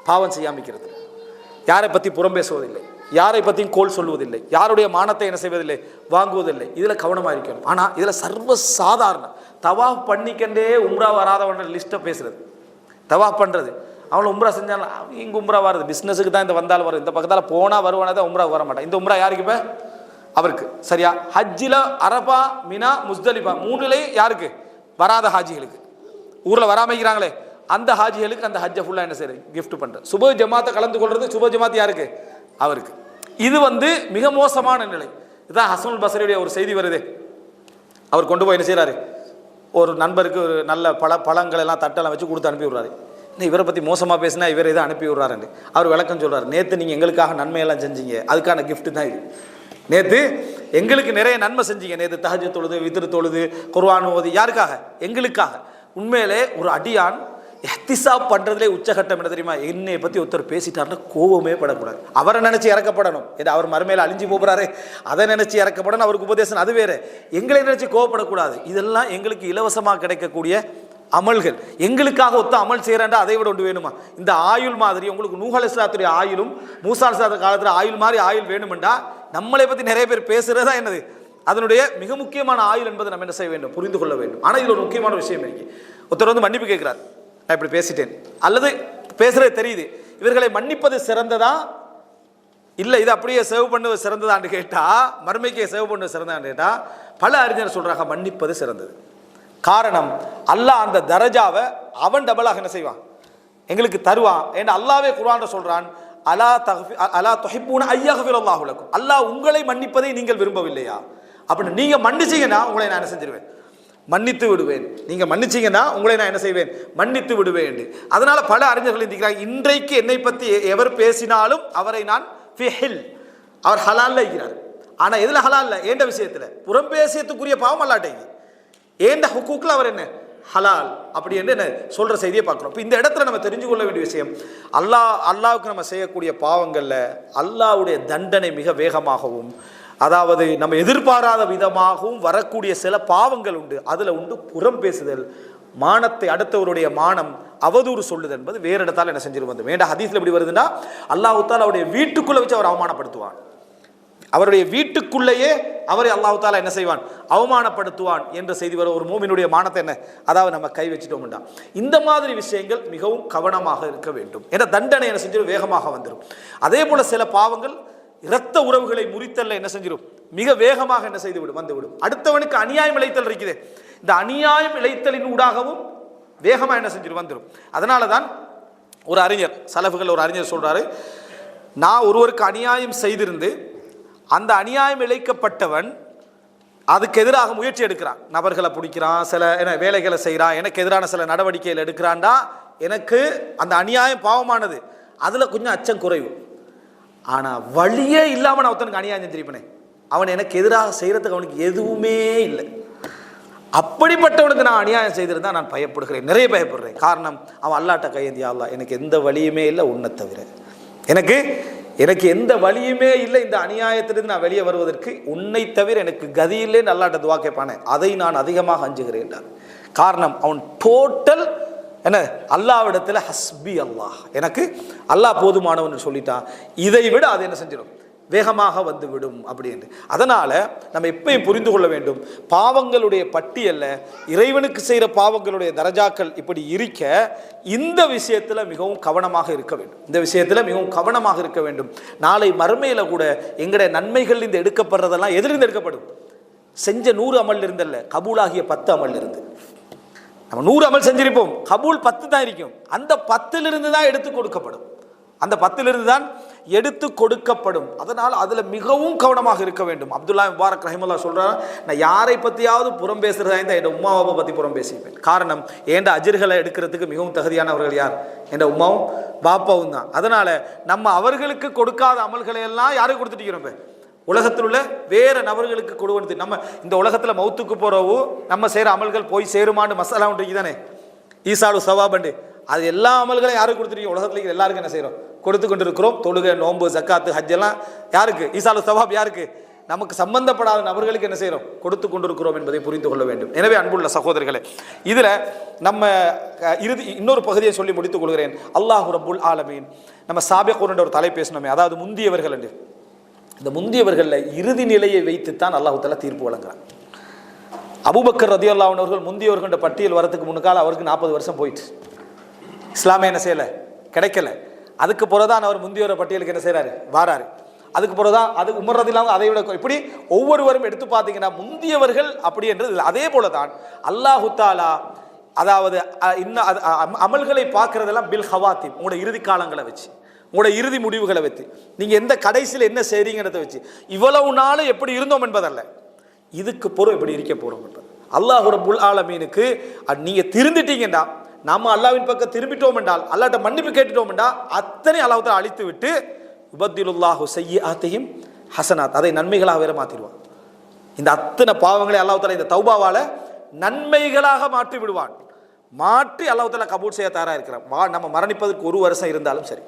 பாவம் செய்யாமிக்கிறது. யாரை பற்றி புறம் பேசுவதில்லை, யாரை பற்றியும் கோல் சொல்வதில்லை, யாருடைய மானத்தை என்ன செய்வதில்லை, வாங்குவதில்லை. இதில் கவனமாக இருக்கணும். ஆனால் இதில் சர்வசாதாரண தவாஃப் பண்ணிக்கண்டே உம்ரா வராதவன லிஸ்ட்டை பேசுறது. தவாஃப் பண்ணுறது, அவனை உம்ரா செஞ்சாலும் இங்கே உம்ரா வருது, பிஸ்னஸுக்கு தான் இந்த வந்தால் வரும், இந்த பக்கத்தால் போனால் வருவானே தான் உம்ரா வர மாட்டான். இந்த உம்ரா யாருக்கு? இப்போ அவருக்கு. சரியா? ஹஜ்ஜில் அரபா, மினா, முஸ்தலிஃபா மூணுலேயும் யாருக்கு? வராத ஹாஜிகளுக்கு, ஊரில் வராமைக்கிறாங்களே அந்த ஹாஜிகளுக்கு அந்த ஹஜ்ஜை ஃபுல்லாக என்ன செய்யறது, கிஃப்ட் பண்ணுறது. சுப ஜமாத்தை கலந்து கொள்வது, சுப ஜமாத் யாருக்கு? அவருக்கு. இது வந்து மிக மோசமான நிலை. இதுதான் ஹசனுல் பஸ்ரியுடைய ஒரு செய்தி வருது. அவர் கொண்டு போய் என்ன செய்கிறாரு, ஒரு நண்பருக்கு ஒரு நல்ல பழங்கள் எல்லாம் தட்டெல்லாம் வச்சு கொடுத்து அனுப்பி விடுறாரு. இன்னும் இவரை பற்றி மோசமாக பேசினா இவர் இதை அனுப்பி விடுறாருன்னு அவர் விளக்கம் சொல்கிறார். நேற்று நீங்கள் எங்களுக்காக நன்மையெல்லாம் செஞ்சீங்க, அதுக்கான கிஃப்ட் தான் இது. நேற்று எங்களுக்கு நிறைய நன்மை செஞ்சீங்க, நேற்று தஹஜ்ஜுத் தொழுது, வித்ர் தொழுது, குர்ஆன் ஓதி, யாருக்காக? எங்களுக்காக. உண்மையிலே ஒரு அடியான் இஹ்திசாப் பண்ணுறதுலே உச்சகட்டம் என்ன தெரியுமா? என்னை பற்றி ஒருத்தர் பேசிட்டாருன்னா கோபமே படக்கூடாது. அவரை நினச்சி இறக்கப்படணும். ஏன்னா அவர் மறுமையில் அழிஞ்சு போகிறாரு, அதை நினச்சி இறக்கப்படணும், அவருக்கு உபதேசம் அது வேறு. எங்களை நினச்சி கோவப்படக்கூடாது. இதெல்லாம் எங்களுக்கு இலவசமாக கிடைக்கக்கூடிய அமல்கள். எங்களுக்காக ஒத்த அமல் செய்கிறேன்டா அதை விட ஒன்று வேணுமா? இந்த ஆயுள் மாதிரி உங்களுக்கு நூஹ் அலைஹிஸ்ஸலாத்துடைய ஆயுளும் மூசா அலைஹிஸ்ஸலாத்து காலத்தில் ஆயுள் மாதிரி ஆயுள் வேணுமெண்டா நம்மளை பற்றி நிறைய பேர் பேசுகிறதா என்னது அதனுடைய மிக முக்கியமான ஆயுள் என்பதை நம்ம என்ன செய்ய வேண்டும், புரிந்து கொள்ள வேண்டும். ஆனால் இதில் ஒரு முக்கியமான விஷயம் இருக்கு. ஒருத்தர் வந்து மன்னிப்பு கேட்கிறார், நான் இப்படி பேசிட்டேன், அல்லது பேசுறது தெரியுது, இவர்களை மன்னிப்பது சிறந்ததா இல்லை இது அப்படியே சேவ் பண்ணுவது சிறந்ததான்னு கேட்டா, மறுமைக்கு சேவ் பண்ணுவது சிறந்ததான்னு கேட்டா, பல அறிஞர் சொல்றாங்க மன்னிப்பது சிறந்தது. காரணம், அல்லாஹ் அந்த தரஜாவை அவன் டபுளாக என்ன செய்வான், எங்களுக்கு தருவான். ஏன்னா அல்லாவே குர்ஆன்ல சொல்றான், அலா துஹிப்பூன அய்யக்ஃபிரல்லாஹு லக்கும், அல்லாஹ் உங்களை மன்னிப்பதை நீங்கள் விரும்பவில்லையா? அப்படின்னு நீங்க மன்னிச்சீங்கன்னா உங்களை நான் என்ன செஞ்சிருவேன், மன்னித்து விடுவேன். நீங்க மன்னிச்சீங்கன்னா உங்களை நான் என்ன செய்வேன், மன்னித்து விடுவேன். அதனால பல அறிஞர்கள் இருக்கிறாங்க, இன்றைக்கு என்னை பற்றி எவர் பேசினாலும் அவரை நான் ஃபிஹில், அவர் ஹலால்ல இருக்கிறார். ஆனா எதுல ஹலால்ல, ஏண்ட விஷயத்துல புறம் பேசியத்துக்குரிய பாவம் அல்லாட்டேங்க, ஏண்ட ஹுக்கூக்ல அவர் என்ன ஹலால் அப்படி என்று என்ன சொல்ற செய்தியை பார்க்கிறோம். இப்போ இந்த இடத்துல நம்ம தெரிஞ்சு கொள்ள வேண்டிய விஷயம், அல்லாஹ்வுக்கு நம்ம செய்யக்கூடிய பாவங்கள்ல அல்லாஹ்வுடைய தண்டனை மிக வேகமாகவும், அதாவது நம்ம எதிர்பாராத விதமாகவும் வரக்கூடிய சில பாவங்கள் உண்டு. அதுல உண்டு புறம் பேசுதல், மானத்தை, அடுத்தவருடைய மானம் அவதூறு சொல்லுது என்பது வேறு இடத்தால் என்ன செஞ்சிரு வந்து வேண்டாம். ஹதீஸ்ல எப்படி வருதுன்னா, அல்லாஹ் தாலா அவருடைய வீட்டுக்குள்ள வச்சு அவர் அவமானப்படுத்துவான், அவருடைய வீட்டுக்குள்ளேயே அவரை அல்லாஹ் தாலா என்ன செய்வான், அவமானப்படுத்துவான் என்ற செய்தி வர. ஒரு மூமினுடைய மானத்தை என்ன, அதாவது நம்ம கை வச்சுட்டோம்டா. இந்த மாதிரி விஷயங்கள் மிகவும் கவனமாக இருக்க வேண்டும். ஏன்னா தண்டனை என்ன செஞ்சிடும், வேகமாக வந்துடும். அதே போல சில பாவங்கள் இரத்த உறவுகளை முறித்தல்ல என்ன செஞ்சிடும், மிக வேகமாக என்ன செய்து விடும், வந்துவிடும். அடுத்தவனுக்கு அநியாயம் இழைத்தல் இருக்குது, இந்த அநியாயம் இழைத்தலின் ஊடாகவும் வேகமா என்ன செஞ்சிடும், வந்துடும். அதனால தான் ஒரு அறிஞர், சலஃபுகள் ஒரு அறிஞர் சொல்றாரு, நான் ஒருவருக்கு அநியாயம் செய்திருந்து அந்த அநியாயம் இழைக்கப்பட்டவன் அதுக்கு எதிராக முயற்சி எடுக்கிறான், நபர்களை பிடிக்கிறான், சில என்ன வேலைகளை செய்கிறான், எனக்கு எதிரான சில நடவடிக்கைகள் எடுக்கிறான்டா, எனக்கு அந்த அநியாயம் பாவமானது, அதுல கொஞ்சம் அச்சம் குறைவு. ஆனா வழியே இல்லாம நான் ஒருத்தனுக்கு அநியாயம் செஞ்சிருப்பேனே, அவன் எனக்கு எதிராக செய்யறதுக்கு அவனுக்கு எதுவுமே இல்லை, அப்படிப்பட்டவனுக்கு நான் அநியாயம் செய்திருந்தா நான் பயப்படுகிறேன், நிறைய பயப்படுறேன். காரணம், அவன் அல்லாட்ட கையேந்தி, அல்லாஹ் எனக்கு எந்த வழியுமே இல்லை உன்னை தவிர, எனக்கு எந்த வழியுமே இல்லை இந்த அநியாயத்திலிருந்து நான் வெளியே வருவதற்கு, உன்னை தவிர எனக்கு கதி இல்லைன்னு அல்லாட்ட துவா கேட்பானே, அதை நான் அதிகமாக அஞ்சுகிறேன். காரணம், அவன் டோட்டல் என்ன, அல்லாஹ்விடத்தில் ஹஸ்பி அல்லாஹ், எனக்கு அல்லாஹ் போதுமானவன் சொல்லிட்டான். இதை விட அது என்ன செஞ்சிடும், வேகமாக வந்துவிடும் அப்படின்னு. அதனால் நம்ம எப்பயும் புரிந்து கொள்ள வேண்டும், பாவங்களுடைய பட்டியலில் இறைவனுக்கு செய்கிற பாவங்களுடைய தரஜாக்கள் இப்படி இருக்க இந்த விஷயத்தில் மிகவும் கவனமாக இருக்க வேண்டும். இந்த விஷயத்தில் மிகவும் கவனமாக இருக்க வேண்டும். நாளை மறுமையில் கூட எங்களுடைய நன்மைகள் இந்த எடுக்கப்படுறதெல்லாம் எதிலிருந்து எடுக்கப்படும்? செஞ்ச 100 அமல் இருந்தல்ல, கபூலாகிய 10 அமல் இருந்து. நம்ம 100 அமல் செஞ்சிருப்போம், கபூல் 10 தான் இருக்கும். அந்த 10லிருந்து தான் எடுத்து கொடுக்கப்படும். அந்த 10லிருந்து தான் எடுத்து கொடுக்கப்படும். அதனால் அதில் மிகவும் கவனமாக இருக்க வேண்டும். அப்துல்லா முபாரக் ரஹிமல்லா சொல்கிறார், நான் யாரை பற்றியாவது புறம் பேசுகிறதா இருந்தால் என் உம்மாவை பற்றி புறம் பேசிப்பேன். காரணம், ஏண்ட அஜர்களை எடுக்கிறதுக்கு மிகவும் தகுதியானவர்கள் யார்? என் உம்மாவும் பாப்பாவும் தான். அதனால் நம்ம அவர்களுக்கு கொடுக்காத அமல்களை எல்லாம் யாருக்கு கொடுத்துட்டு உலகத்தில் உள்ள வேறு நபர்களுக்கு கொடுவது. நம்ம இந்த உலகத்தில் மௌத்துக்கு போகிறவோ நம்ம செய்கிற அமல்கள் போய் சேருமான்னு மசாலா ஒன்று தானே, ஈசாலு சவாபண்டு, அது எல்லா அமல்களையும் யாருக்கு கொடுத்துருக்கீங்க? உலகத்தில் எல்லாருக்கும் என்ன செய்கிறோம்? கொடுத்து கொண்டு இருக்கிறோம். தொழுகை, நோன்பு, ஜக்காத்து, ஹஜ் எல்லாம் யாருக்கு? ஈசாலு சவாப் யாருக்கு? நமக்கு சம்பந்தப்படாத நபர்களுக்கு என்ன செய்கிறோம்? கொடுத்து கொண்டிருக்கிறோம் என்பதை புரிந்து கொள்ள வேண்டும். எனவே அன்புள்ள சகோதரர்களே, இதில் நம்ம இன்னொரு பகுதியை சொல்லி முடித்துக் கொள்கிறேன். அல்லாஹ் ரப்புல் ஆலமீன் நம்ம சாபிகூன் ஒரு தலை பேசணுமே, அதாவது முந்தியவர்கள் என்று. இந்த முந்தியவர்களில் இறுதி நிலையை வைத்துத்தான் அல்லாஹ் தஆலா தீர்ப்பு வழங்குறான். அபூபக்கர் ரலியல்லாஹு அன்ஹு அவர்கள் முந்தியவர்களோட பட்டியல் வரதுக்கு முன்னால் அவருக்கு 40 வருஷம் போயிட்டு இஸ்லாமே என்ன செய்யலை, கிடைக்கல. அதுக்கு பிறகுதான் அவர் முந்தியோர பட்டியலுக்கு என்ன செய்கிறாரு, வாராரு. அதுக்கு பிறகுதான் அது உமர் ரலியல்லாஹு அதை விட இப்படி ஒவ்வொருவரும் எடுத்து பார்த்தீங்கன்னா முந்தியவர்கள் அப்படி என்றது இல்லை. அதே போல தான் அல்லாஹு தஆலா அதாவது இன்னும் அமல்களை பார்க்கறதெல்லாம் பில் ஹவாத்திம், உங்களோட இறுதி காலங்களை வச்சு, உங்களோட இறுதி முடிவுகளை வைத்து, நீங்கள் எந்த கடைசியில் என்ன செய்றீங்கிறத வச்சு, இவ்வளவு நாள் எப்படி இருந்தோம் என்பதல்ல, இதுக்கு பொறும் எப்படி இருக்க போகிறோம் என்பது. அல்லாஹ் ரப்புல் ஆலமீனுக்கு நீங்கள் திருந்துட்டீங்கண்டா, நாம அல்லாஹ்வின் பக்கம் திரும்பிட்டோம் என்றால், அல்லாஹ்ட்ட மன்னிப்பு கேட்டுட்டோம் என்றால், அத்தனை அல்லாஹ் தஆலா அழித்து விட்டு யுபத்திலுல்லாஹு ஸய்யிஆத்திஹிம் ஹஸனாத், அதை நன்மைகளாக வேற மாற்றிடுவான். இந்த அத்தனை பாவங்களை அல்லாஹ் தஆலா இந்த தௌபாவால் நன்மைகளாக மாற்றி விடுவான். மாற்றி அல்லாஹ் தஆலா கபூல் செய்ய தயாராக இருக்கிறான். நம்ம மரணிப்பதற்கு 1 வருஷம் இருந்தாலும் சரி.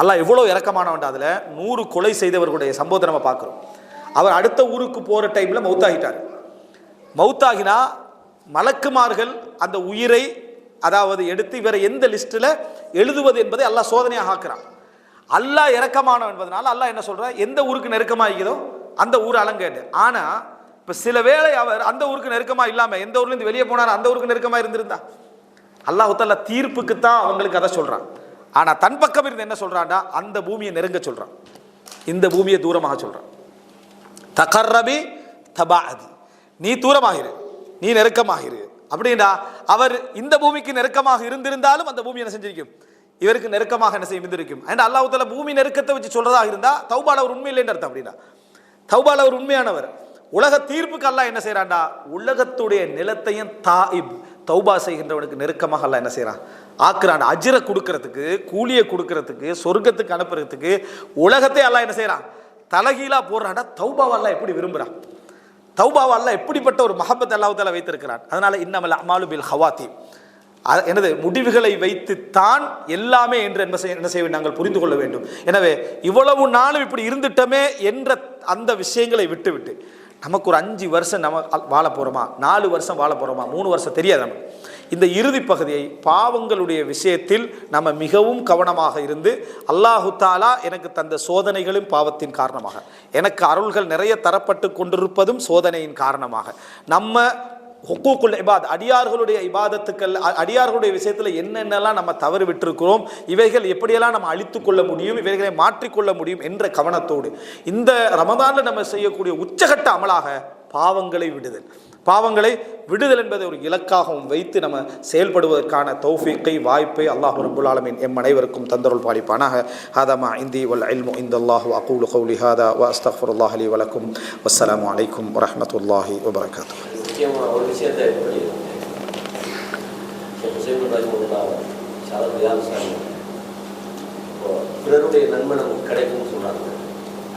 அல்லாஹ் எவ்வளோ இறக்கமானவன்டா. அதில் 100 கொலை செய்தவர்களுடைய சம்பவத்தை நம்ம பார்க்குறோம். அவர் அடுத்த ஊருக்கு போகிற டைமில் மௌத்தாகிட்டார். மௌத்தாகினா மலக்குமார்கள் அந்த உயிரை அதாவது எடுத்து இவரை எந்த லிஸ்ட்டில் எழுதுவது என்பதை அல்லாஹ் சோதனையாக ஆக்குறான். அல்லாஹ் இறக்கமானவன் என்பதனால அல்லாஹ் என்ன சொல்கிறார், எந்த ஊருக்கு நெருக்கமாக இருக்குதோ அந்த ஊர் அலங்கேட்டு. ஆனால் இப்போ சில வேளை அவர் அந்த ஊருக்கு நெருக்கமாக இல்லாமல் எந்த ஊர்லேருந்து வெளியே போனார் அந்த ஊருக்கு நெருக்கமாக இருந்திருந்தா அல்லாஹ் தஆலா தீர்ப்புக்கு தான் அவங்களுக்கு அதை சொல்கிறான். ஆனால் தன் பக்கம் இருந்து என்ன சொல்கிறான்டா, அந்த பூமியை நெருங்க சொல்கிறான், இந்த பூமியை தூரமாக சொல்கிறான். தகர்ரபி தபாஅதி, நீ தூரமாகிரு, நீ நெருக்கமாகிரு அப்படின்னா அவர் இந்த பூமிக்கு நெருக்கமாக இருந்திருந்தாலும் அந்த பூமி என்ன செஞ்சிருக்கும், இவருக்கு நெருக்கமாக என்ன செய்யும் இருந்திருக்கும். ஏன்னா அல்லாஹ் தஆலா பூமி நெருக்கத்தை வச்சு சொல்றதாக இருந்தா தௌபால ஒரு உண்மை இல்லைன்னு அர்த்தம். அப்படின்னா தௌபால ஒரு உண்மையானவர். உலக தீர்ப்புக்கு அல்லாஹ் என்ன செய்யறான்டா, உலகத்துடைய நிலத்தையும் தாயிப் தௌபா செய்கின்றவனுக்கு நெருக்கமாக அல்லாஹ் என்ன செய்யறான், ஆக்குறான். அஜ்ரை கொடுக்கறதுக்கு, கூலியை கொடுக்கறதுக்கு, சொர்க்கத்துக்கு அனுப்புறதுக்கு உலகத்தை அல்லாஹ் என்ன செய்யறான், தலகீழா போடுறான்டா. தௌபாவை அல்லாஹ் எப்படி விரும்புறான், தௌபாவை அல்லாஹ் எப்படிப்பட்ட ஒரு மஹப்பத் அல்லாஹ் தஆலா வைத்திருக்கிறான். அதனால இன்னமல் அமாலு பில் ஹவாத்தீம், எனது முடிவுகளை வைத்துத்தான் எல்லாமே என்று என்ன செய்ய நாங்கள் புரிந்து கொள்ள வேண்டும். எனவே இவ்வளவு நாளும் இப்படி இருந்துட்டோமே என்ற அந்த விஷயங்களை விட்டுவிட்டு நமக்கு ஒரு 5 வருஷம் நம்ம வாழ போகிறோமா, 4 வருஷம் வாழ போகிறோமா, 3 வருஷம் தெரியாது நமக்கு. இந்த இறுதி பகுதியை பாவங்களுடைய விஷயத்தில் நம்ம மிகவும் கவனமாக இருந்து, அல்லாஹு தஆலா எனக்கு தந்த சோதனைகளும் பாவத்தின் காரணமாக, எனக்கு அருள்கள் நிறைய தரப்பட்டு கொண்டிருப்பதும் சோதனையின் காரணமாக, நம்ம ஹுக்கூக்குல் இபாத் அடியார்களுடைய இபாதத்துக்கள் அடியார்களுடைய விஷயத்தில் என்னென்னலாம் நம்ம தவறு விட்டிருக்கிறோம், இவைகள் எப்படியெல்லாம் நம்ம அழித்து கொள்ள முடியும், இவைகளை மாற்றிக்கொள்ள முடியும் என்ற கவனத்தோடு இந்த ரமதானில் நம்ம செய்யக்கூடிய உச்சகட்ட அமலாக பாவங்களை விடுதல், பாவங்களை விடுதல் என்பதை ஒரு இலக்காகவும் வைத்து நம்ம செயல்படுவதற்கான தௌஃபீக்கை வாய்ப்பை அல்லாஹ் ரப்புல் ஆலமீன் எம் அனைவருக்கும் தந்தருள் பாலிப்பானாக. ஹாதா இந்தி வல் இல்மு இந்தல்லாஹு அகூலு கௌலி ஹாதா வ அஸ்தக்ஃபிருல்லாஹ் லி வ லக்கும். வஸ்ஸலாமு அலைக்கும் வ ரஹ்மத்துல்லாஹி வ பரகாத்துஹு. முக்கியமாக ஒரு விஷயத்தை எப்படி பிறருடைய நன்மை நமக்கு கிடைக்கும்னு சொல்கிறாங்க.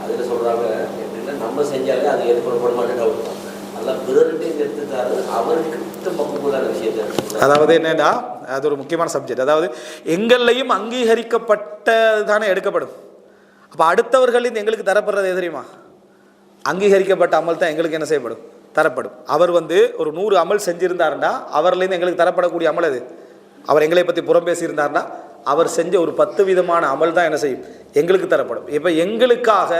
அதில் சொல்கிறாங்க எப்படின்னா, நம்ம செஞ்சாலே அது ஏற்பட மாட்டேன் அவ்வளோ நல்லா பிறர்கிட்டையும் எடுத்துட்டாரு அவருக்கு பக்குவமான விஷயத்தை. அதாவது என்னன்னா, அது ஒரு முக்கியமான சப்ஜெக்ட். அதாவது எங்களையும் அங்கீகரிக்கப்பட்டது தானே எடுக்கப்படும். அப்போ அடுத்தவர்களின் எங்களுக்கு தரப்படுறது எது தெரியுமா, அங்கீகரிக்கப்பட்ட அமல் தான் எங்களுக்கு என்ன செய்யப்படும், தரப்படும். அவர் ஒரு 100 அமல் செஞ்சிருந்தாருன்னா அவர்லேருந்து எங்களுக்கு தரப்படக்கூடிய அமல் அது. அவர் எங்களை பற்றி புறம் பேசியிருந்தாருன்னா அவர் செஞ்ச ஒரு 10 விதமான அமல் தான் என்ன செய்யும், எங்களுக்கு தரப்படும். இப்போ எங்களுக்காக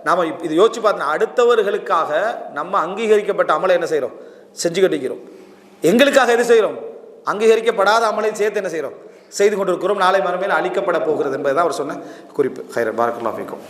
நாம் இது யோசிச்சு பார்த்தோம், அடுத்தவர்களுக்காக நம்ம அங்கீகரிக்கப்பட்ட அமலை என்ன செய்கிறோம், செஞ்சுக்கிட்டு இருக்கிறோம். எங்களுக்காக எது செய்கிறோம், அங்கீகரிக்கப்படாத அமலையும் சேர்த்து என்ன செய்கிறோம், செய்து கொண்டிருக்கிறோம். நாளை மறுமையில் அழிக்கப்பட போகிறது என்பதுதான் அவர் சொன்ன குறிப்பு. ஹைரன் பாரக்கல்லாஹு ஃபீக்கும்.